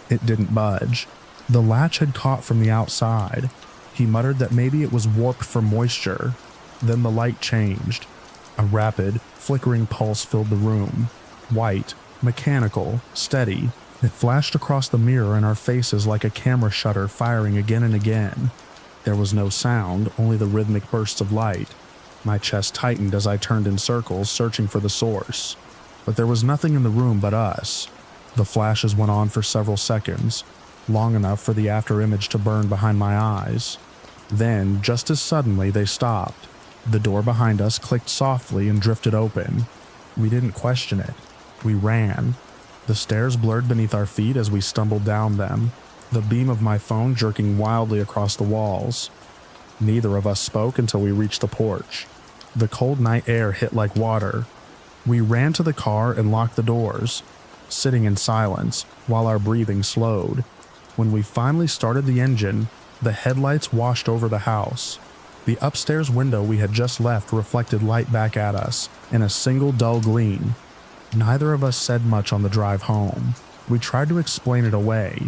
It didn't budge. The latch had caught from the outside. He muttered that maybe it was warped for moisture. Then the light changed. A rapid, flickering pulse filled the room. White, mechanical, steady. It flashed across the mirror in our faces like a camera shutter firing again and again. There was no sound, only the rhythmic bursts of light. My chest tightened as I turned in circles, searching for the source. But there was nothing in the room but us. The flashes went on for several seconds, long enough for the afterimage to burn behind my eyes. Then, just as suddenly, they stopped. The door behind us clicked softly and drifted open. We didn't question it. We ran. The stairs blurred beneath our feet as we stumbled down them, the beam of my phone jerking wildly across the walls. Neither of us spoke until we reached the porch. The cold night air hit like water. We ran to the car and locked the doors, sitting in silence while our breathing slowed. When we finally started the engine, the headlights washed over the house. The upstairs window we had just left reflected light back at us in a single dull gleam. Neither of us said much on the drive home. We tried to explain it away.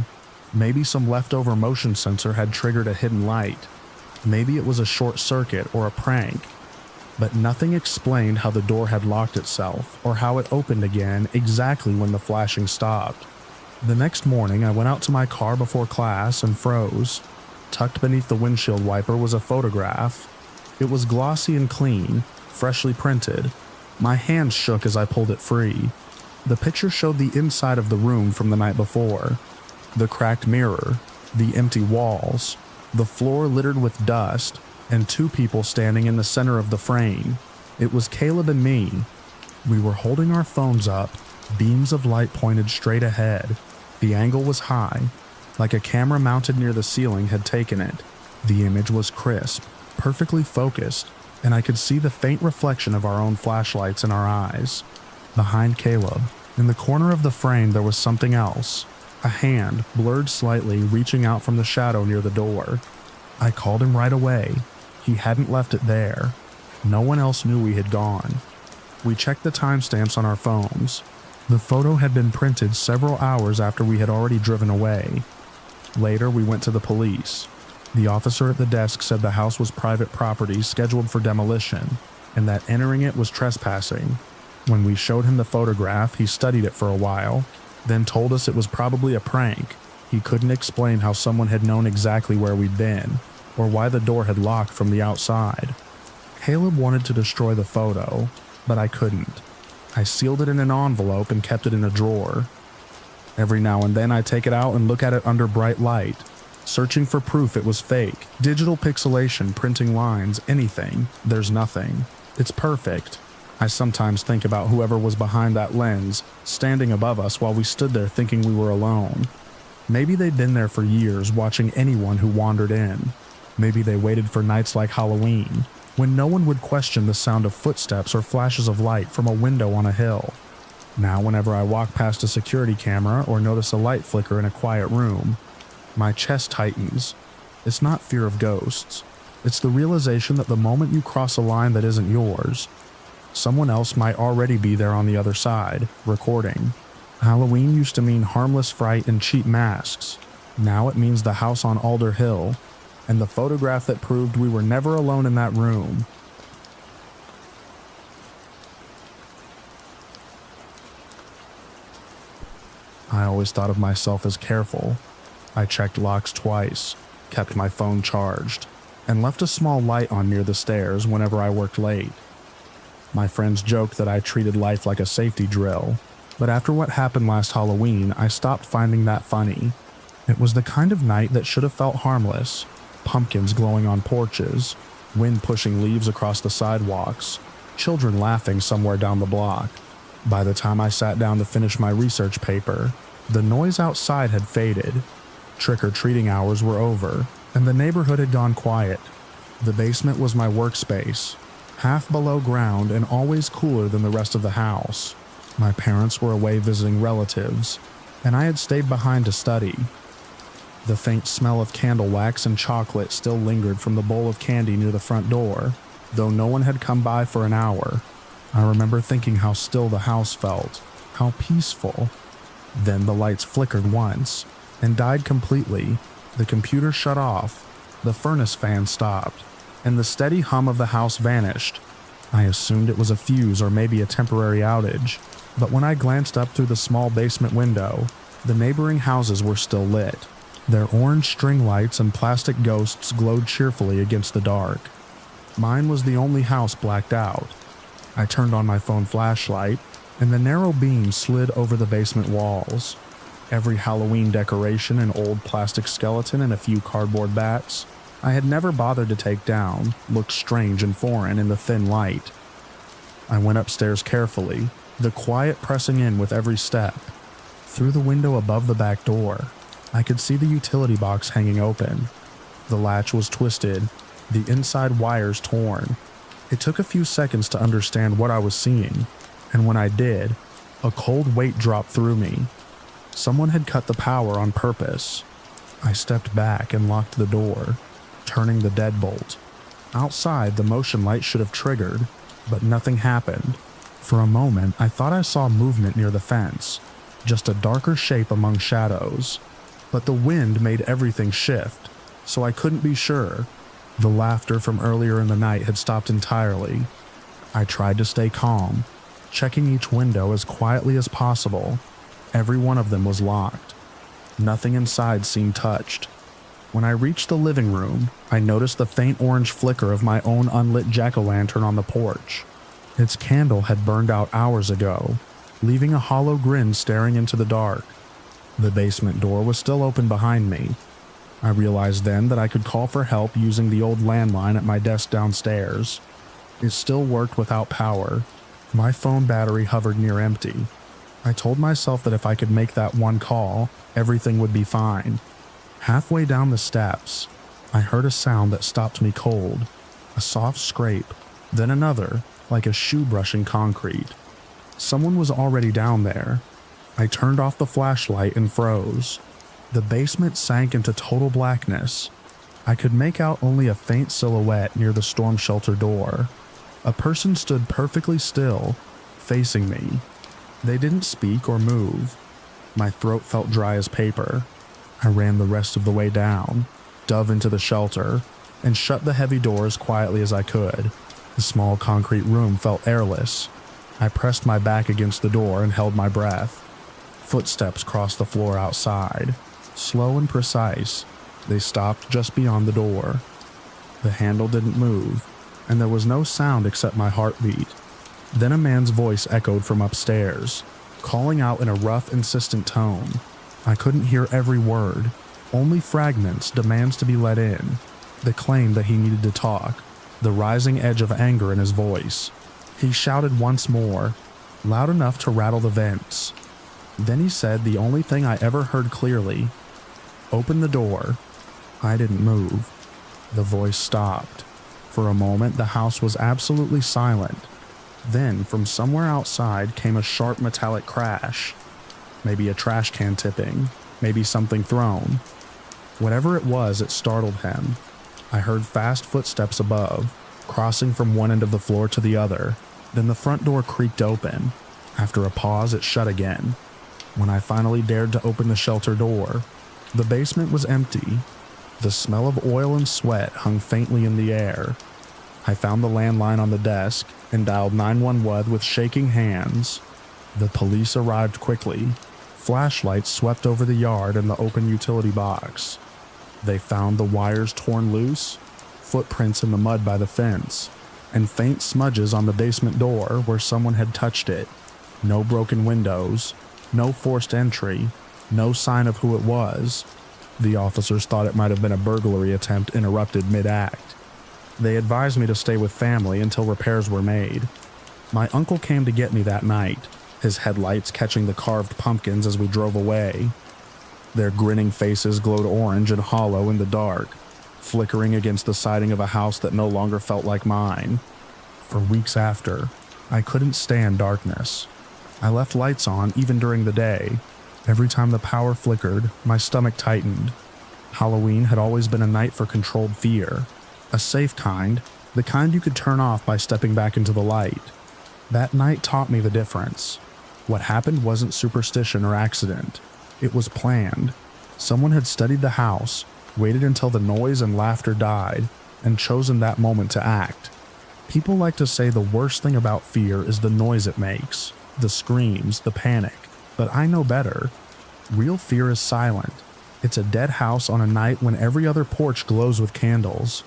Maybe some leftover motion sensor had triggered a hidden light. Maybe it was a short circuit or a prank. But nothing explained how the door had locked itself or how it opened again exactly when the flashing stopped. The next morning, I went out to my car before class and froze. Tucked beneath the windshield wiper was a photograph. It was glossy and clean, freshly printed. My hands shook as I pulled it free. The picture showed the inside of the room from the night before. The cracked mirror, the empty walls, the floor littered with dust, and two people standing in the center of the frame. It was Caleb and me. We were holding our phones up, beams of light pointed straight ahead. The angle was high, like a camera mounted near the ceiling had taken it. The image was crisp, perfectly focused, and I could see the faint reflection of our own flashlights in our eyes. Behind Caleb, in the corner of the frame, there was something else. A hand, blurred slightly, reaching out from the shadow near the door. I called him right away. He hadn't left it there. No one else knew we had gone. We checked the timestamps on our phones. The photo had been printed several hours after we had already driven away. Later, we went to the police. The officer at the desk said the house was private property scheduled for demolition, and that entering it was trespassing. When we showed him the photograph, he studied it for a while, then told us it was probably a prank. He couldn't explain how someone had known exactly where we'd been. or why the door had locked from the outside. Caleb wanted to destroy the photo, but I couldn't. I sealed it in an envelope and kept it in a drawer. Every now and then I take it out and look at it under bright light, searching for proof it was fake. Digital pixelation, printing lines, anything. There's nothing. It's perfect. I sometimes think about whoever was behind that lens, standing above us while we stood there thinking we were alone. Maybe they'd been there for years, watching anyone who wandered in. Maybe they waited for nights like Halloween, when no one would question the sound of footsteps or flashes of light from a window on a hill. Now, whenever I walk past a security camera or notice a light flicker in a quiet room, my chest tightens. It's not fear of ghosts. It's the realization that the moment you cross a line that isn't yours, someone else might already be there on the other side, recording. Halloween used to mean harmless fright and cheap masks. Now it means the house on Alder Hill, and the photograph that proved we were never alone in that room. I always thought of myself as careful. I checked locks twice, kept my phone charged, and left a small light on near the stairs whenever I worked late. My friends joked that I treated life like a safety drill, but after what happened last Halloween, I stopped finding that funny. It was the kind of night that should have felt harmless. Pumpkins glowing on porches, wind pushing leaves across the sidewalks, children laughing somewhere down the block. By the time I sat down to finish my research paper, the noise outside had faded. Trick-or-treating hours were over, and the neighborhood had gone quiet. The basement was my workspace, half below ground and always cooler than the rest of the house. My parents were away visiting relatives, and I had stayed behind to study. The faint smell of candle wax and chocolate still lingered from the bowl of candy near the front door, though no one had come by for an hour. I remember thinking how still the house felt, how peaceful. Then the lights flickered once, and died completely. The computer shut off, the furnace fan stopped, and the steady hum of the house vanished. I assumed it was a fuse or maybe a temporary outage, but when I glanced up through the small basement window, the neighboring houses were still lit. Their orange string lights and plastic ghosts glowed cheerfully against the dark. Mine was the only house blacked out. I turned on my phone flashlight, and the narrow beam slid over the basement walls. Every Halloween decoration, an old plastic skeleton, and a few cardboard bats I had never bothered to take down looked strange and foreign in the thin light. I went upstairs carefully, the quiet pressing in with every step. Through the window above the back door, I could see the utility box hanging open. The latch was twisted, the inside wires torn. It took a few seconds to understand what I was seeing, and when I did, a cold weight dropped through me. Someone had cut the power on purpose. I stepped back and locked the door, turning the deadbolt. Outside, the motion light should have triggered, but nothing happened. For a moment, I thought I saw movement near the fence, just a darker shape among shadows. But the wind made everything shift, so I couldn't be sure. The laughter from earlier in the night had stopped entirely. I tried to stay calm, checking each window as quietly as possible. Every one of them was locked. Nothing inside seemed touched. When I reached the living room, I noticed the faint orange flicker of my own unlit jack-o'-lantern on the porch. Its candle had burned out hours ago, leaving a hollow grin staring into the dark. The basement door was still open behind me. I realized then that I could call for help using the old landline at my desk downstairs. It still worked without power. My phone battery hovered near empty. I told myself that if I could make that one call, everything would be fine. Halfway down the steps, I heard a sound that stopped me cold. A soft scrape, then another, like a shoe brushing concrete. Someone was already down there. I turned off the flashlight and froze. The basement sank into total blackness. I could make out only a faint silhouette near the storm shelter door. A person stood perfectly still, facing me. They didn't speak or move. My throat felt dry as paper. I ran the rest of the way down, dove into the shelter, and shut the heavy door as quietly as I could. The small concrete room felt airless. I pressed my back against the door and held my breath. Footsteps crossed the floor outside. Slow and precise, they stopped just beyond the door. The handle didn't move, and there was no sound except my heartbeat. Then a man's voice echoed from upstairs, calling out in a rough, insistent tone. I couldn't hear every word, only fragments, demands to be let in, the claim that he needed to talk, the rising edge of anger in his voice. He shouted once more, loud enough to rattle the vents. Then he said the only thing I ever heard clearly, "Open the door." I didn't move. The voice stopped. For a moment, the house was absolutely silent. Then, from somewhere outside came a sharp metallic crash. Maybe a trash can tipping, maybe something thrown. Whatever it was, it startled him. I heard fast footsteps above, crossing from one end of the floor to the other. Then the front door creaked open. After a pause, it shut again. When I finally dared to open the shelter door, the basement was empty. The smell of oil and sweat hung faintly in the air. I found the landline on the desk and dialed 911 with shaking hands. The police arrived quickly. Flashlights swept over the yard and the open utility box. They found the wires torn loose, footprints in the mud by the fence, and faint smudges on the basement door where someone had touched it. No broken windows, no forced entry, no sign of who it was. The officers thought it might have been a burglary attempt interrupted mid-act. They advised me to stay with family until repairs were made. My uncle came to get me that night, his headlights catching the carved pumpkins as we drove away. Their grinning faces glowed orange and hollow in the dark, flickering against the siding of a house that no longer felt like mine. For weeks after, I couldn't stand darkness. I left lights on even during the day. Every time the power flickered, my stomach tightened. Halloween had always been a night for controlled fear. A safe kind, the kind you could turn off by stepping back into the light. That night taught me the difference. What happened wasn't superstition or accident. It was planned. Someone had studied the house, waited until the noise and laughter died, and chosen that moment to act. People like to say the worst thing about fear is the noise it makes, the screams, the panic. But I know better. Real fear is silent. It's a dead house on a night when every other porch glows with candles.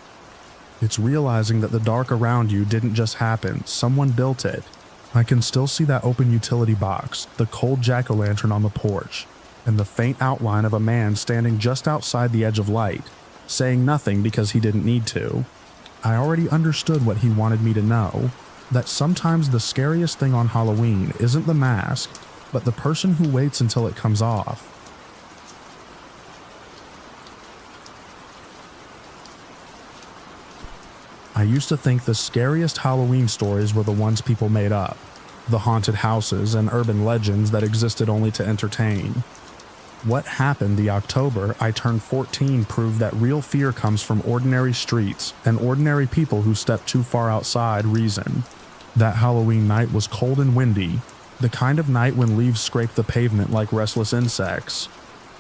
It's realizing that the dark around you didn't just happen, someone built it. I can still see that open utility box, the cold jack-o'-lantern on the porch, and the faint outline of a man standing just outside the edge of light, saying nothing because he didn't need to. I already understood what he wanted me to know, that sometimes the scariest thing on Halloween isn't the mask, but the person who waits until it comes off. I used to think the scariest Halloween stories were the ones people made up, the haunted houses and urban legends that existed only to entertain. What happened the October I turned 14 proved that real fear comes from ordinary streets and ordinary people who step too far outside reason. That Halloween night was cold and windy, the kind of night when leaves scrape the pavement like restless insects.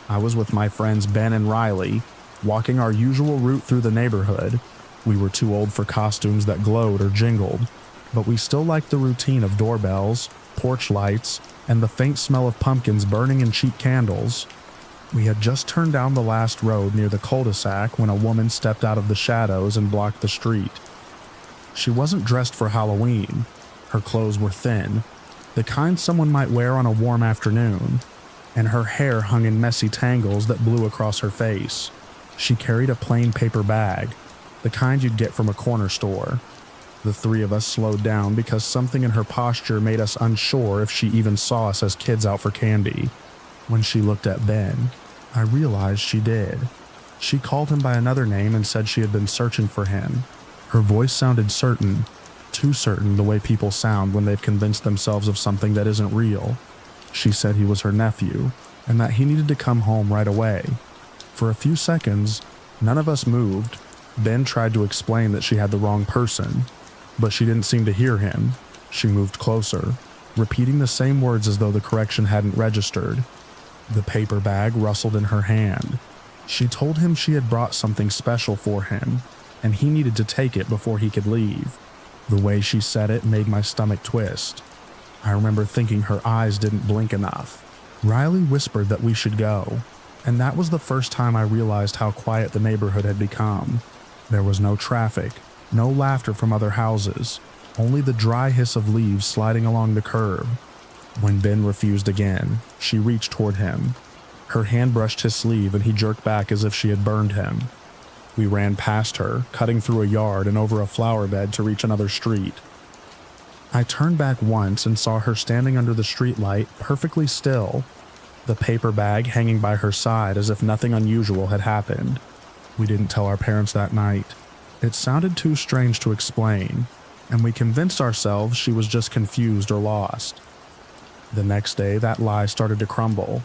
I was with my friends Ben and Riley, walking our usual route through the neighborhood. We were too old for costumes that glowed or jingled, but we still liked the routine of doorbells, porch lights, and the faint smell of pumpkins burning in cheap candles. We had just turned down the last road near the cul-de-sac when a woman stepped out of the shadows and blocked the street. She wasn't dressed for Halloween. Her clothes were thin, the kind someone might wear on a warm afternoon, and her hair hung in messy tangles that blew across her face. She carried a plain paper bag, the kind you'd get from a corner store. The three of us slowed down because something in her posture made us unsure if she even saw us as kids out for candy. When she looked at Ben, I realized she did. She called him by another name and said she had been searching for him. Her voice sounded certain, too certain the way people sound when they've convinced themselves of something that isn't real. She said he was her nephew, and that he needed to come home right away. For a few seconds, none of us moved. Ben tried to explain that she had the wrong person, but she didn't seem to hear him. She moved closer, repeating the same words as though the correction hadn't registered. The paper bag rustled in her hand. She told him she had brought something special for him, and he needed to take it before he could leave. The way she said it made my stomach twist. I remember thinking her eyes didn't blink enough. Riley whispered that we should go, and that was the first time I realized how quiet the neighborhood had become. There was no traffic, no laughter from other houses, only the dry hiss of leaves sliding along the curb. When Ben refused again, she reached toward him. Her hand brushed his sleeve and he jerked back as if she had burned him. We ran past her, cutting through a yard and over a flower bed to reach another street. I turned back once and saw her standing under the streetlight, perfectly still, the paper bag hanging by her side as if nothing unusual had happened. We didn't tell our parents that night. It sounded too strange to explain, and we convinced ourselves she was just confused or lost. The next day, that lie started to crumble.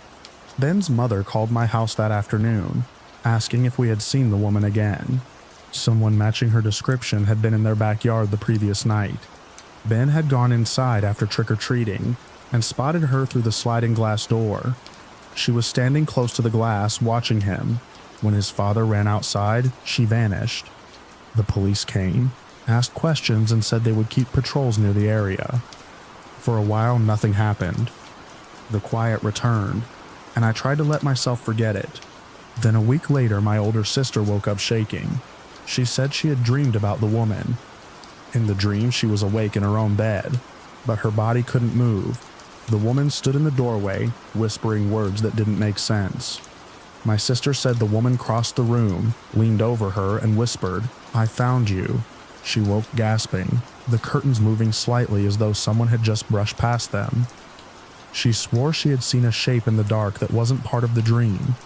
Ben's mother called my house that afternoon, asking if we had seen the woman again. Someone matching her description had been in their backyard the previous night. Ben had gone inside after trick-or-treating and spotted her through the sliding glass door. She was standing close to the glass watching him. When his father ran outside, she vanished. The police came, asked questions, and said they would keep patrols near the area. For a while, nothing happened. The quiet returned, and I tried to let myself forget it. Then a week later, my older sister woke up shaking. She said she had dreamed about the woman. In the dream, she was awake in her own bed, but her body couldn't move. The woman stood in the doorway, whispering words that didn't make sense. My sister said the woman crossed the room, leaned over her, and whispered, "I found you." She woke gasping, the curtains moving slightly as though someone had just brushed past them. She swore she had seen a shape in the dark that wasn't part of the dream.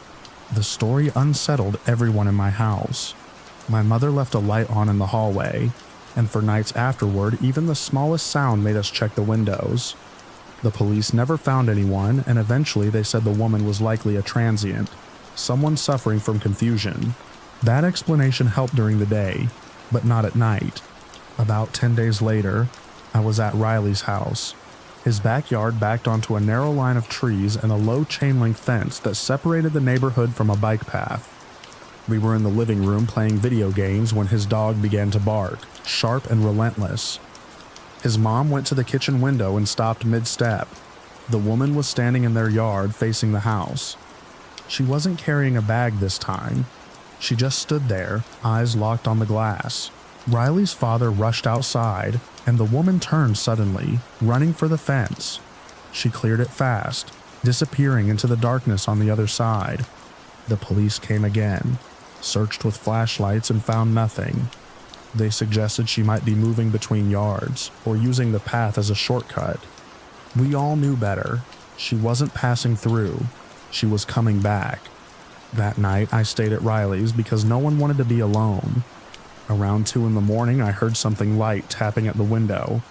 The story unsettled everyone in my house. My mother left a light on in the hallway, and for nights afterward, even the smallest sound made us check the windows. The police never found anyone, and eventually they said the woman was likely a transient, someone suffering from confusion. That explanation helped during the day, but not at night. About 10 days later, I was at Riley's house. His backyard backed onto a narrow line of trees and a low chain-link fence that separated the neighborhood from a bike path. We were in the living room playing video games when his dog began to bark, sharp and relentless. His mom went to the kitchen window and stopped mid-step. The woman was standing in their yard facing the house. She wasn't carrying a bag this time. She just stood there, eyes locked on the glass. Riley's father rushed outside, and the woman turned suddenly, running for the fence. She cleared it fast, disappearing into the darkness on the other side. The police came again, searched with flashlights and found nothing. They suggested she might be moving between yards or using the path as a shortcut. We all knew better. She wasn't passing through. She was coming back. That night, I stayed at Riley's because no one wanted to be alone. Around 2 a.m, I heard something light tapping at the window.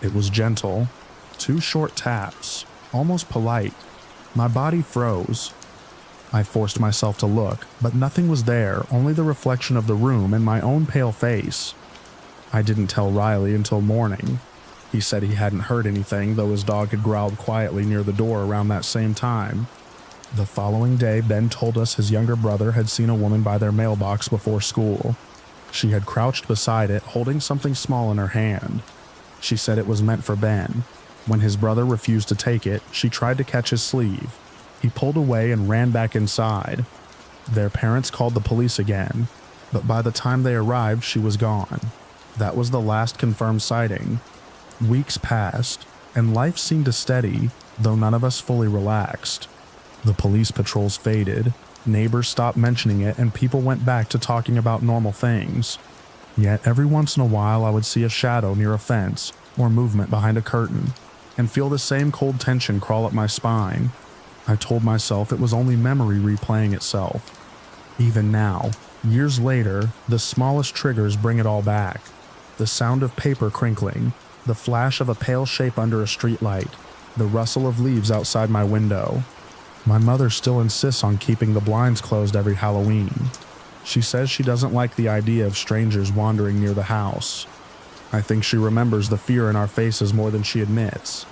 It was gentle, 2 short taps, almost polite. My body froze. I forced myself to look, but nothing was there, only the reflection of the room and my own pale face. I didn't tell Riley until morning. He said he hadn't heard anything, though his dog had growled quietly near the door around that same time. The following day, Ben told us his younger brother had seen a woman by their mailbox before school. She had crouched beside it, holding something small in her hand. She said it was meant for Ben. When his brother refused to take it, she tried to catch his sleeve. He pulled away and ran back inside. Their parents called the police again, but by the time they arrived, she was gone. That was the last confirmed sighting. Weeks passed, and life seemed to steady, though none of us fully relaxed. The police patrols faded, neighbors stopped mentioning it, and people went back to talking about normal things. Yet every once in a while I would see a shadow near a fence or movement behind a curtain, and feel the same cold tension crawl up my spine. I told myself it was only memory replaying itself. Even now, years later, the smallest triggers bring it all back. The sound of paper crinkling, the flash of a pale shape under a streetlight, the rustle of leaves outside my window. My mother still insists on keeping the blinds closed every Halloween. She says she doesn't like the idea of strangers wandering near the house. I think she remembers the fear in our faces more than she admits.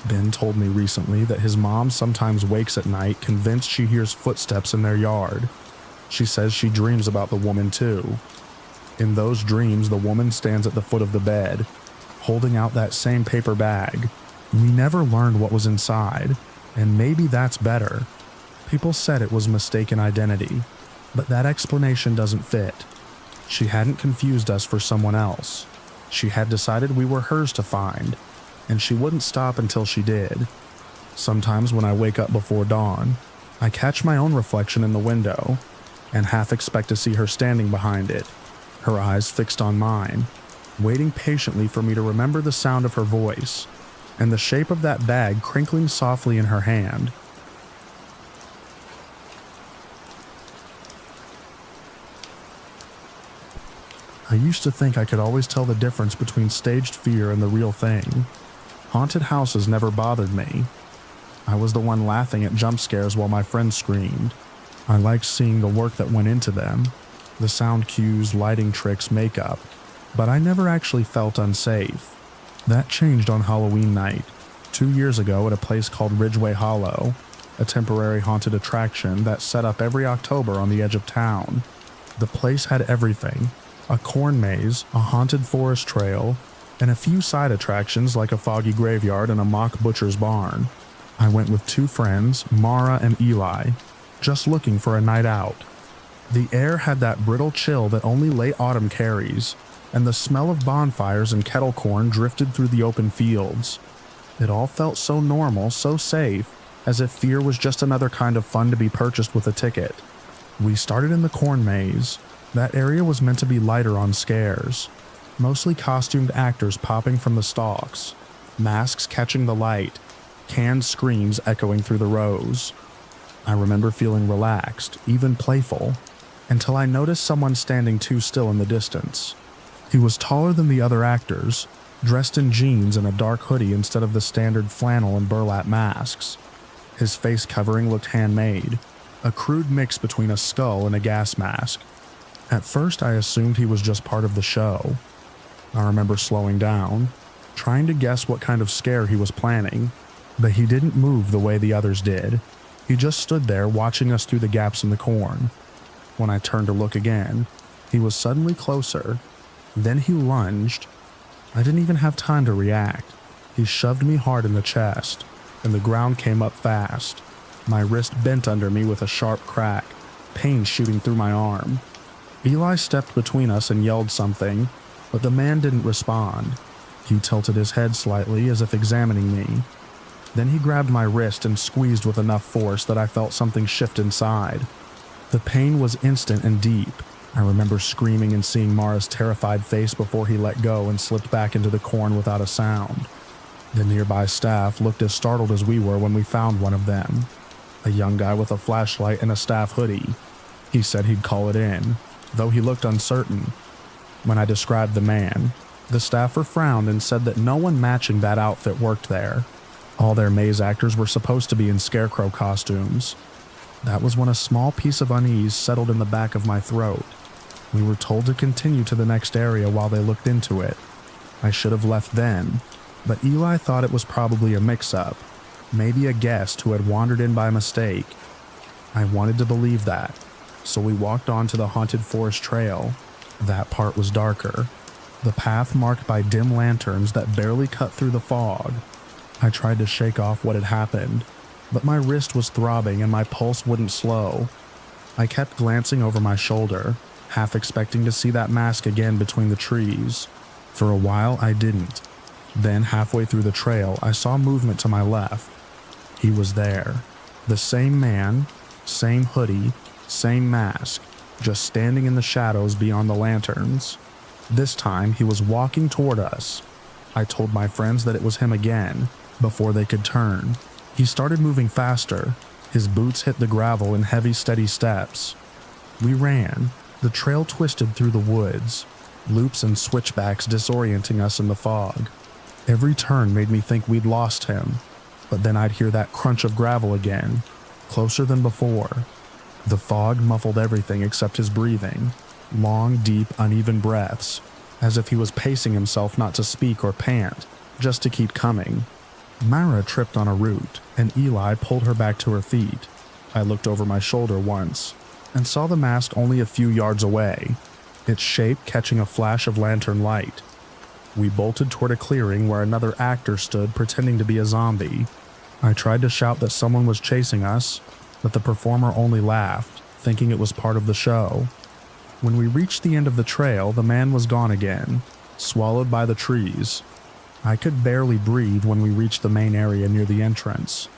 Ben told me recently that his mom sometimes wakes at night convinced she hears footsteps in their yard. She says she dreams about the woman too. In those dreams, the woman stands at the foot of the bed, holding out that same paper bag. We never learned what was inside, and maybe that's better. People said it was mistaken identity, but that explanation doesn't fit. She hadn't confused us for someone else. She had decided we were hers to find, and she wouldn't stop until she did. Sometimes when I wake up before dawn, I catch my own reflection in the window and half expect to see her standing behind it, her eyes fixed on mine, waiting patiently for me to remember the sound of her voice and the shape of that bag crinkling softly in her hand. I used to think I could always tell the difference between staged fear and the real thing. Haunted houses never bothered me. I was the one laughing at jump scares while my friends screamed. I liked seeing the work that went into them, the sound cues, lighting tricks, makeup, but I never actually felt unsafe. That changed on Halloween night, 2 years ago at a place called Ridgeway Hollow, a temporary haunted attraction that set up every October on the edge of town. The place had everything: a corn maze, a haunted forest trail, and a few side attractions like a foggy graveyard and a mock butcher's barn. I went with 2 friends, Mara and Eli, just looking for a night out. The air had that brittle chill that only late autumn carries, and the smell of bonfires and kettle corn drifted through the open fields. It all felt so normal, so safe, as if fear was just another kind of fun to be purchased with a ticket. We started in the corn maze. That area was meant to be lighter on scares. Mostly costumed actors popping from the stalks, masks catching the light, canned screams echoing through the rows. I remember feeling relaxed, even playful, until I noticed someone standing too still in the distance. He was taller than the other actors, dressed in jeans and a dark hoodie instead of the standard flannel and burlap masks. His face covering looked handmade, a crude mix between a skull and a gas mask. At first I assumed he was just part of the show. I remember slowing down, trying to guess what kind of scare he was planning, but he didn't move the way the others did. He just stood there watching us through the gaps in the corn. When I turned to look again, he was suddenly closer. Then he lunged. I didn't even have time to react. He shoved me hard in the chest, and the ground came up fast. My wrist bent under me with a sharp crack, pain shooting through my arm. Eli stepped between us and yelled something, but the man didn't respond. He tilted his head slightly as if examining me. Then he grabbed my wrist and squeezed with enough force that I felt something shift inside. The pain was instant and deep. I remember screaming and seeing Mara's terrified face before he let go and slipped back into the corn without a sound. The nearby staff looked as startled as we were when we found one of them, a young guy with a flashlight and a staff hoodie. He said he'd call it in, though he looked uncertain. When I described the man, the staffer frowned and said that no one matching that outfit worked there. All their maze actors were supposed to be in scarecrow costumes. That was when a small piece of unease settled in the back of my throat. We were told to continue to the next area while they looked into it. I should have left then, but Eli thought it was probably a mix-up, maybe a guest who had wandered in by mistake. I wanted to believe that, so we walked on to the haunted forest trail. That part was darker, the path marked by dim lanterns that barely cut through the fog. I tried to shake off what had happened, but my wrist was throbbing and my pulse wouldn't slow. I kept glancing over my shoulder, half expecting to see that mask again between the trees. For a while, I didn't. Then, halfway through the trail, I saw movement to my left. He was there. The same man, same hoodie, same mask, just standing in the shadows beyond the lanterns. This time, he was walking toward us. I told my friends that it was him again, before they could turn. He started moving faster. His boots hit the gravel in heavy, steady steps. We ran. The trail twisted through the woods, loops and switchbacks disorienting us in the fog. Every turn made me think we'd lost him, but then I'd hear that crunch of gravel again, closer than before. The fog muffled everything except his breathing, long, deep, uneven breaths, as if he was pacing himself not to speak or pant, just to keep coming. Mara tripped on a root, and Eli pulled her back to her feet. I looked over my shoulder once, and saw the mask only a few yards away, its shape catching a flash of lantern light. We bolted toward a clearing where another actor stood pretending to be a zombie. I tried to shout that someone was chasing us, but the performer only laughed, thinking it was part of the show. When we reached the end of the trail, the man was gone again, swallowed by the trees. I could barely breathe when we reached the main area near the entrance.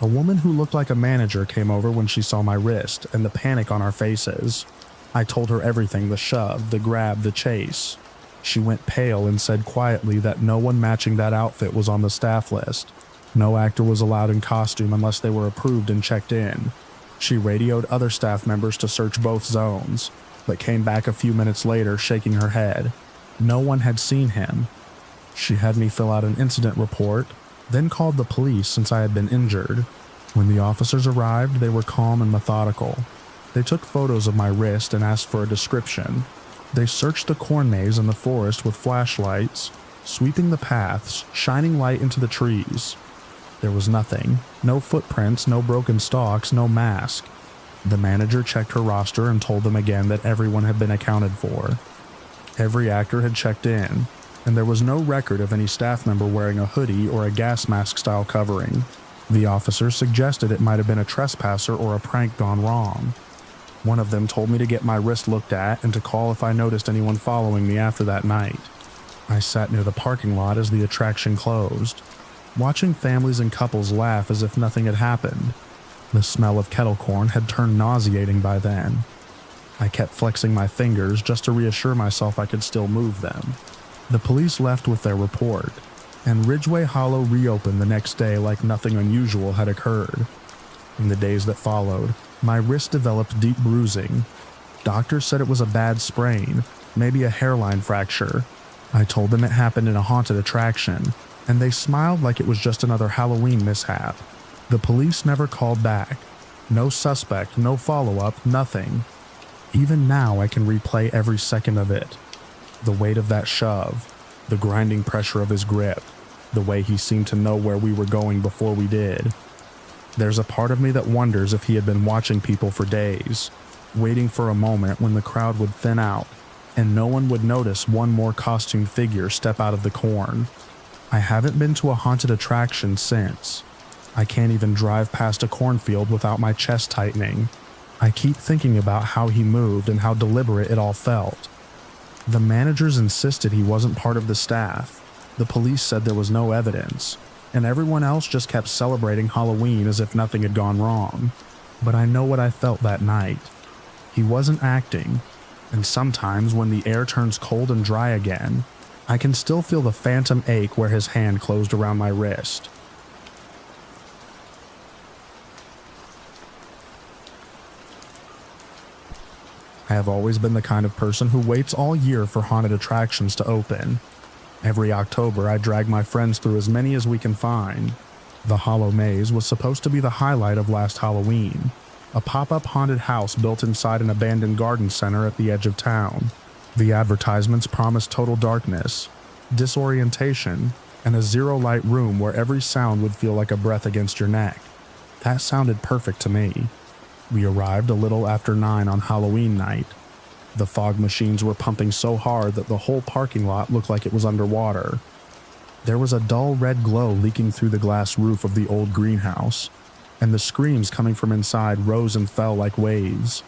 A woman who looked like a manager came over when she saw my wrist and the panic on our faces. I told her everything, the shove, the grab, the chase. She went pale and said quietly that no one matching that outfit was on the staff list. No actor was allowed in costume unless they were approved and checked in. She radioed other staff members to search both zones, but came back a few minutes later shaking her head. No one had seen him. She had me fill out an incident report, then called the police since I had been injured. When the officers arrived, they were calm and methodical. They took photos of my wrist and asked for a description. They searched the corn maze and the forest with flashlights, sweeping the paths, shining light into the trees. There was nothing. No footprints, no broken stalks, no mask. The manager checked her roster and told them again that everyone had been accounted for. Every actor had checked in, and there was no record of any staff member wearing a hoodie or a gas mask style covering. The officers suggested it might have been a trespasser or a prank gone wrong. One of them told me to get my wrist looked at and to call if I noticed anyone following me after that night. I sat near the parking lot as the attraction closed, watching families and couples laugh as if nothing had happened. The smell of kettle corn had turned nauseating by then. I kept flexing my fingers just to reassure myself I could still move them. The police left with their report, and Ridgeway Hollow reopened the next day like nothing unusual had occurred. In the days that followed, my wrist developed deep bruising. Doctors said it was a bad sprain, maybe a hairline fracture. I told them it happened in a haunted attraction, and they smiled like it was just another Halloween mishap. The police never called back. No suspect, no follow-up, nothing. Even now I can replay every second of it. The weight of that shove, the grinding pressure of his grip, the way he seemed to know where we were going before we did. There's a part of me that wonders if he had been watching people for days, waiting for a moment when the crowd would thin out and no one would notice one more costumed figure step out of the corn. I haven't been to a haunted attraction since. I can't even drive past a cornfield without my chest tightening. I keep thinking about how he moved and how deliberate it all felt. The managers insisted he wasn't part of the staff. The police said there was no evidence, and everyone else just kept celebrating Halloween as if nothing had gone wrong. But I know what I felt that night. He wasn't acting, and sometimes when the air turns cold and dry again, I can still feel the phantom ache where his hand closed around my wrist. I have always been the kind of person who waits all year for haunted attractions to open. Every October, I drag my friends through as many as we can find. The Hollow Maze was supposed to be the highlight of last Halloween, a pop-up haunted house built inside an abandoned garden center at the edge of town. The advertisements promised total darkness, disorientation, and a zero-light room where every sound would feel like a breath against your neck. That sounded perfect to me. We arrived a little after 9 on Halloween night. The fog machines were pumping so hard that the whole parking lot looked like it was underwater. There was a dull red glow leaking through the glass roof of the old greenhouse, and the screams coming from inside rose and fell like waves.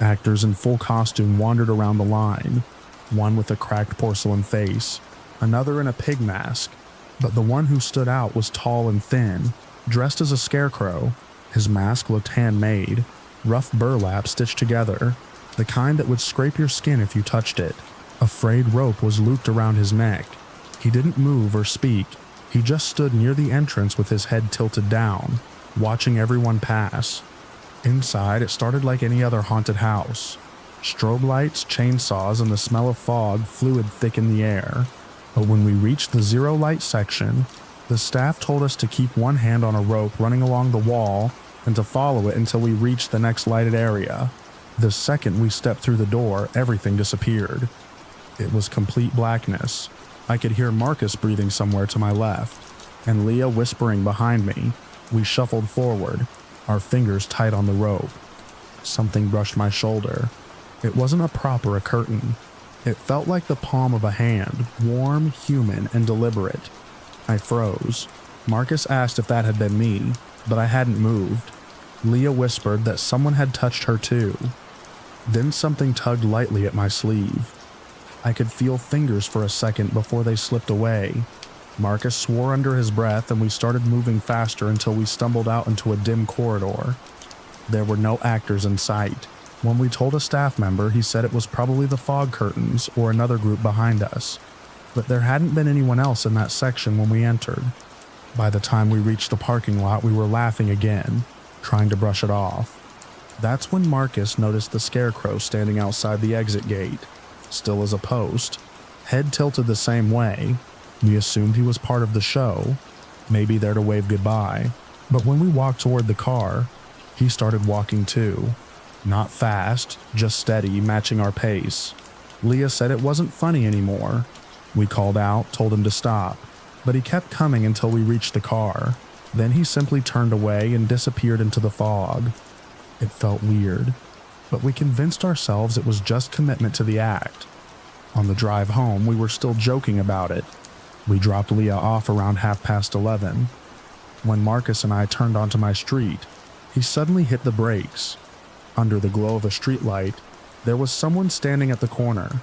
Actors in full costume wandered around the line, one with a cracked porcelain face, another in a pig mask, but the one who stood out was tall and thin, dressed as a scarecrow. His mask looked handmade, rough burlap stitched together, the kind that would scrape your skin if you touched it. A frayed rope was looped around his neck. He didn't move or speak. He just stood near the entrance with his head tilted down, watching everyone pass. Inside, it started like any other haunted house. Strobe lights, chainsaws, and the smell of fog fluid thick in the air. But when we reached the zero-light section, the staff told us to keep one hand on a rope running along the wall and to follow it until we reached the next lighted area. The second we stepped through the door, everything disappeared. It was complete blackness. I could hear Marcus breathing somewhere to my left, and Leah whispering behind me. We shuffled forward, our fingers tight on the rope. Something brushed my shoulder. It wasn't a prop or a curtain. It felt like the palm of a hand, warm, human, and deliberate. I froze. Marcus asked if that had been me, but I hadn't moved. Leah whispered that someone had touched her too. Then something tugged lightly at my sleeve. I could feel fingers for a second before they slipped away. Marcus swore under his breath and we started moving faster until we stumbled out into a dim corridor. There were no actors in sight. When we told a staff member, he said it was probably the fog curtains or another group behind us, but there hadn't been anyone else in that section when we entered. By the time we reached the parking lot, we were laughing again, trying to brush it off. That's when Marcus noticed the scarecrow standing outside the exit gate, still as a post, head tilted the same way. We assumed he was part of the show, maybe there to wave goodbye, but when we walked toward the car, he started walking too. Not fast, just steady, matching our pace. Leah said it wasn't funny anymore. We called out, told him to stop, but he kept coming until we reached the car. Then he simply turned away and disappeared into the fog. It felt weird, but we convinced ourselves it was just commitment to the act. On the drive home, we were still joking about it. We dropped Leah off around 11:30. When Marcus and I turned onto my street, he suddenly hit the brakes. Under the glow of a streetlight, there was someone standing at the corner.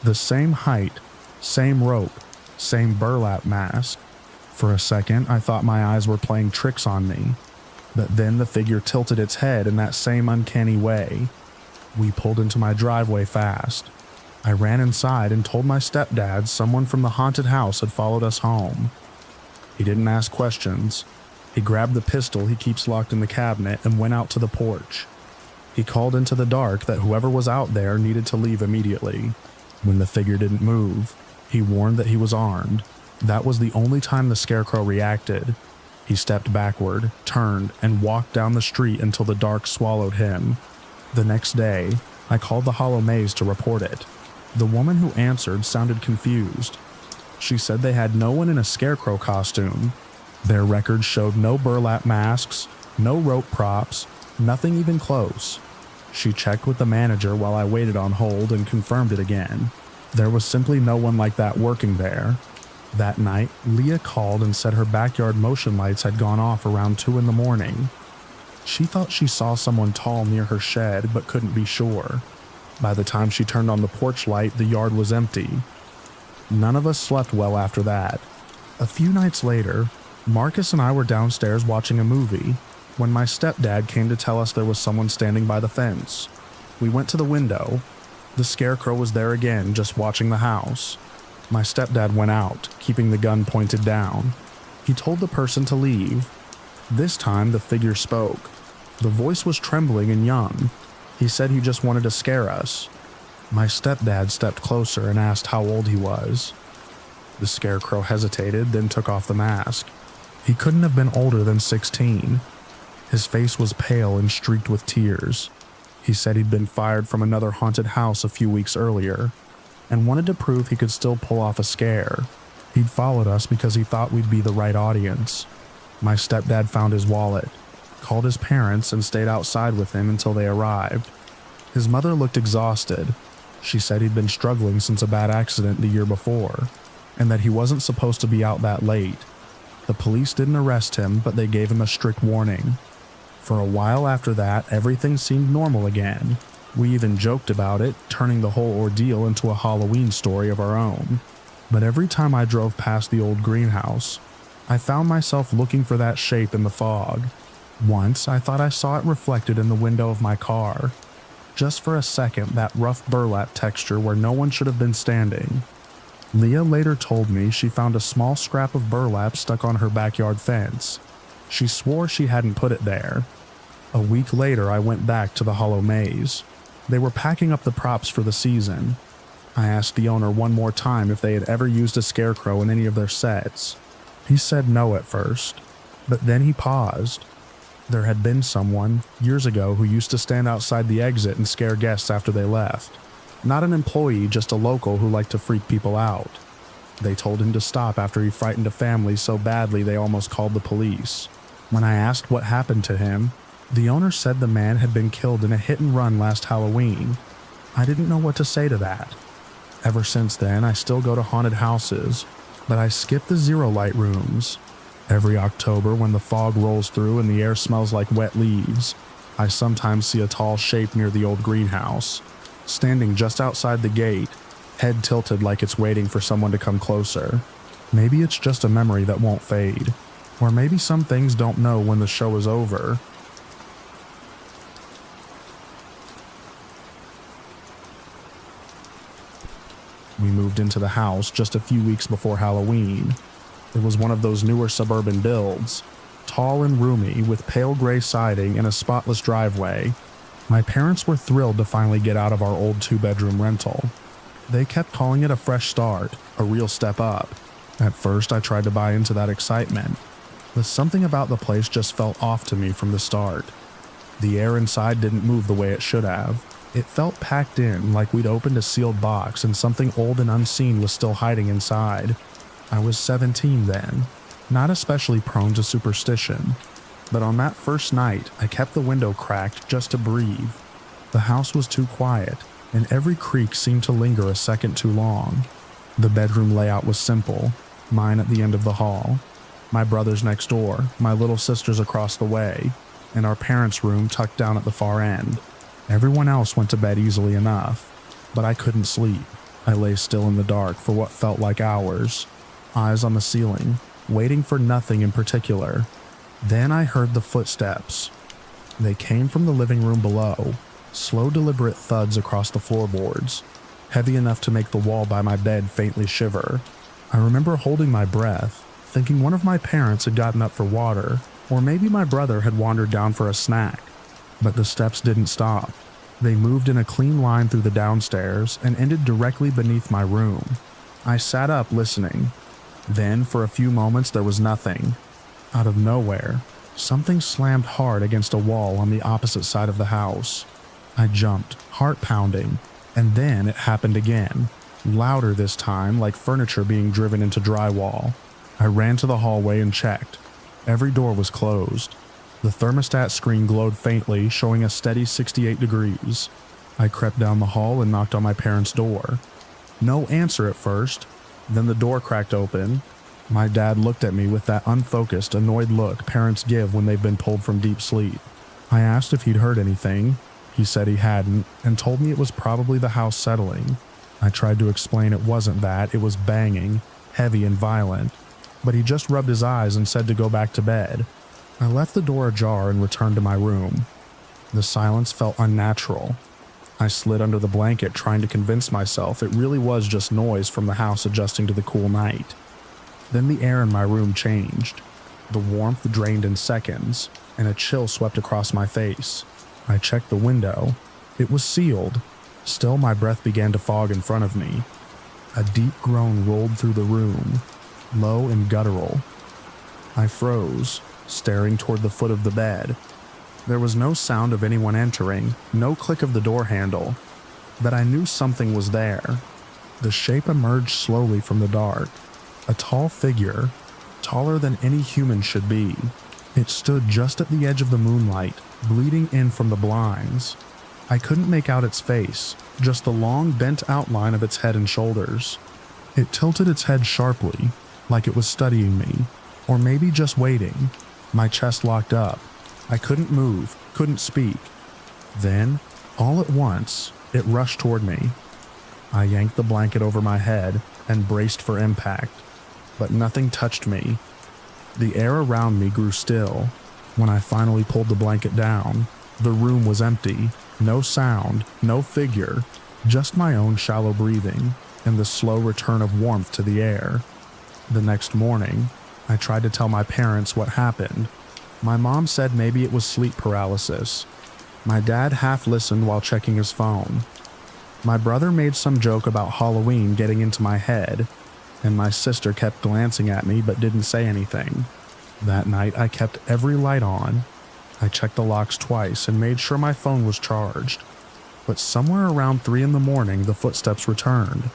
The same height, same rope, same burlap mask. For a second, I thought my eyes were playing tricks on me. But then the figure tilted its head in that same uncanny way. We pulled into my driveway fast. I ran inside and told my stepdad someone from the haunted house had followed us home. He didn't ask questions. He grabbed the pistol he keeps locked in the cabinet and went out to the porch. He called into the dark that whoever was out there needed to leave immediately. When the figure didn't move, he warned that he was armed. That was the only time the scarecrow reacted. He stepped backward, turned, and walked down the street until the dark swallowed him. The next day, I called the Hollow Maze to report it. The woman who answered sounded confused. She said they had no one in a scarecrow costume. Their records showed no burlap masks, no rope props, nothing even close. She checked with the manager while I waited on hold and confirmed it again. There was simply no one like that working there. That night, Leah called and said her backyard motion lights had gone off around 2 a.m. She thought she saw someone tall near her shed but couldn't be sure. By the time she turned on the porch light, the yard was empty. None of us slept well after that. A few nights later, Marcus and I were downstairs watching a movie when my stepdad came to tell us there was someone standing by the fence. We went to the window. The scarecrow was there again, just watching the house. My stepdad went out, keeping the gun pointed down. He told the person to leave. This time, the figure spoke. The voice was trembling and young. He said he just wanted to scare us. My stepdad stepped closer and asked how old he was. The scarecrow hesitated, then took off the mask. He couldn't have been older than 16. His face was pale and streaked with tears. He said he'd been fired from another haunted house a few weeks earlier and wanted to prove he could still pull off a scare. He'd followed us because he thought we'd be the right audience. My stepdad found his wallet, called his parents, and stayed outside with him until they arrived. His mother looked exhausted. She said he'd been struggling since a bad accident the year before, and that he wasn't supposed to be out that late. The police didn't arrest him, but they gave him a strict warning. For a while after that, everything seemed normal again. We even joked about it, turning the whole ordeal into a Halloween story of our own. But every time I drove past the old greenhouse, I found myself looking for that shape in the fog. Once, I thought I saw it reflected in the window of my car. Just for a second, that rough burlap texture where no one should have been standing. Leah later told me she found a small scrap of burlap stuck on her backyard fence. She swore she hadn't put it there. A week later, I went back to the Hollow Maze. They were packing up the props for the season. I asked the owner one more time if they had ever used a scarecrow in any of their sets. He said no at first, but then he paused. There had been someone, years ago, who used to stand outside the exit and scare guests after they left. Not an employee, just a local who liked to freak people out. They told him to stop after he frightened a family so badly they almost called the police. When I asked what happened to him, the owner said the man had been killed in a hit-and-run last Halloween. I didn't know what to say to that. Ever since then, I still go to haunted houses, but I skip the zero-light rooms. Every October, when the fog rolls through and the air smells like wet leaves, I sometimes see a tall shape near the old greenhouse, standing just outside the gate, head tilted like it's waiting for someone to come closer. Maybe it's just a memory that won't fade, or maybe some things don't know when the show is over. We moved into the house just a few weeks before Halloween. It was one of those newer suburban builds, tall and roomy with pale gray siding and a spotless driveway. My parents were thrilled to finally get out of our old 2-bedroom rental. They kept calling it a fresh start, a real step up. At first, I tried to buy into that excitement, but something about the place just felt off to me from the start. The air inside didn't move the way it should have. It felt packed in, like we'd opened a sealed box and something old and unseen was still hiding inside. I was 17 then, not especially prone to superstition, but on that first night, I kept the window cracked just to breathe. The house was too quiet, and every creak seemed to linger a second too long. The bedroom layout was simple, mine at the end of the hall, my brothers next door, my little sisters across the way, and our parents' room tucked down at the far end. Everyone else went to bed easily enough, but I couldn't sleep. I lay still in the dark for what felt like hours, eyes on the ceiling, waiting for nothing in particular. Then I heard the footsteps. They came from the living room below, slow deliberate thuds across the floorboards, heavy enough to make the wall by my bed faintly shiver. I remember holding my breath, thinking one of my parents had gotten up for water, or maybe my brother had wandered down for a snack. But the steps didn't stop. They moved in a clean line through the downstairs and ended directly beneath my room. I sat up listening. Then, for a few moments, there was nothing. Out of nowhere, something slammed hard against a wall on the opposite side of the house. I jumped, heart pounding, and then it happened again, louder this time, like furniture being driven into drywall. I ran to the hallway and checked. Every door was closed. The thermostat screen glowed faintly, showing a steady 68 degrees. I crept down the hall and knocked on my parents' door. No answer at first. Then the door cracked open. My dad looked at me with that unfocused, annoyed look parents give when they've been pulled from deep sleep. I asked if he'd heard anything. He said he hadn't, and told me it was probably the house settling. I tried to explain it wasn't that, it was banging, heavy and violent. But he just rubbed his eyes and said to go back to bed. I left the door ajar and returned to my room. The silence felt unnatural. I slid under the blanket trying to convince myself it really was just noise from the house adjusting to the cool night. Then the air in my room changed. The warmth drained in seconds, and a chill swept across my face. I checked the window. It was sealed. Still, my breath began to fog in front of me. A deep groan rolled through the room, low and guttural. I froze, staring toward the foot of the bed. There was no sound of anyone entering, no click of the door handle, but I knew something was there. The shape emerged slowly from the dark, a tall figure, taller than any human should be. It stood just at the edge of the moonlight, bleeding in from the blinds. I couldn't make out its face, just the long bent outline of its head and shoulders. It tilted its head sharply, like it was studying me, or maybe just waiting. My chest locked up. I couldn't move, couldn't speak. Then, all at once, it rushed toward me. I yanked the blanket over my head and braced for impact, but nothing touched me. The air around me grew still. When I finally pulled the blanket down, the room was empty. No sound, no figure, just my own shallow breathing and the slow return of warmth to the air. The next morning, I tried to tell my parents what happened. My mom said maybe it was sleep paralysis. My dad half listened while checking his phone. My brother made some joke about Halloween getting into my head, and my sister kept glancing at me but didn't say anything. That night, I kept every light on. I checked the locks twice and made sure my phone was charged. But somewhere around 3 in the morning, the footsteps returned.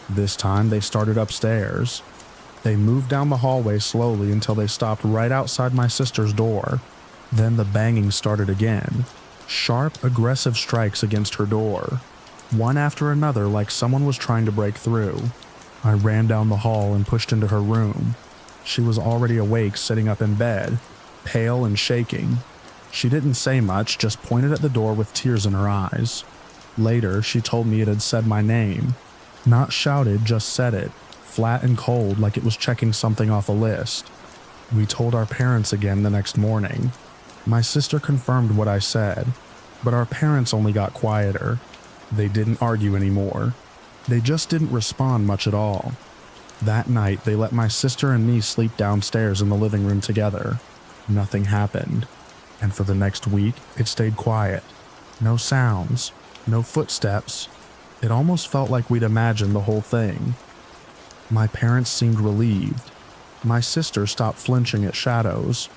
This time, they started upstairs. They moved down the hallway slowly until they stopped right outside my sister's door. Then the banging started again. Sharp, aggressive strikes against her door. One after another, like someone was trying to break through. I ran down the hall and pushed into her room. She was already awake, sitting up in bed, pale and shaking. She didn't say much, just pointed at the door with tears in her eyes. Later, she told me it had said my name. Not shouted, just said it, flat and cold like it was checking something off a list. We told our parents again the next morning. My sister confirmed what I said, but our parents only got quieter. They didn't argue anymore. They just didn't respond much at all. That night, they let my sister and me sleep downstairs in the living room together. Nothing happened. And for the next week, it stayed quiet. No sounds, no footsteps. It almost felt like we'd imagined the whole thing. My parents seemed relieved. My sister stopped flinching at shadows.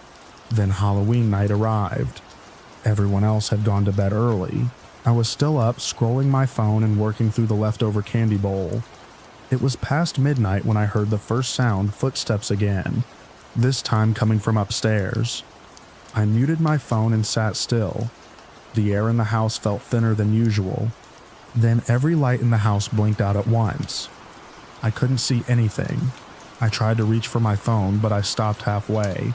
Then Halloween night arrived. Everyone else had gone to bed early. I was still up, scrolling my phone and working through the leftover candy bowl. It was past midnight when I heard the first sound, footsteps again, this time coming from upstairs. I muted my phone and sat still. The air in the house felt thinner than usual. Then every light in the house blinked out at once. I couldn't see anything. I tried to reach for my phone, but I stopped halfway.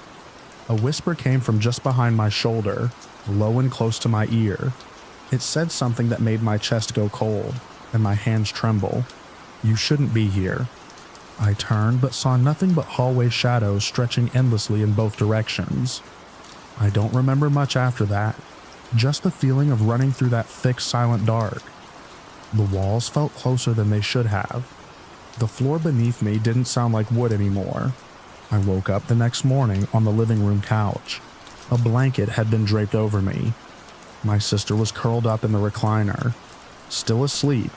A whisper came from just behind my shoulder, low and close to my ear. It said something that made my chest go cold, and my hands tremble. "You shouldn't be here." I turned, but saw nothing but hallway shadows stretching endlessly in both directions. I don't remember much after that, just the feeling of running through that thick, silent dark. The walls felt closer than they should have. The floor beneath me didn't sound like wood anymore. I woke up the next morning on the living room couch. A blanket had been draped over me. My sister was curled up in the recliner, still asleep.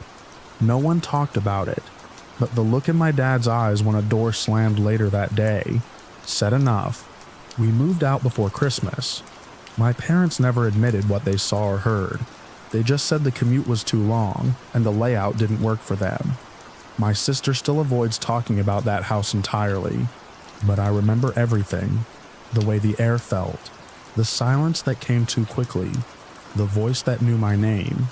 No one talked about it, but the look in my dad's eyes when a door slammed later that day said enough. We moved out before Christmas. My parents never admitted what they saw or heard. They just said the commute was too long and the layout didn't work for them. My sister still avoids talking about that house entirely, but I remember everything. The way the air felt, the silence that came too quickly, the voice that knew my name.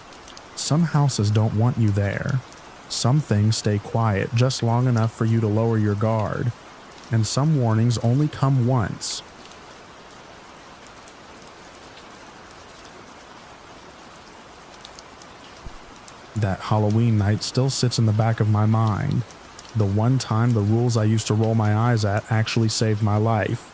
Some houses don't want you there. Some things stay quiet just long enough for you to lower your guard, and some warnings only come once. That Halloween night still sits in the back of my mind. The one time the rules I used to roll my eyes at actually saved my life.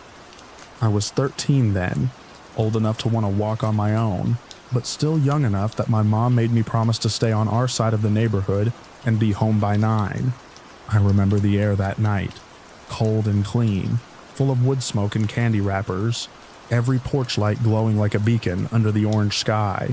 I was 13 then, old enough to want to walk on my own, but still young enough that my mom made me promise to stay on our side of the neighborhood and be home by 9. I remember the air that night, cold and clean, full of wood smoke and candy wrappers, every porch light glowing like a beacon under the orange sky.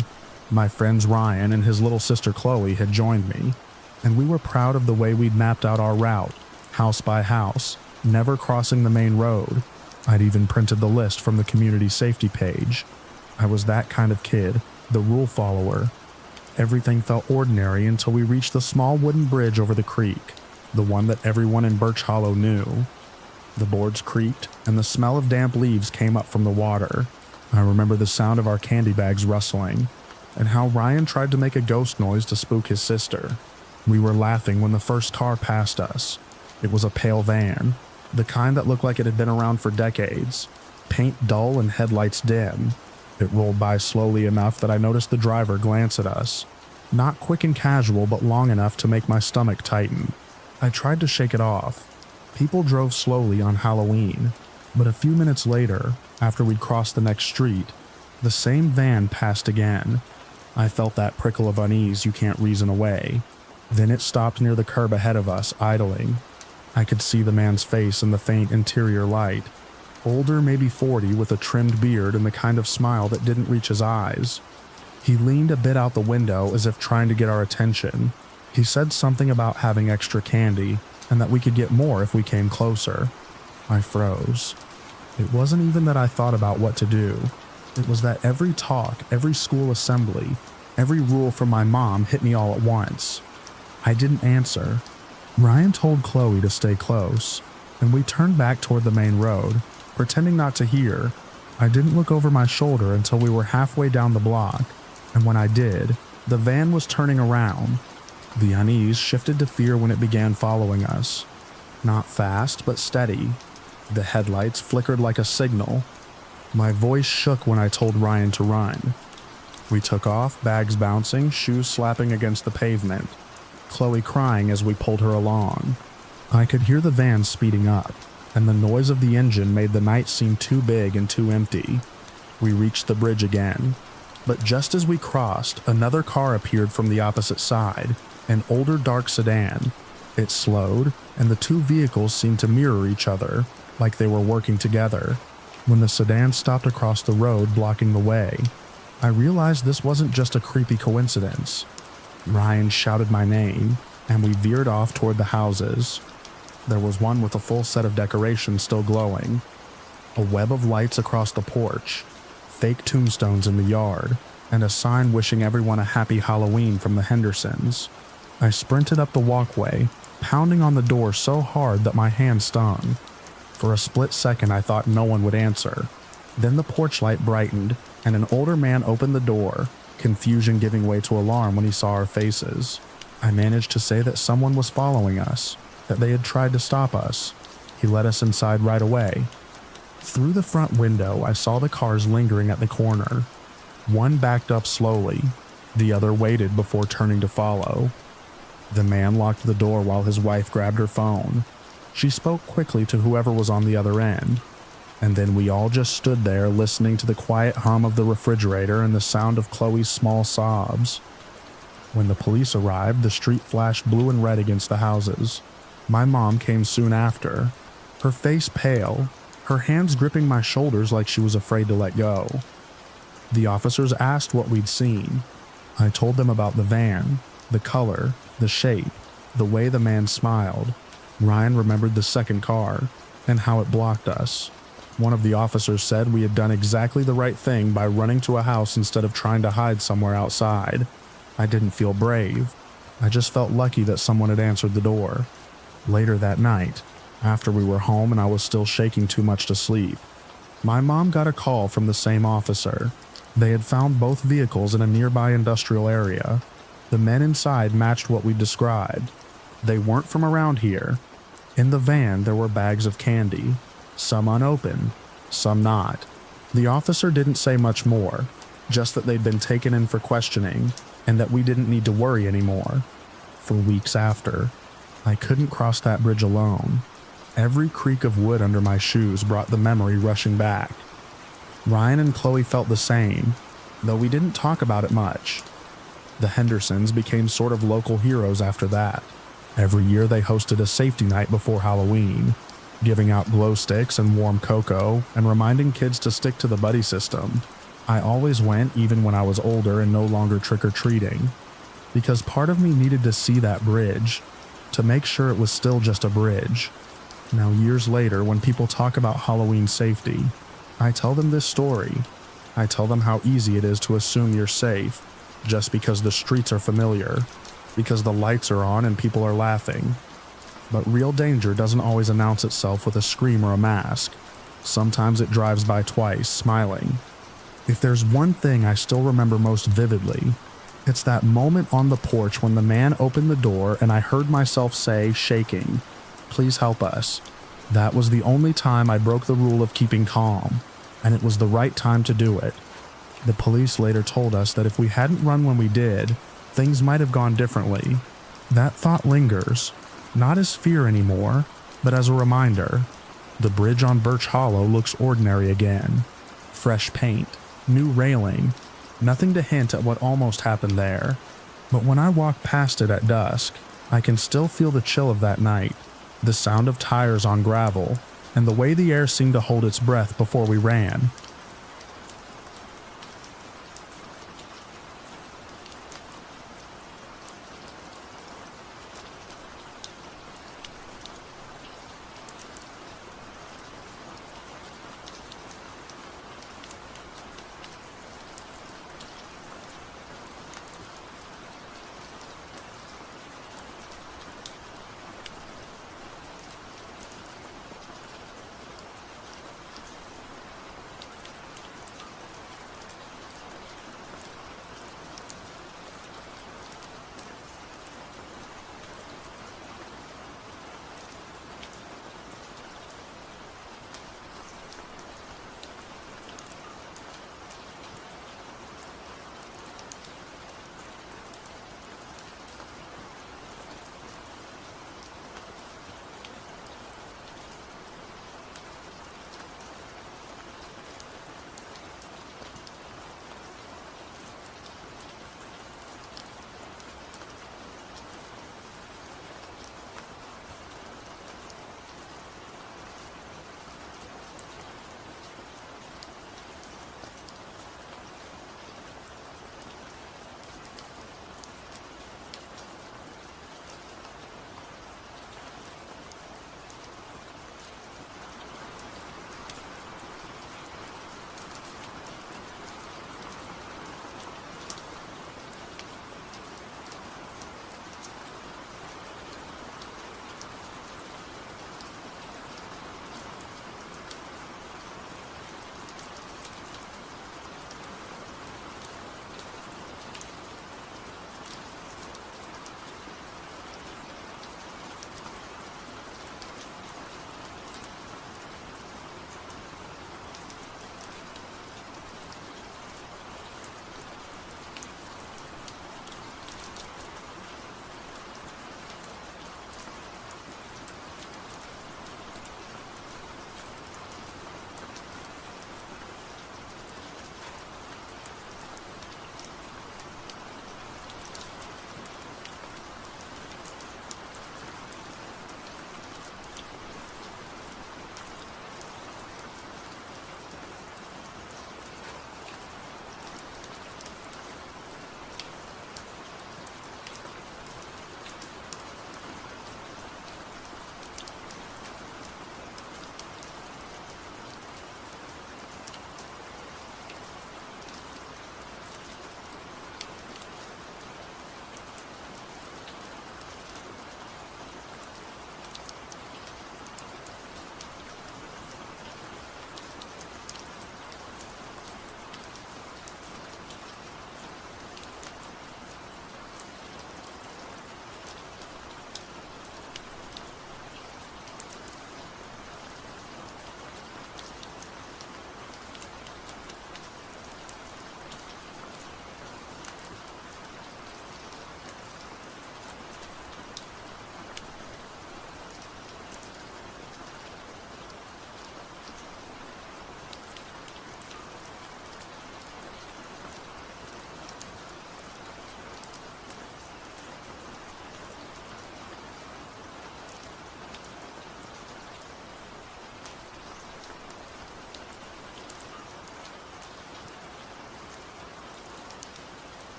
My friends Ryan and his little sister Chloe had joined me, and we were proud of the way we'd mapped out our route, house by house, never crossing the main road. I'd even printed the list from the community safety page. I was that kind of kid, the rule follower. Everything felt ordinary until we reached the small wooden bridge over the creek, the one that everyone in Birch Hollow knew. The boards creaked, and the smell of damp leaves came up from the water. I remember the sound of our candy bags rustling, and how Ryan tried to make a ghost noise to spook his sister. We were laughing when the first car passed us. It was a pale van, the kind that looked like it had been around for decades, paint dull and headlights dim. It rolled by slowly enough that I noticed the driver glance at us. Not quick and casual, but long enough to make my stomach tighten. I tried to shake it off. People drove slowly on Halloween, but a few minutes later, after we'd crossed the next street, the same van passed again. I felt that prickle of unease you can't reason away. Then it stopped near the curb ahead of us, idling. I could see the man's face in the faint interior light. Older, maybe 40, with a trimmed beard and the kind of smile that didn't reach his eyes. He leaned a bit out the window as if trying to get our attention. He said something about having extra candy, and that we could get more if we came closer. I froze. It wasn't even that I thought about what to do. It was that every talk, every school assembly, every rule from my mom hit me all at once. I didn't answer. Ryan told Chloe to stay close, and we turned back toward the main road, pretending not to hear. I didn't look over my shoulder until we were halfway down the block, and when I did, the van was turning around. The unease shifted to fear when it began following us. Not fast, but steady. The headlights flickered like a signal. My voice shook when I told Ryan to run. We took off, bags bouncing, shoes slapping against the pavement, Chloe crying as we pulled her along. I could hear the van speeding up, and the noise of the engine made the night seem too big and too empty. We reached the bridge again, but just as we crossed, another car appeared from the opposite side, an older dark sedan. It slowed, and the two vehicles seemed to mirror each other, like they were working together. When the sedan stopped across the road, blocking the way, I realized this wasn't just a creepy coincidence. Ryan shouted my name, and we veered off toward the houses. There was one with a full set of decorations still glowing, a web of lights across the porch, fake tombstones in the yard, and a sign wishing everyone a happy Halloween from the Hendersons. I sprinted up the walkway, pounding on the door so hard that my hand stung. For a split second I thought no one would answer. Then the porch light brightened, and an older man opened the door, confusion giving way to alarm when he saw our faces. I managed to say that someone was following us, that they had tried to stop us. He let us inside right away. Through the front window, I saw the cars lingering at the corner. One backed up slowly, the other waited before turning to follow. The man locked the door while his wife grabbed her phone. She spoke quickly to whoever was on the other end, and then we all just stood there listening to the quiet hum of the refrigerator and the sound of Chloe's small sobs. When the police arrived, the street flashed blue and red against the houses. My mom came soon after, her face pale, her hands gripping my shoulders like she was afraid to let go. The officers asked what we'd seen. I told them about the van, the color, the shape, the way the man smiled. Ryan remembered the second car, and how it blocked us. One of the officers said we had done exactly the right thing by running to a house instead of trying to hide somewhere outside. I didn't feel brave. I just felt lucky that someone had answered the door. Later that night, after we were home and I was still shaking too much to sleep, my mom got a call from the same officer. They had found both vehicles in a nearby industrial area. The men inside matched what we'd described. They weren't from around here. In the van, there were bags of candy, some unopened, some not. The officer didn't say much more, just that they'd been taken in for questioning and that we didn't need to worry anymore. For weeks after, I couldn't cross that bridge alone. Every creak of wood under my shoes brought the memory rushing back. Ryan and Chloe felt the same, though we didn't talk about it much. The Hendersons became sort of local heroes after that. Every year they hosted a safety night before Halloween, giving out glow sticks and warm cocoa and reminding kids to stick to the buddy system. I always went even when I was older and no longer trick-or-treating, because part of me needed to see that bridge, to make sure it was still just a bridge. Now years later, when people talk about Halloween safety, I tell them this story. I tell them how easy it is to assume you're safe, just because the streets are familiar, because the lights are on and people are laughing. But real danger doesn't always announce itself with a scream or a mask. Sometimes it drives by twice, smiling. If there's one thing I still remember most vividly, it's that moment on the porch when the man opened the door and I heard myself say, shaking, "Please help us." That was the only time I broke the rule of keeping calm, and it was the right time to do it. The police later told us that if we hadn't run when we did, things might have gone differently. That thought lingers, not as fear anymore, but as a reminder. The bridge on Birch Hollow looks ordinary again. Fresh paint, new railing, nothing to hint at what almost happened there. But when I walk past it at dusk, I can still feel the chill of that night, the sound of tires on gravel, and the way the air seemed to hold its breath before we ran.